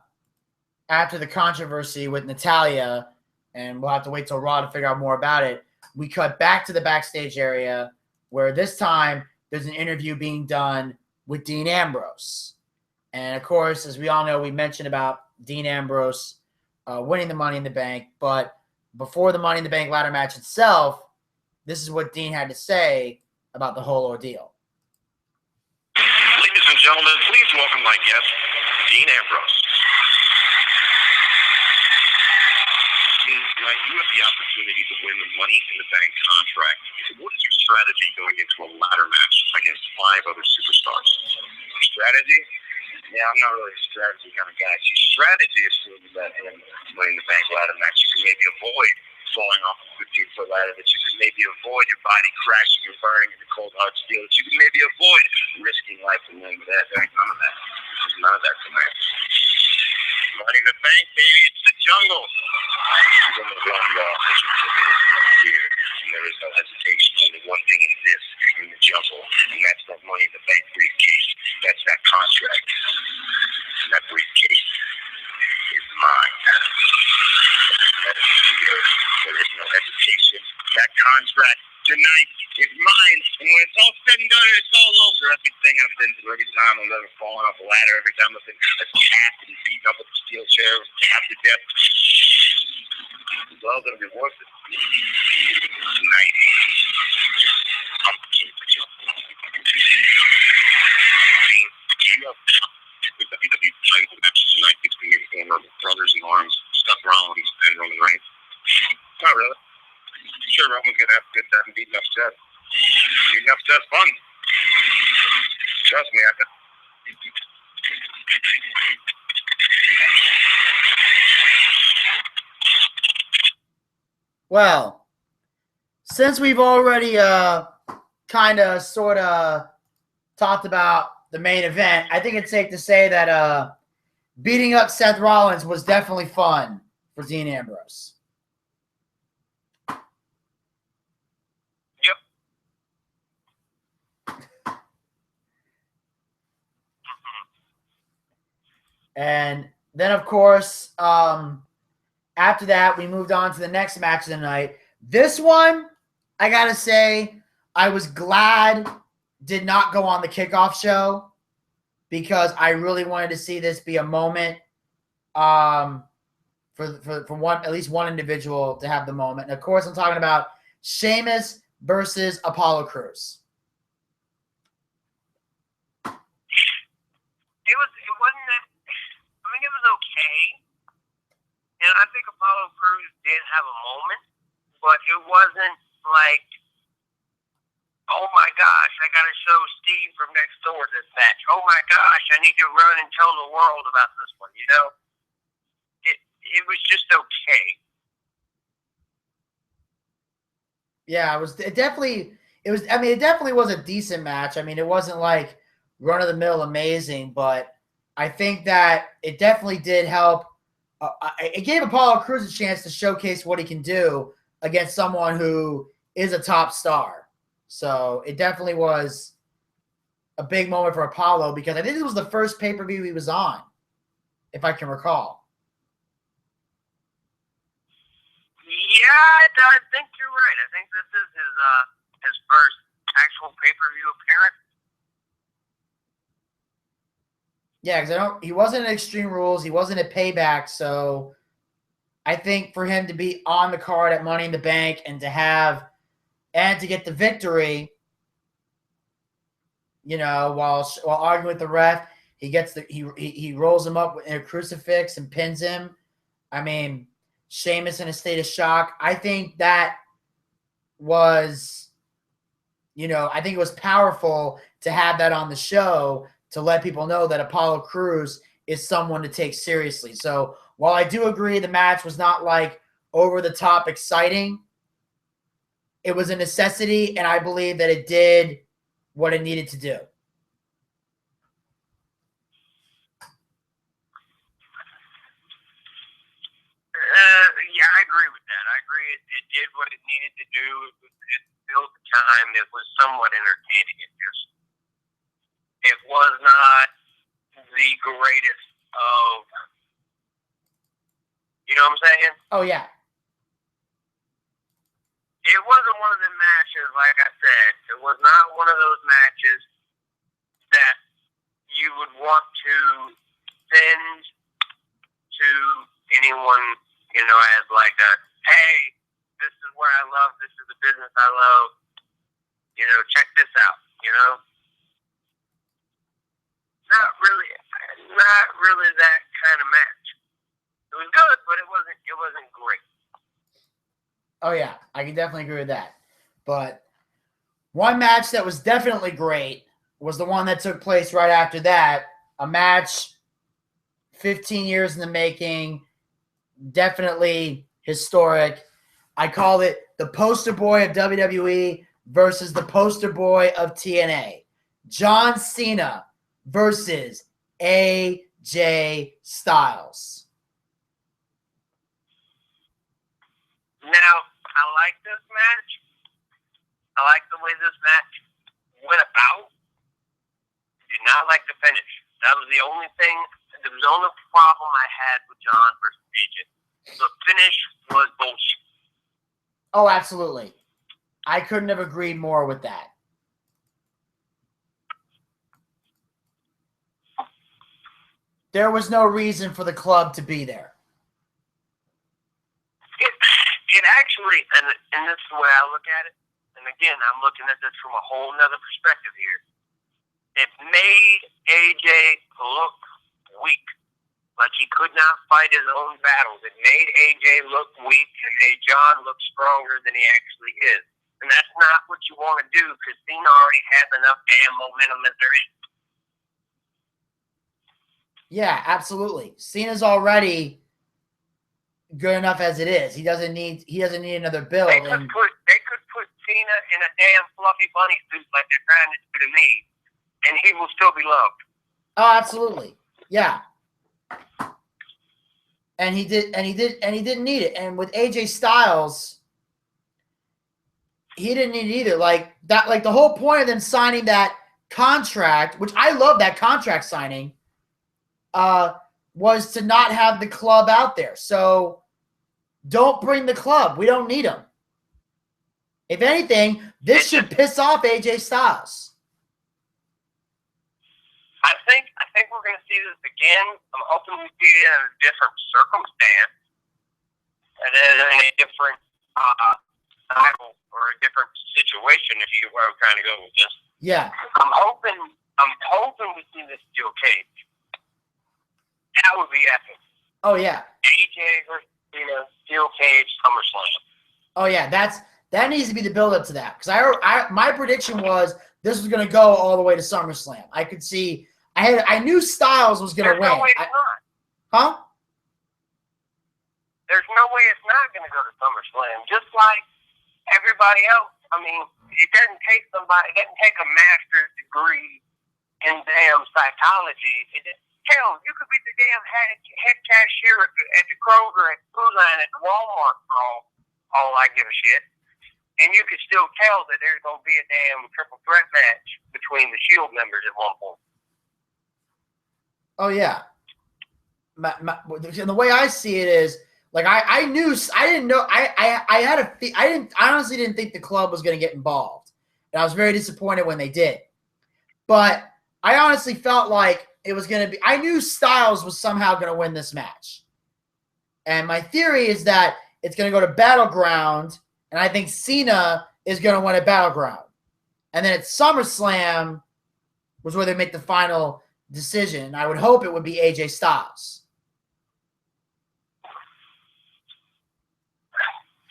controversy with Natalya, and we'll have to wait till Raw to figure out more about it, we cut back to the backstage area, where this time there's an interview being done with Dean Ambrose. And of course, as we all know, we mentioned about Dean Ambrose winning the Money in the Bank. But before the Money in the Bank ladder match itself, this is what Dean had to say about the whole ordeal. Ladies and gentlemen, please welcome my guest, Dean Ambrose. Dean, tonight you have the opportunity to win the Money in the Bank contract. What is your strategy going into a ladder match against 5 other superstars? Strategy? Yeah, I'm not really a strategy kind of guy. See, strategy is to that in winning the bank ladder match. You can maybe avoid falling off a 15-foot ladder, that you can maybe avoid your body crashing and burning in the cold hard steel, that you can maybe avoid risking life and limb. But there ain't none of that. There's none of that tonight. Money in the Bank, baby, it's the jungle. You're in the wrong wall, but you're there is no fear, and there is no hesitation. Only one thing exists in the jungle, and that's that Money in the Bank briefcase. That's that contract. And that briefcase is mine. There is no fear. There is no hesitation. That contract tonight is mine. And when it's all said and done and it's all over, everything I've been through, every time I've ever fallen off a ladder, every time I've been attacked and beaten up with a steel chair, stabbed to death, it's all going to be worth it. Tonight, I'm the king of the jungle. Do you have the WWE title match tonight between your former brothers in arms, Seth Rollins and Roman Reigns? Not really. I'm sure Roman's going to have a good time beating up Seth. Beating up Seth's fun. Trust me, I can. Well, since we've already kind of sort of talked about the main event, I think it's safe to say that beating up Seth Rollins was definitely fun for Dean Ambrose. Yep. And then, of course, after that, we moved on to the next match of the night. This one, I got to say, I was glad did not go on the kickoff show, because I really wanted to see this be a moment for one, at least one individual to have the moment. And of course, I'm talking about Sheamus versus Apollo Crews. It wasn't that. I mean, it was okay, and I think Apollo Crews did have a moment, but it wasn't like, oh my gosh, I got to show Steve from next door this match. Oh my gosh, I need to run and tell the world about this one. You know, it was just okay. Yeah, it definitely was a decent match. I mean, it wasn't like run of the mill amazing, but I think that it definitely did help. It gave Apollo Crews a chance to showcase what he can do against someone who is a top star. So it definitely was a big moment for Apollo, because I think this was the first pay-per-view he was on, if I can recall. Yeah, I think you're right. I think this is his first actual pay-per-view pay-per-view appearance. Yeah, because he wasn't at Extreme Rules. He wasn't at Payback. So I think for him to be on the card at Money in the Bank and to get the victory, while arguing with the ref, he rolls him up in a crucifix and pins him. I mean, Sheamus in a state of shock. I think that was, I think it was powerful to have that on the show to let people know that Apollo Crews is someone to take seriously. So while I do agree the match was not like over the top exciting, it was a necessity, and I believe that it did what it needed to do. Yeah, I agree with that. I agree it did what it needed to do. It filled the time. It was somewhat entertaining. It was not the greatest of, you know what I'm saying? Oh, yeah. It wasn't one of the matches, like I said. It was not one of those matches that you would want to send to anyone, as like a, hey, this is where I love, this is the business I love, check this out, Not really that kind of match. It was good, but it wasn't great. Oh, yeah, I can definitely agree with that. But one match that was definitely great was the one that took place right after that. A match 15 years in the making, definitely historic. I call it the poster boy of WWE versus the poster boy of TNA. John Cena versus AJ Styles. Now, I like this match. I like the way this match went about. Did not like the finish. That was the only thing. That was the only problem I had with John versus AJ. The finish was bullshit. Oh, absolutely. I couldn't have agreed more with that. There was no reason for the club to be there. It actually, and this is the way I look at it, and again, I'm looking at this from a whole nother perspective here. It made AJ look weak, like he could not fight his own battles. It made AJ look weak and made John look stronger than he actually is. And that's not what you want to do, because Cena already has enough damn momentum as there is. Yeah, absolutely. Cena's already good enough as it is. He doesn't need another build. They could put Cena in a damn fluffy bunny suit like they're trying to do to me, and he will still be loved. Oh, absolutely. Yeah. And he didn't need it. And with AJ Styles, he didn't need it either. Like the whole point of them signing that contract, which I love that contract signing, was to not have the club out there. So don't bring the club. We don't need them. If anything, this should piss off AJ Styles. I think we're going to see this again. I'm hoping we see it in a different circumstance, and in a different title or a different situation. If you get where I'm trying to go with this. Yeah. I'm hoping we see this steel cage. That would be epic. Oh yeah. AJ versus steel cage SummerSlam. Oh yeah, that needs to be the build up to that, because my prediction was this was going to go all the way to SummerSlam. I could see. I knew Styles was going to win. There's no way it's not. Huh? There's no way it's not going to go to SummerSlam. Just like everybody else. I mean, it doesn't take a master's degree in damn psychology. Hell, you could be the damn head cashier at the Kroger, at the food line, at the Walmart for all I give a shit. And you could still tell that there's going to be a damn triple threat match between the Shield members at one point. Oh yeah. And the way I see it is, like I honestly didn't think the club was going to get involved. And I was very disappointed when they did. But I honestly felt like it was going to be – I knew Styles was somehow going to win this match. And my theory is that it's going to go to Battleground, and I think Cena is going to win at Battleground. And then at SummerSlam was where they make the final decision. I would hope it would be AJ Styles.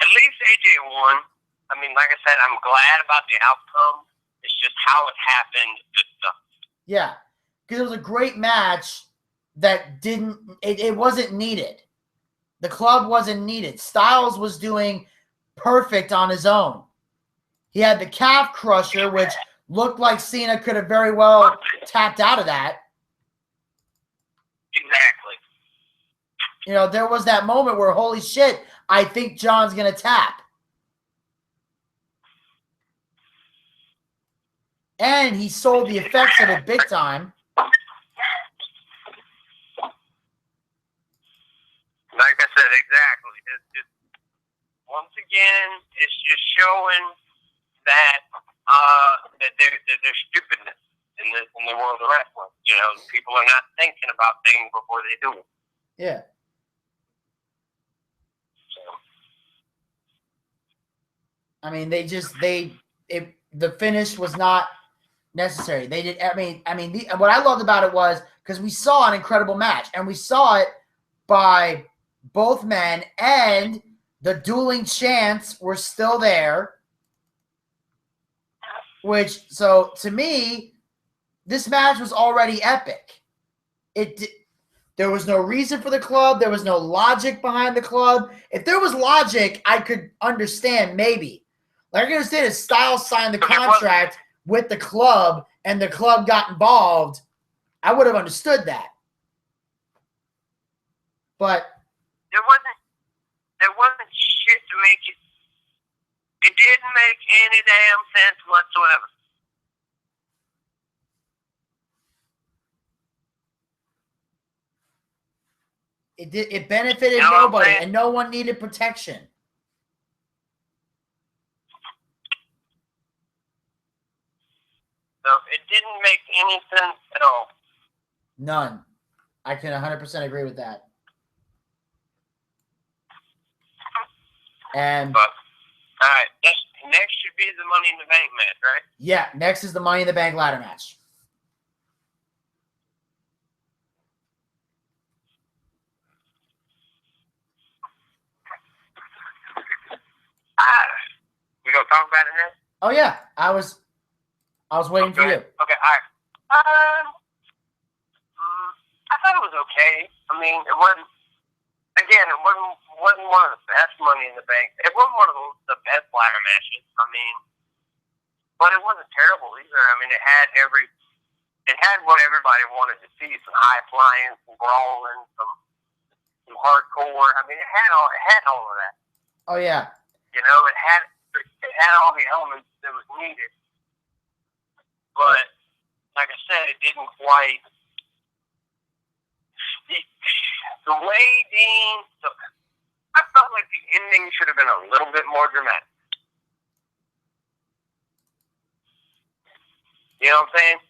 At least AJ won. I mean, like I said, I'm glad about the outcome. It's just how it happened. Yeah, because it was a great match that didn't – it wasn't needed. The club wasn't needed. Styles was doing perfect on his own. He had the calf crusher, which looked like Cena could have very well tapped out of that. Exactly. You know, there was that moment where, holy shit, I think John's going to tap. And he sold the effects of it big time. Like I said, exactly. It's once again, it's just showing that that there's stupidness in the world of wrestling. You know, people are not thinking about things before they do it. Yeah. So. I mean, the finish was not necessary. They did. What I loved about it was because we saw an incredible match, and we saw it by both men, and the dueling chants were still there. Which, so to me, this match was already epic. There was no reason for the club. There was no logic behind the club. If there was logic, I could understand maybe. Like I can understand if Styles signed the contract with the club and the club got involved, I would have understood that. But there wasn't shit to make it. It didn't make any damn sense whatsoever. It benefited nobody, and no one needed protection. So it didn't make any sense at all. None. I can 100% agree with that. And all right, next should be the Money in the Bank match, right? Yeah, next is the Money in the Bank ladder match. We gonna talk about it now? Oh yeah, I was waiting for you. Okay, all right. I thought it was okay. I mean, it wasn't one of the best Money in the Bank. It wasn't one of the best ladder matches. I mean, but it wasn't terrible either. I mean, it had what everybody wanted to see: some high flying, some brawling, some hardcore. I mean, it had all of that. Oh yeah. You know, it had all the elements that was needed. But like I said, it didn't quite. The way I felt like the ending should have been a little bit more dramatic. You know what I'm saying?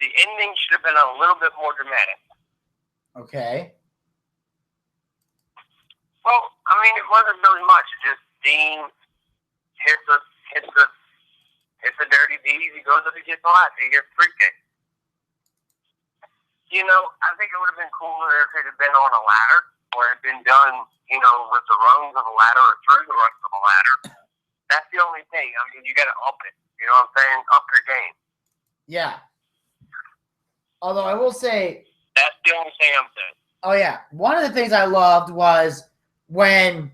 The ending should have been a little bit more dramatic. Okay. Well, I mean, it wasn't really much. It just Dean hits a dirty deed. He goes up and gets the ladder. He gets free kick. You know, I think it would have been cooler if it had been on a ladder, or it had been done, you know, with the rungs of a ladder or through the rungs of a ladder. That's the only thing. I mean, you got to up it. You know what I'm saying? Up your game. Yeah. Although I will say, that's the only thing I'm saying. Oh yeah, one of the things I loved was when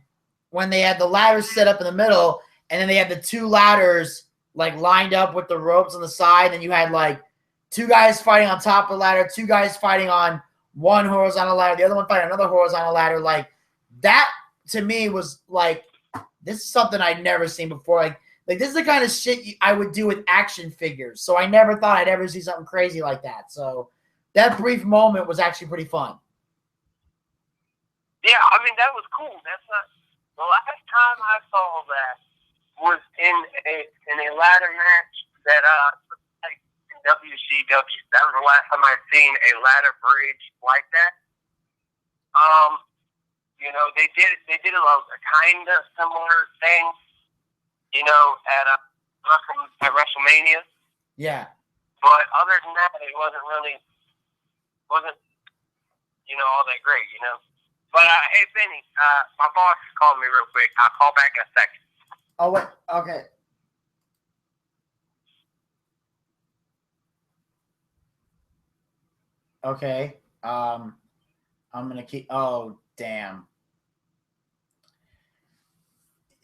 they had the ladders set up in the middle, and then they had the two ladders like lined up with the ropes on the side, and you had like two guys fighting on top of the ladder, two guys fighting on one horizontal ladder, the other one fighting another horizontal ladder. Like that to me was like, this is something I'd never seen before. Like this is the kind of shit I would do with action figures. So I never thought I'd ever see something crazy like that. So that brief moment was actually pretty fun. Yeah, I mean, that was cool. That's not the last time I saw that was in a ladder match that like WCW. That was the last time I'd seen a ladder bridge like that. You know, they did a kind of similar thing, you know, at WrestleMania. Yeah. But other than that, it wasn't you know, all that great, you know. But hey, Vinny, my boss is calling me real quick. I'll call back in a second. Oh wait. Okay. Okay. I'm gonna keep. Oh damn.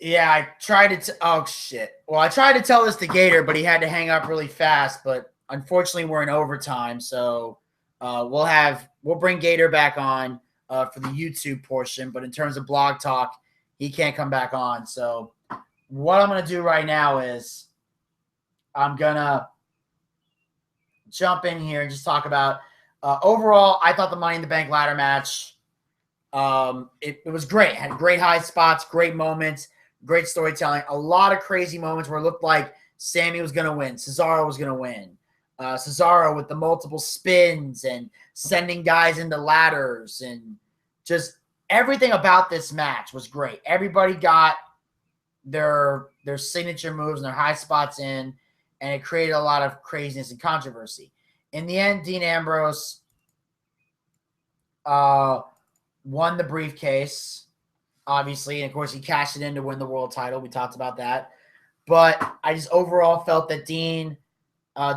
Yeah, I tried to. Oh shit. Well, I tried to tell this to Gator, but he had to hang up really fast. But unfortunately, we're in overtime, so we'll bring Gator back on for the YouTube portion. But in terms of blog talk, he can't come back on. So what I'm gonna do right now is I'm gonna jump in here and just talk about overall. I thought the Money in the Bank ladder match. It was great. It had great high spots, great moments. Great storytelling. A lot of crazy moments where it looked like Sammy was going to win. Cesaro was going to win. Cesaro with the multiple spins and sending guys into ladders. And just everything about this match was great. Everybody got their signature moves and their high spots in. And it created a lot of craziness and controversy. In the end, Dean Ambrose won the briefcase. Obviously, and of course, he cashed it in to win the world title. We talked about that. But I just overall felt that Dean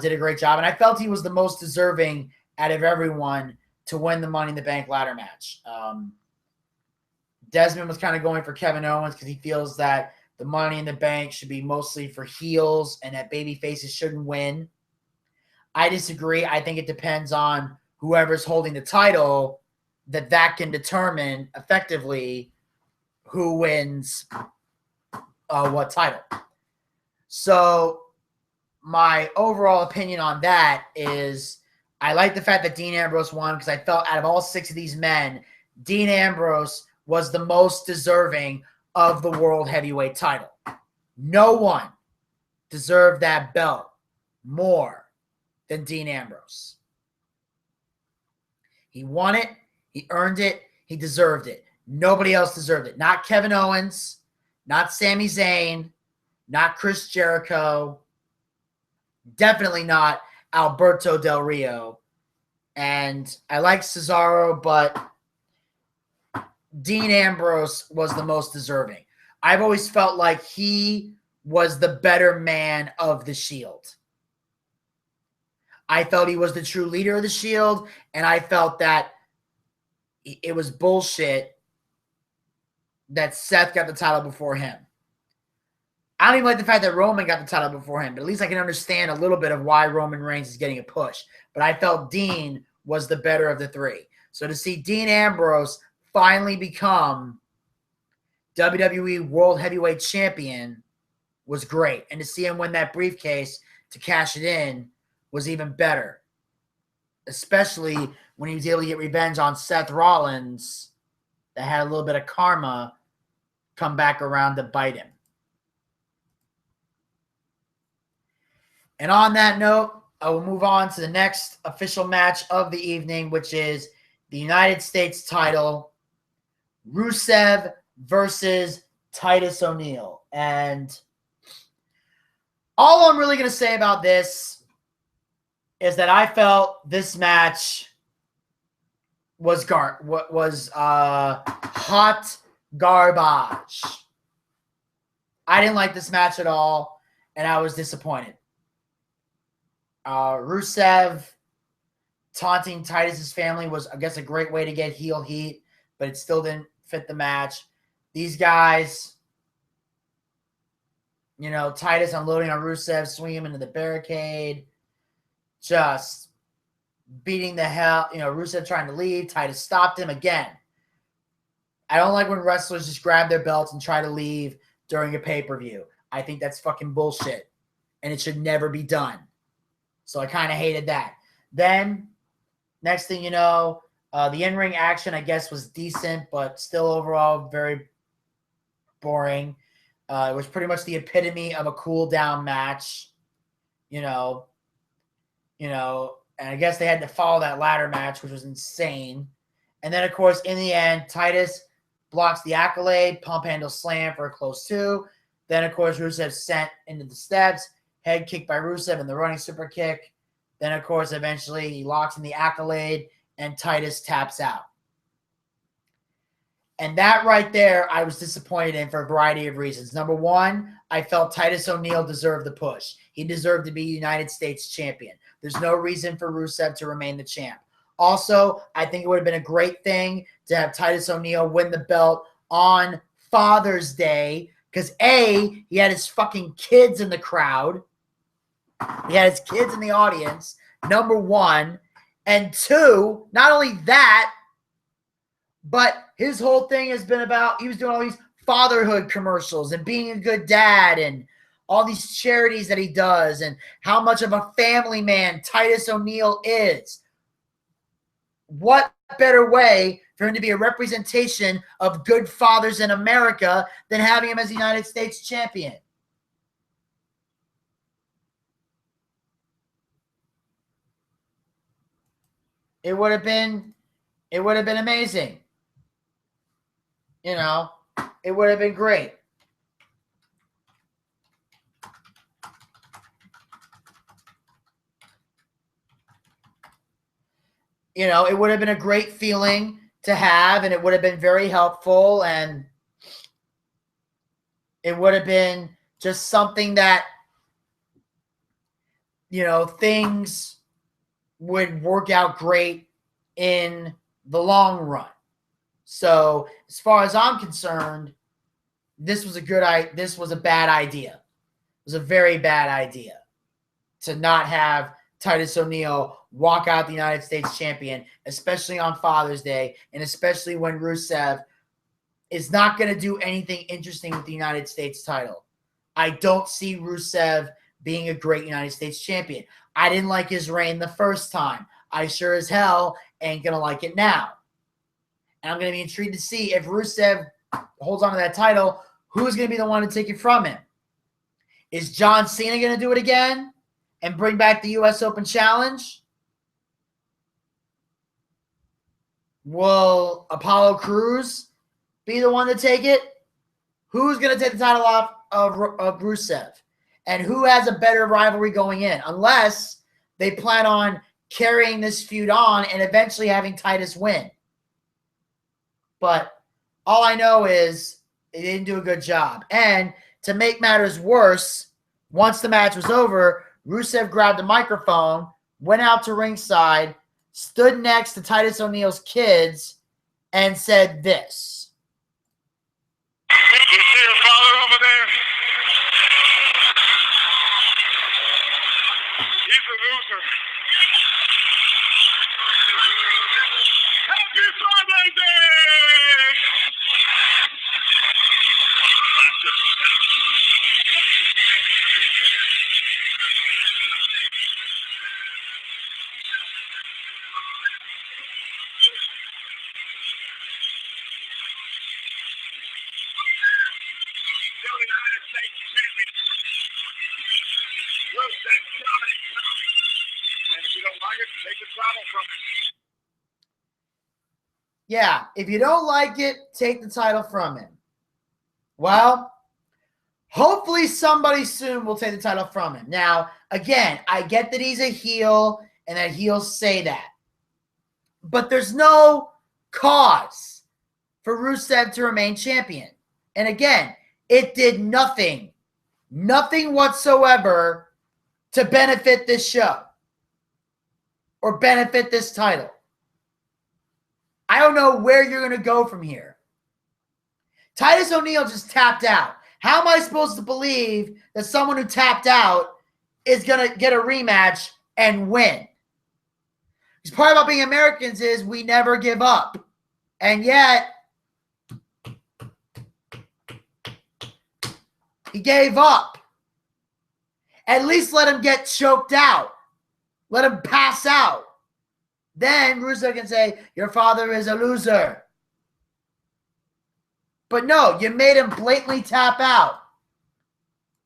did a great job. And I felt he was the most deserving out of everyone to win the Money in the Bank ladder match. Desmond was kind of going for Kevin Owens because he feels that the Money in the Bank should be mostly for heels and that baby faces shouldn't win. I disagree. I think it depends on whoever's holding the title that can determine effectively who wins what title. So my overall opinion on that is I like the fact that Dean Ambrose won because I felt out of all 6 of these men, Dean Ambrose was the most deserving of the World Heavyweight title. No one deserved that belt more than Dean Ambrose. He won it. He earned it. He deserved it. Nobody else deserved it. Not Kevin Owens, not Sami Zayn, not Chris Jericho, definitely not Alberto Del Rio. And I like Cesaro, but Dean Ambrose was the most deserving. I've always felt like he was the better man of the Shield. I felt he was the true leader of the Shield, and I felt that it was bullshit that Seth got the title before him. I don't even like the fact that Roman got the title before him, but at least I can understand a little bit of why Roman Reigns is getting a push. But I felt Dean was the better of the 3. So to see Dean Ambrose finally become WWE World Heavyweight Champion was great. And to see him win that briefcase to cash it in was even better. Especially when he was able to get revenge on Seth Rollins that had a little bit of karma come back around to bite him. And on that note, I will move on to the next official match of the evening, which is the United States title, Rusev versus Titus O'Neil. And all I'm really going to say about this is that I felt this match was hot garbage. I didn't like this match at all, and I was disappointed. Rusev taunting Titus's family was, I guess, a great way to get heel heat, but it still didn't fit the match. These guys, you know, Titus unloading on Rusev, swinging him into the barricade, just beating the hell, you know, Rusev trying to leave. Titus stopped him again. I don't like when wrestlers just grab their belts and try to leave during a pay-per-view. I think that's fucking bullshit, and it should never be done. So I kind of hated that. Then, next thing you know, the in-ring action, I guess, was decent, but still overall very boring. It was pretty much the epitome of a cool down match, you know, and I guess they had to follow that ladder match, which was insane. And then, of course, in the end, Titus blocks the accolade, pump handle slam for a close 2. Then, of course, Rusev sent into the steps, head kick by Rusev and the running super kick. Then, of course, eventually he locks in the accolade and Titus taps out. And that right there, I was disappointed in for a variety of reasons. Number one, I felt Titus O'Neil deserved the push. He deserved to be United States champion. There's no reason for Rusev to remain the champ. Also, I think it would have been a great thing to have Titus O'Neil win the belt on Father's Day because, A, he had his fucking kids in the crowd. He had his kids in the audience, number one. And two, not only that, but his whole thing has been about, he was doing all these fatherhood commercials and being a good dad and all these charities that he does and how much of a family man Titus O'Neil is. What better way for him to be a representation of good fathers in America than having him as the United States champion? It would have been amazing. You know, it would have been great. You know, it would have been a great feeling to have, and it would have been very helpful, and it would have been just something that, you know, things would work out great in the long run. So, as far as I'm concerned, this was a bad idea. It was a very bad idea to not have Titus O'Neil walk out the United States champion, especially on Father's Day, and especially when Rusev is not going to do anything interesting with the United States title. I don't see Rusev being a great United States champion. I didn't like his reign the first time. I sure as hell ain't going to like it now. And I'm going to be intrigued to see if Rusev holds on to that title, who's going to be the one to take it from him? Is John Cena going to do it again and bring back the U.S. Open Challenge? Will Apollo Crews be the one to take it? Who's going to take the title off of Rusev? And who has a better rivalry going in? Unless they plan on carrying this feud on and eventually having Titus win. But all I know is they didn't do a good job. And to make matters worse, once the match was over, Rusev grabbed the microphone, went out to ringside, stood next to Titus O'Neil's kids, and said this. You see your father over there? He's a loser. Happy Father's Day! Yeah, if you don't like it, take the title from him. Well, hopefully somebody soon will take the title from him. Now, again, I get that he's a heel and that heels say that. But there's no cause for Rusev to remain champion. And again, it did nothing whatsoever to benefit this show or benefit this title. I don't know where you're going to go from here. Titus O'Neil just tapped out. How am I supposed to believe that someone who tapped out is going to get a rematch and win? Because part about being Americans is we never give up. And yet, he gave up. At least let him get choked out. Let him pass out. Then Rusev can say, your father is a loser. But no, you made him blatantly tap out.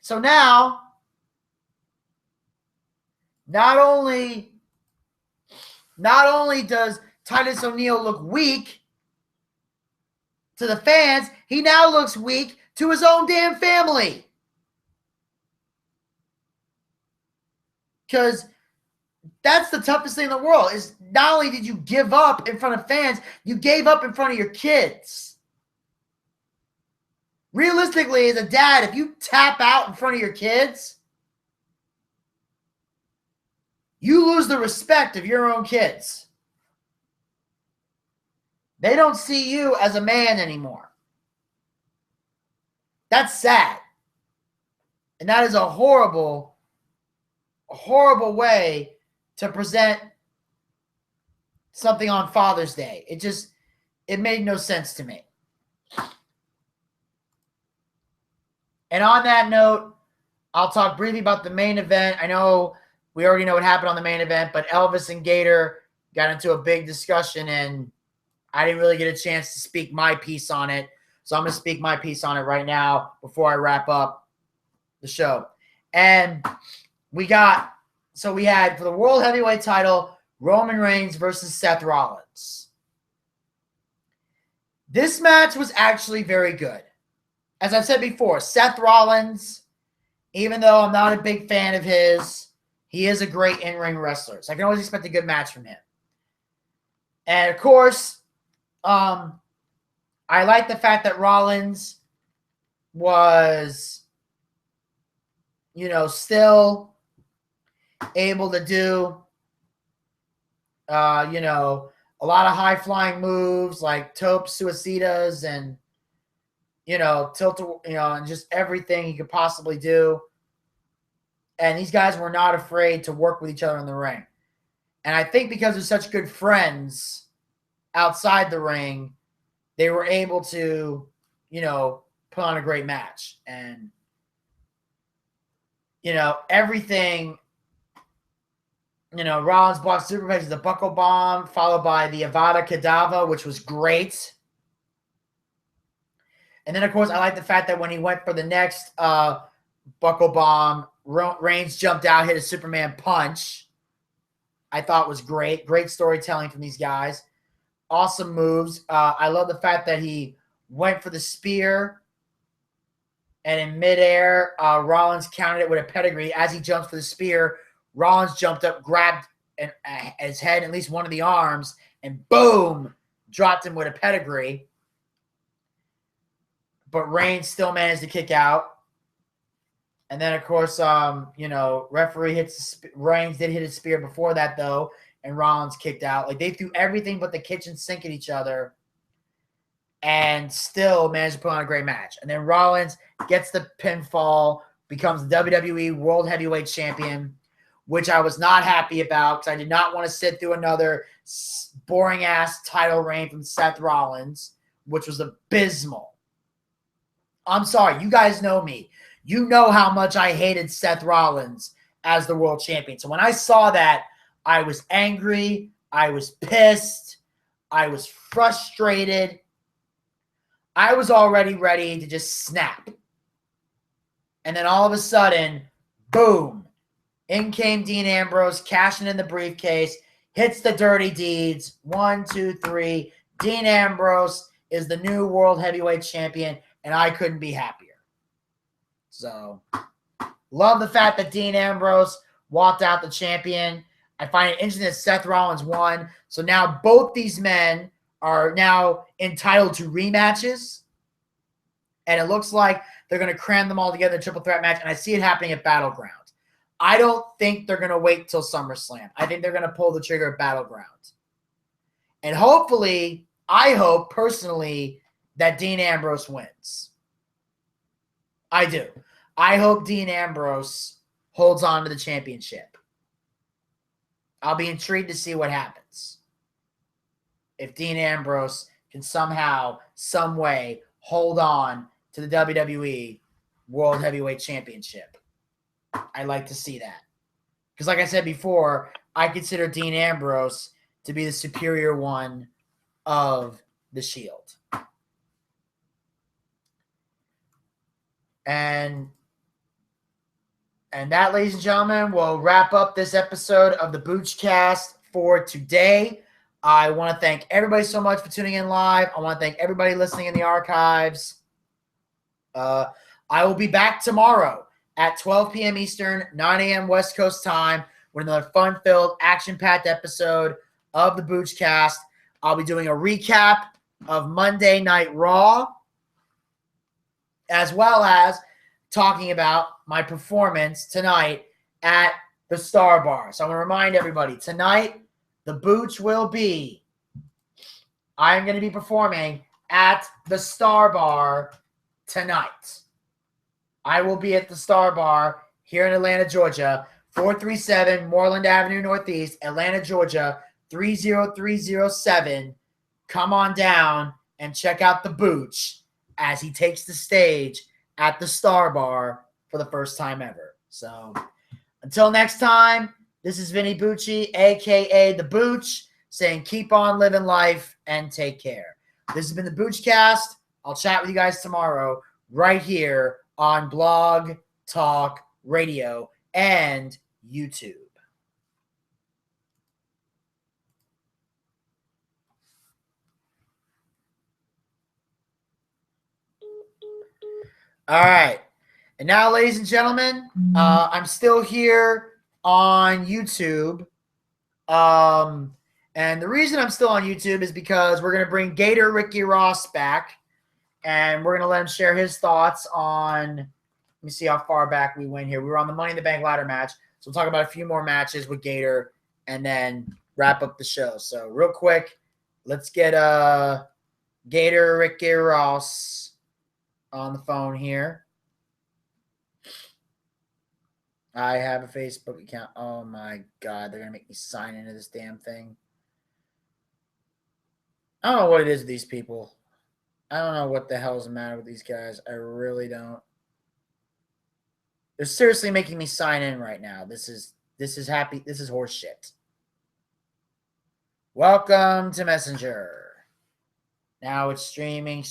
So now, not only does Titus O'Neil look weak to the fans, he now looks weak to his own damn family. Because that's the toughest thing in the world, is not only did you give up in front of fans, you gave up in front of your kids. Realistically, as a dad, if you tap out in front of your kids, you lose the respect of your own kids. They don't see you as a man anymore. That's sad. And that is a horrible way to present something on Father's Day. It made no sense to me. And on that note, I'll talk briefly about the main event. I know we already know what happened on the main event, but Elvis and Gator got into a big discussion, and I didn't really get a chance to speak my piece on it. So I'm going to speak my piece on it right now before I wrap up the show. And we had for the World Heavyweight title, Roman Reigns versus Seth Rollins. This match was actually very good. As I've said before, Seth Rollins, even though I'm not a big fan of his, he is a great in-ring wrestler. So I can always expect a good match from him. And, of course, I like the fact that Rollins was, still able to do, a lot of high-flying moves like tope suicidas and, tilt, and just everything he could possibly do. And these guys were not afraid to work with each other in the ring. And I think because they're such good friends outside the ring, they were able to, put on a great match. And, everything, Rollins blocked superplex, the buckle bomb, followed by the Avada Kedavra, which was great. And then, of course, I like the fact that when he went for the next buckle bomb, Reigns jumped out, hit a Superman punch. I thought was great. Great storytelling from these guys. Awesome moves. I love the fact that he went for the spear, and in midair, Rollins countered it with a pedigree. As he jumps for the spear, Rollins jumped up, grabbed his head, at least one of the arms, and boom, dropped him with a pedigree. But Reigns still managed to kick out. And then, of course, referee Reigns did hit a spear before that, though, and Rollins kicked out. Like, they threw everything but the kitchen sink at each other and still managed to put on a great match. And then Rollins gets the pinfall, becomes the WWE World Heavyweight Champion, which I was not happy about because I did not want to sit through another boring-ass title reign from Seth Rollins, which was abysmal. I'm sorry. You guys know me. You know how much I hated Seth Rollins as the world champion. So when I saw that, I was angry. I was pissed. I was frustrated. I was already ready to just snap. And then all of a sudden, boom, in came Dean Ambrose, cashing in the briefcase, hits the dirty deeds. 1, 2, 3. Dean Ambrose is the new world heavyweight champion, and I couldn't be happier. So, love the fact that Dean Ambrose walked out the champion. I find it interesting that Seth Rollins won. So now both these men are now entitled to rematches. And it looks like they're going to cram them all together in a triple threat match. And I see it happening at Battleground. I don't think they're going to wait till SummerSlam. I think they're going to pull the trigger at Battleground. And hopefully, I hope personally that Dean Ambrose wins. I do. I hope Dean Ambrose holds on to the championship. I'll be intrigued to see what happens. If Dean Ambrose can somehow, some way, hold on to the WWE World Heavyweight Championship. I'd like to see that. Because like I said before, I consider Dean Ambrose to be the superior one of the Shield. And And that, ladies and gentlemen, will wrap up this episode of the Boochcast for today. I want to thank everybody so much for tuning in live. I want to thank everybody listening in the archives. I will be back tomorrow at 12 p.m. Eastern, 9 a.m. West Coast time with another fun-filled, action-packed episode of the Boochcast. I'll be doing a recap of Monday Night Raw, as well as talking about my performance tonight at the Star Bar. So I want to remind everybody, tonight, the Booch will be, I'm going to be performing at the Star Bar tonight. I will be at the Star Bar here in Atlanta, Georgia, 437 Moreland Avenue Northeast, Atlanta, Georgia, 30307. Come on down and check out the Booch as he takes the stage at the Star Bar for the first time ever. So until next time, this is Vinny Bucci, a.k.a. The Booch, saying keep on living life and take care. This has been the Boochcast. I'll chat with you guys tomorrow right here on Blog Talk Radio and YouTube. All right. And now, ladies and gentlemen, I'm still here on YouTube. And the reason I'm still on YouTube is because we're going to bring Gator Ricky Ross back. And we're going to let him share his thoughts on, let me see how far back we went here. We were on the Money in the Bank ladder match. So we'll talk about a few more matches with Gator and then wrap up the show. So real quick, let's get Gator Ricky Ross on the phone here. I have a Facebook account. Oh my God, they're going to make me sign into this damn thing. I don't know what it is with these people. I don't know what the hell is the matter with these guys. I really don't. They're seriously making me sign in right now. This is happy. This is horse shit. Welcome to Messenger. Now it's streaming.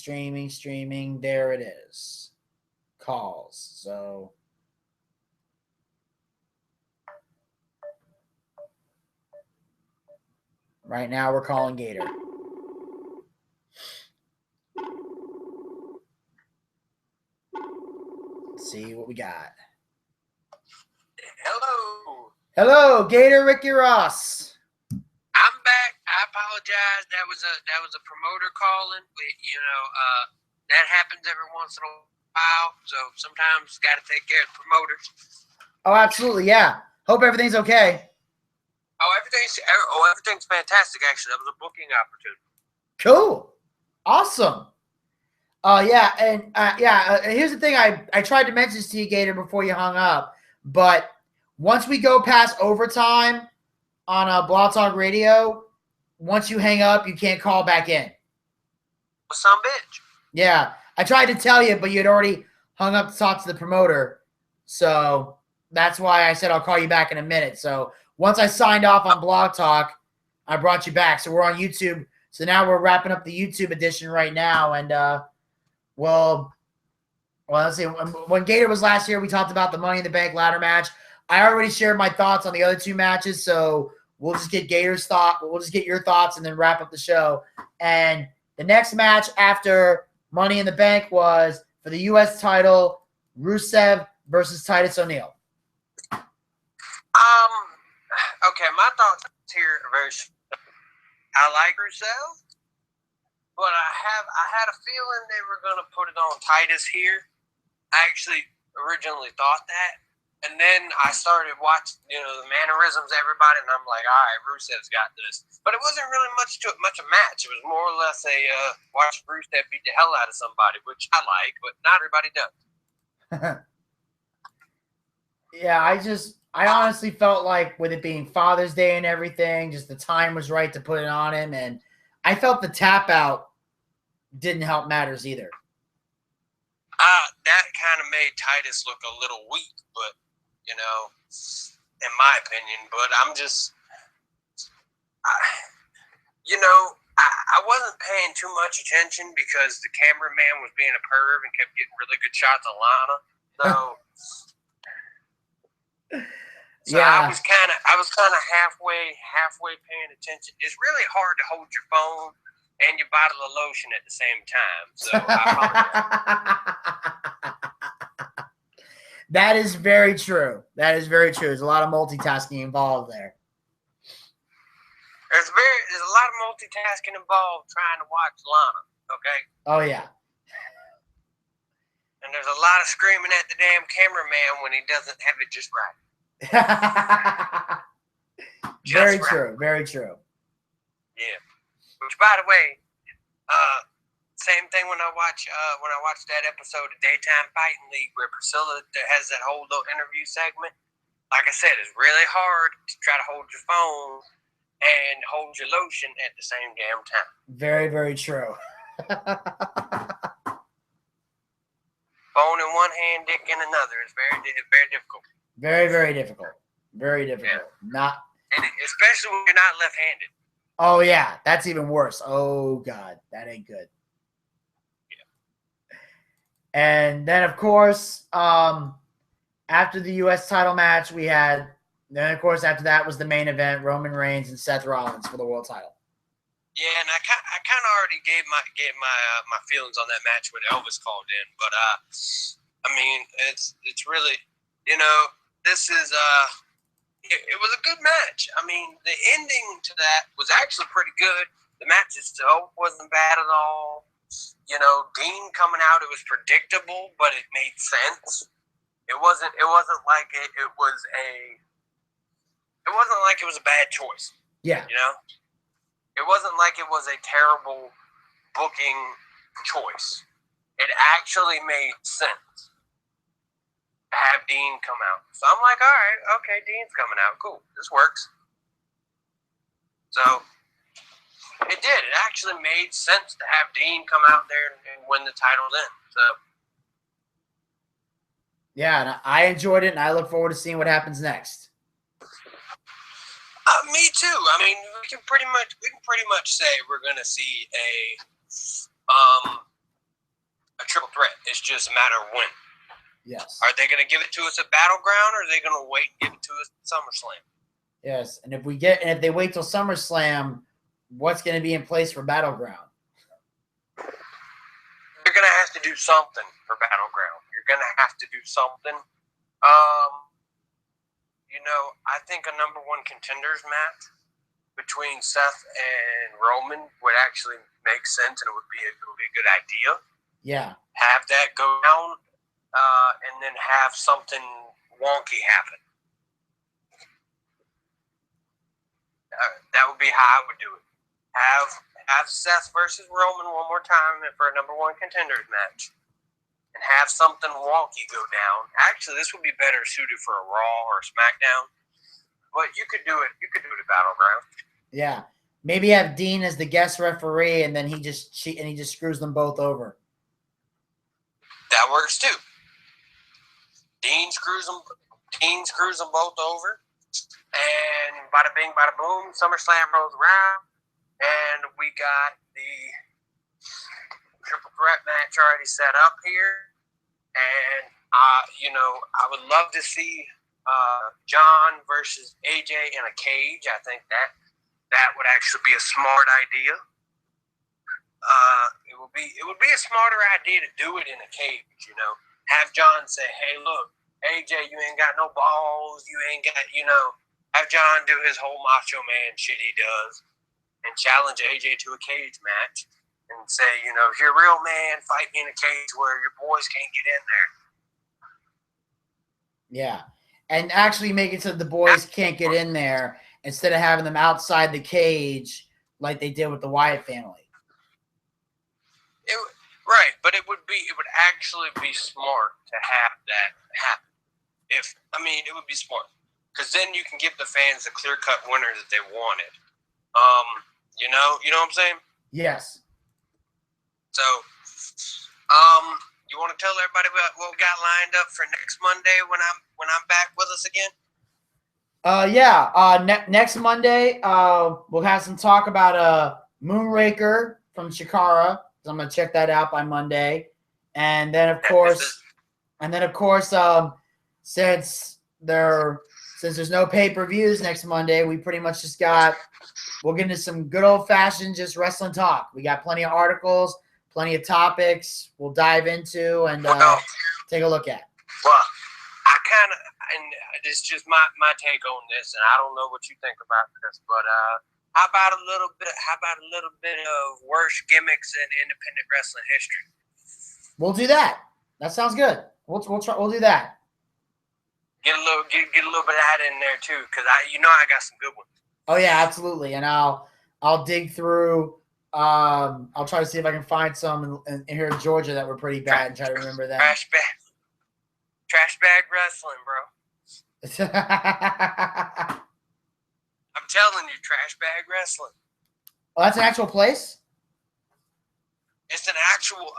There it is. Calls. So right now we're calling Gator. See what we got. Hello, Gator Ricky Ross. I'm back. I apologize. That was a promoter calling. That happens every once in a while. So sometimes got to take care of the promoters. Oh, absolutely, yeah. Hope everything's okay. Everything's fantastic. Actually, that was a booking opportunity. Cool, awesome. Here's the thing. I tried to mention this to you, Gator, before you hung up, but once we go past overtime on Blog Talk Radio, once you hang up, you can't call back in. Some bitch. Yeah, I tried to tell you, but you'd already hung up to talk to the promoter, so that's why I said I'll call you back in a minute. So once I signed off on Blog Talk, I brought you back. So we're on YouTube. So now we're wrapping up the YouTube edition right now, and well, let's see. When Gator was last here, we talked about the Money in the Bank ladder match. I already shared my thoughts on the other two matches, so we'll just get Gator's thought. We'll just get your thoughts and then wrap up the show. And the next match after Money in the Bank was for the U.S. title, Rusev versus Titus O'Neil. Okay, my thoughts here are very short. I like Rusev, but I had a feeling they were going to put it on Titus here. I actually originally thought that. And then I started watching, the mannerisms, everybody, and I'm like, all right, Rusev's got this. But it wasn't really much a match. It was more or less a watch Rusev beat the hell out of somebody, which I like, but not everybody does. Yeah, I honestly felt like with it being Father's Day and everything, just the time was right to put it on him. And I felt the tap out didn't help matters either. That kind of made Titus look a little weak, but, in my opinion. But I'm just, I wasn't paying too much attention because the cameraman was being a perv and kept getting really good shots of Lana. So So Yeah. I was kind of halfway paying attention. It's really hard to hold your phone and your bottle of lotion at the same time. So I apologize. That is very true. That is very true. There's a lot of multitasking involved there. There's a lot of multitasking involved trying to watch Lana. Okay. Oh yeah. And there's a lot of screaming at the damn cameraman when he doesn't have it just right. Very true. Very true. Yeah. Which, by the way, same thing when I watch that episode of Daytime Fighting League where Priscilla has that whole little interview segment. Like I said, it's really hard to try to hold your phone and hold your lotion at the same damn time. Very, very true. Phone in one hand, dick in another. It's very difficult. Very, very difficult. Very difficult. Yeah. And especially when you're not left-handed. Oh yeah, that's even worse. Oh God, that ain't good. Yeah. And then of course, after the U.S. title match, then of course after that was the main event: Roman Reigns and Seth Rollins for the world title. Yeah, and I kind of already gave my feelings on that match when Elvis called in, but I mean it's really, this is it was a good match. I mean the ending to that was actually pretty good. The match itself wasn't bad at all. Dean coming out, it was predictable, but it made sense. It wasn't like it was a bad choice. Yeah. It wasn't like it was a terrible booking choice. It actually made sense to have Dean come out. So I'm like, all right, okay, Dean's coming out. Cool, this works. So it did. It actually made sense to have Dean come out there and win the title then. So yeah, and I enjoyed it, and I look forward to seeing what happens next. Me too. I mean, we can pretty much say we're going to see a triple threat. It's just a matter of when. Yes. Are they going to give it to us at Battleground, or are they going to wait and give it to us at SummerSlam? Yes, and if they wait till SummerSlam, what's going to be in place for Battleground? You're going to have to do something for Battleground. You're going to have to do something. I think a number one contenders match between Seth and Roman would actually make sense, and it would be a good idea. Yeah. Have that go down, and then have something wonky happen. That would be how I would do it. Have Seth versus Roman one more time for a number one contenders match. And have something wonky go down. Actually, this would be better suited for a Raw or a SmackDown. But you could do it. You could do it at Battleground. Yeah, maybe have Dean as the guest referee, and then he just screws them both over. That works too. Dean screws them both over, and bada bing, bada boom. SummerSlam rolls around, and we got the triple threat match already set up here, and I would love to see John versus AJ in a cage. I think that would actually be a smart idea. It would be a smarter idea to do it in a cage. Have John say, "Hey, look, AJ, you ain't got no balls. You ain't got Have John do his whole Macho Man shit he does, and challenge AJ to a cage match. And say, if you're a real man, fight me in a cage where your boys can't get in there." Yeah. And actually make it so the boys can't get in there instead of having them outside the cage like they did with the Wyatt family. Right, but it would actually be smart to have that happen. It would be smart. Because then you can give the fans the clear-cut winner that they wanted. You know what I'm saying? Yes. So, you want to tell everybody about what we got lined up for next Monday when I'm back with us again? Next Monday, we'll have some talk about Moonraker from Chikara. So I'm gonna check that out by Monday, and then of course, since since there's no pay-per-views next Monday, we pretty much just we'll get into some good old-fashioned just wrestling talk. We got plenty of articles, plenty of topics we'll dive into and take a look at. Well, I kind of, and it's just my take on this, and I don't know what you think about this, but how about a little bit of worst gimmicks in independent wrestling history? We'll do that. That sounds good. We'll do that. Get a little bit of that in there too, because I got some good ones. Oh yeah, absolutely. And I'll dig through. I'll try to see if I can find some in here in Georgia that were pretty bad and try to remember that. Trash bag wrestling, bro. I'm telling you, trash bag wrestling. Oh, that's an actual place? It's an actual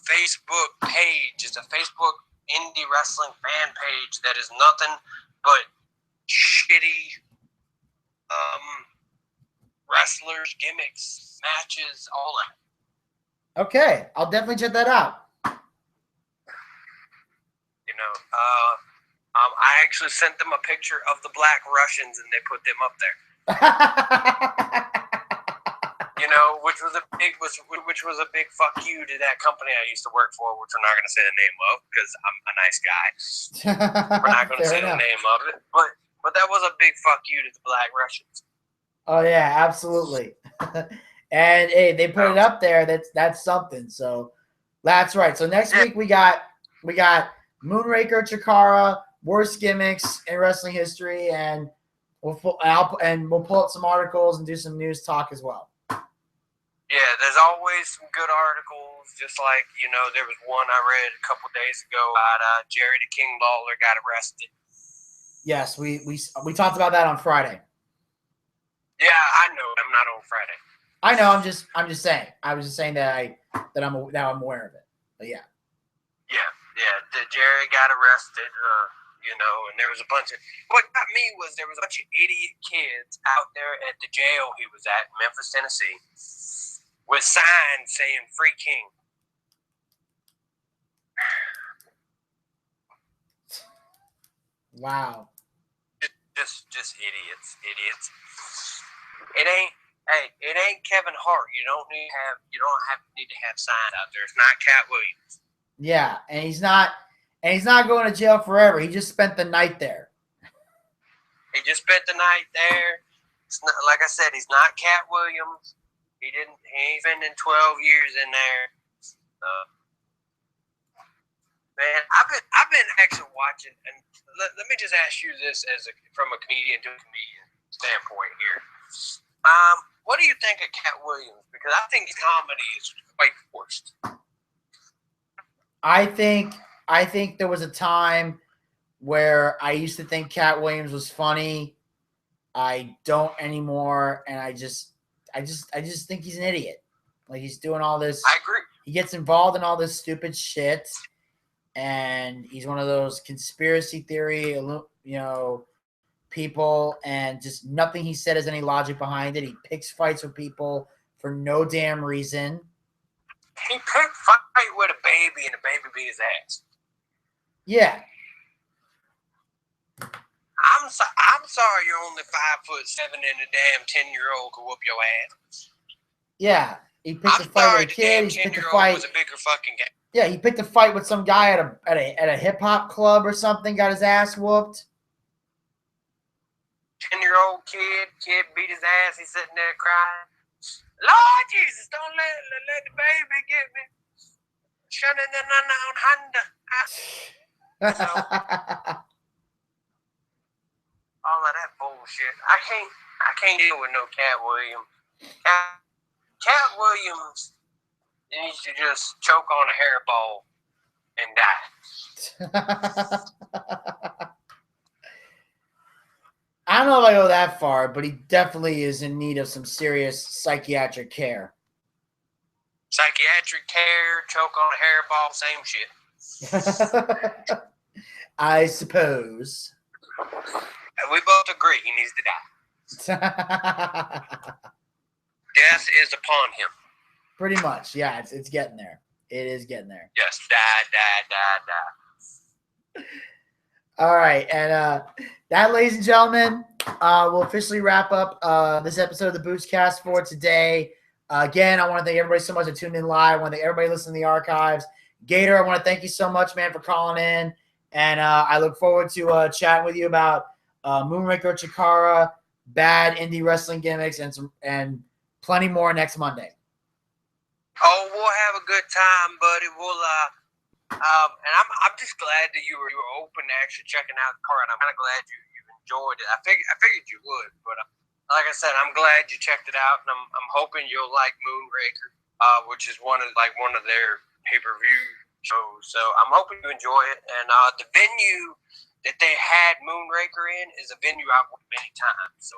Facebook page. It's a Facebook indie wrestling fan page that is nothing but shitty wrestlers, gimmicks, matches, all that. Okay, I'll definitely check that out. I actually sent them a picture of the Black Russians, and they put them up there. Which was a big fuck you to that company I used to work for, which we're not going to say the name of because I'm a nice guy. We're not going to say the name of it, but that was a big fuck you to the Black Russians. Oh yeah, absolutely. And hey, they put it up there. That's something. So that's right. So next week we got Moonraker, Chikara, worst gimmicks in wrestling history, and we'll pull up some articles and do some news talk as well. Yeah, there's always some good articles. Just like there was one I read a couple days ago about Jerry the King Lawler got arrested. Yes, we talked about that on Friday. Yeah, I know. I'm not on Friday. I know. I'm just saying. I was just saying that I'm aware of it. But yeah. Yeah. Jerry got arrested. And there was a bunch of. What got me was there was a bunch of idiot kids out there at the jail he was at in Memphis, Tennessee, with signs saying "Free King." Wow. Just idiots. It ain't Kevin Hart. You don't need to have signs out there. It's not Cat Williams. Yeah, and he's not going to jail forever. He just spent the night there. He just spent the night there. It's not, like I said, he's not Cat Williams. He ain't spending 12 years in there. Man, I've been actually watching, and let me just ask you this from a comedian to a comedian standpoint here. What do you think of Cat Williams? Because I think his comedy is quite forced. I think there was a time where I used to think Cat Williams was funny. I don't anymore, and I just think he's an idiot. Like, he's doing all this. I agree. He gets involved in all this stupid shit, and he's one of those conspiracy theory, people, and just nothing he said has any logic behind it. He picks fights with people for no damn reason. He picked fight with a baby, and the baby beat his ass. Yeah. I'm sorry you're only 5'7" and a damn 10-year-old could whoop your ass. Yeah. He picked a fight with a kid. He picked a fight. Was a bigger fucking game. Yeah, he picked a fight with some guy at a hip hop club or something, got his ass whooped. 10-year-old kid beat his ass, he's sitting there crying. Lord Jesus, don't let the baby get me. Shunning on Honda. All of that bullshit. I can't deal with no Cat Williams. Cat Williams needs to just choke on a hairball and die. I don't know if I go that far, but he definitely is in need of some serious psychiatric care. Psychiatric care, choke on a hairball, same shit. I suppose. We both agree he needs to die. Death is upon him. Pretty much, yeah. It's getting there. It is getting there. Yes, die. All right, and that, ladies and gentlemen, will officially wrap up this episode of the Boochcast for today. Again, I want to thank everybody so much that tuned in live. I want to thank everybody listening to the archives. Gator, I want to thank you so much, man, for calling in. And I look forward to chatting with you about Moonraker Chikara, bad indie wrestling gimmicks, and plenty more next Monday. Oh, we'll have a good time, buddy. We'll and I'm just glad that you were open to actually checking out the car, and I'm kind of glad you enjoyed it. I figured you would, but like I said, I'm glad you checked it out, and I'm hoping you'll like Moonraker, which is one of their pay-per-view shows. So I'm hoping you enjoy it. And the venue that they had Moonraker in is a venue I've went many times. So.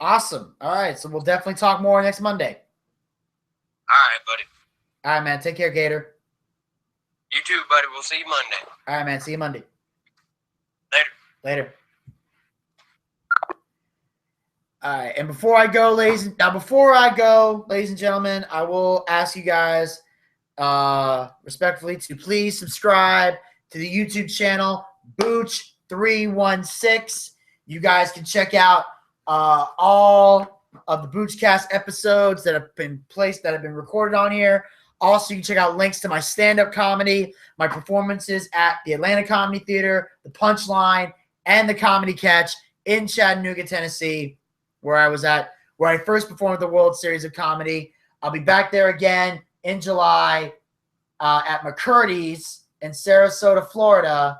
Awesome. All right, so we'll definitely talk more next Monday. All right, buddy. All right, man. Take care, Gator. You too, buddy. We'll see you Monday. All right, man. See you Monday. Later. All right, and before I go, ladies and gentlemen, I will ask you guys respectfully to please subscribe to the YouTube channel Booch316. You guys can check out all of the Boochcast episodes that have been recorded on here. Also, you can check out links to my stand-up comedy, my performances at the Atlanta Comedy Theater, the Punchline, and the Comedy Catch in Chattanooga, Tennessee, where I first performed at the World Series of Comedy. I'll be back there again in July at McCurdy's in Sarasota, Florida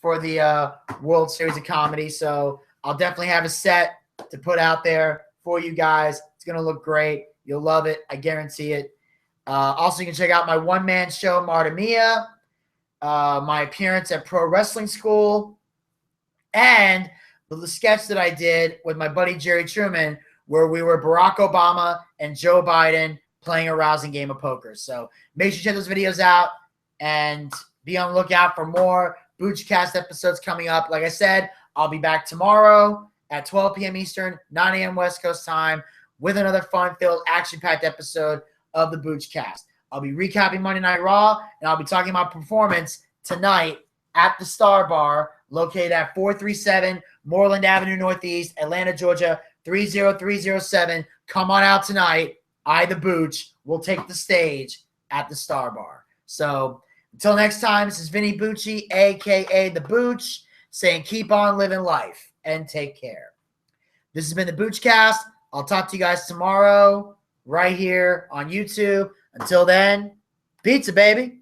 for the World Series of Comedy. So I'll definitely have a set to put out there for you guys. It's going to look great. You'll love it. I guarantee it. Also, you can check out my one-man show, Marta Mia, my appearance at Pro Wrestling School, and the sketch that I did with my buddy Jerry Truman, where we were Barack Obama and Joe Biden playing a rousing game of poker. So make sure you check those videos out and be on the lookout for more Boochcast episodes coming up. Like I said, I'll be back tomorrow at 12 p.m. Eastern, 9 a.m. West Coast time with another fun-filled, action-packed episode of the Boochcast. I'll be recapping Monday Night Raw, and I'll be talking about performance tonight at the Star Bar, located at 437 Moreland Avenue Northeast, Atlanta, Georgia, 30307. Come on out tonight. I, the Booch, will take the stage at the Star Bar. So until next time, this is Vinny Bucci, a.k.a. the Booch, saying keep on living life and take care. This has been the Boochcast. I'll talk to you guys tomorrow right here on YouTube. Until then, pizza, baby.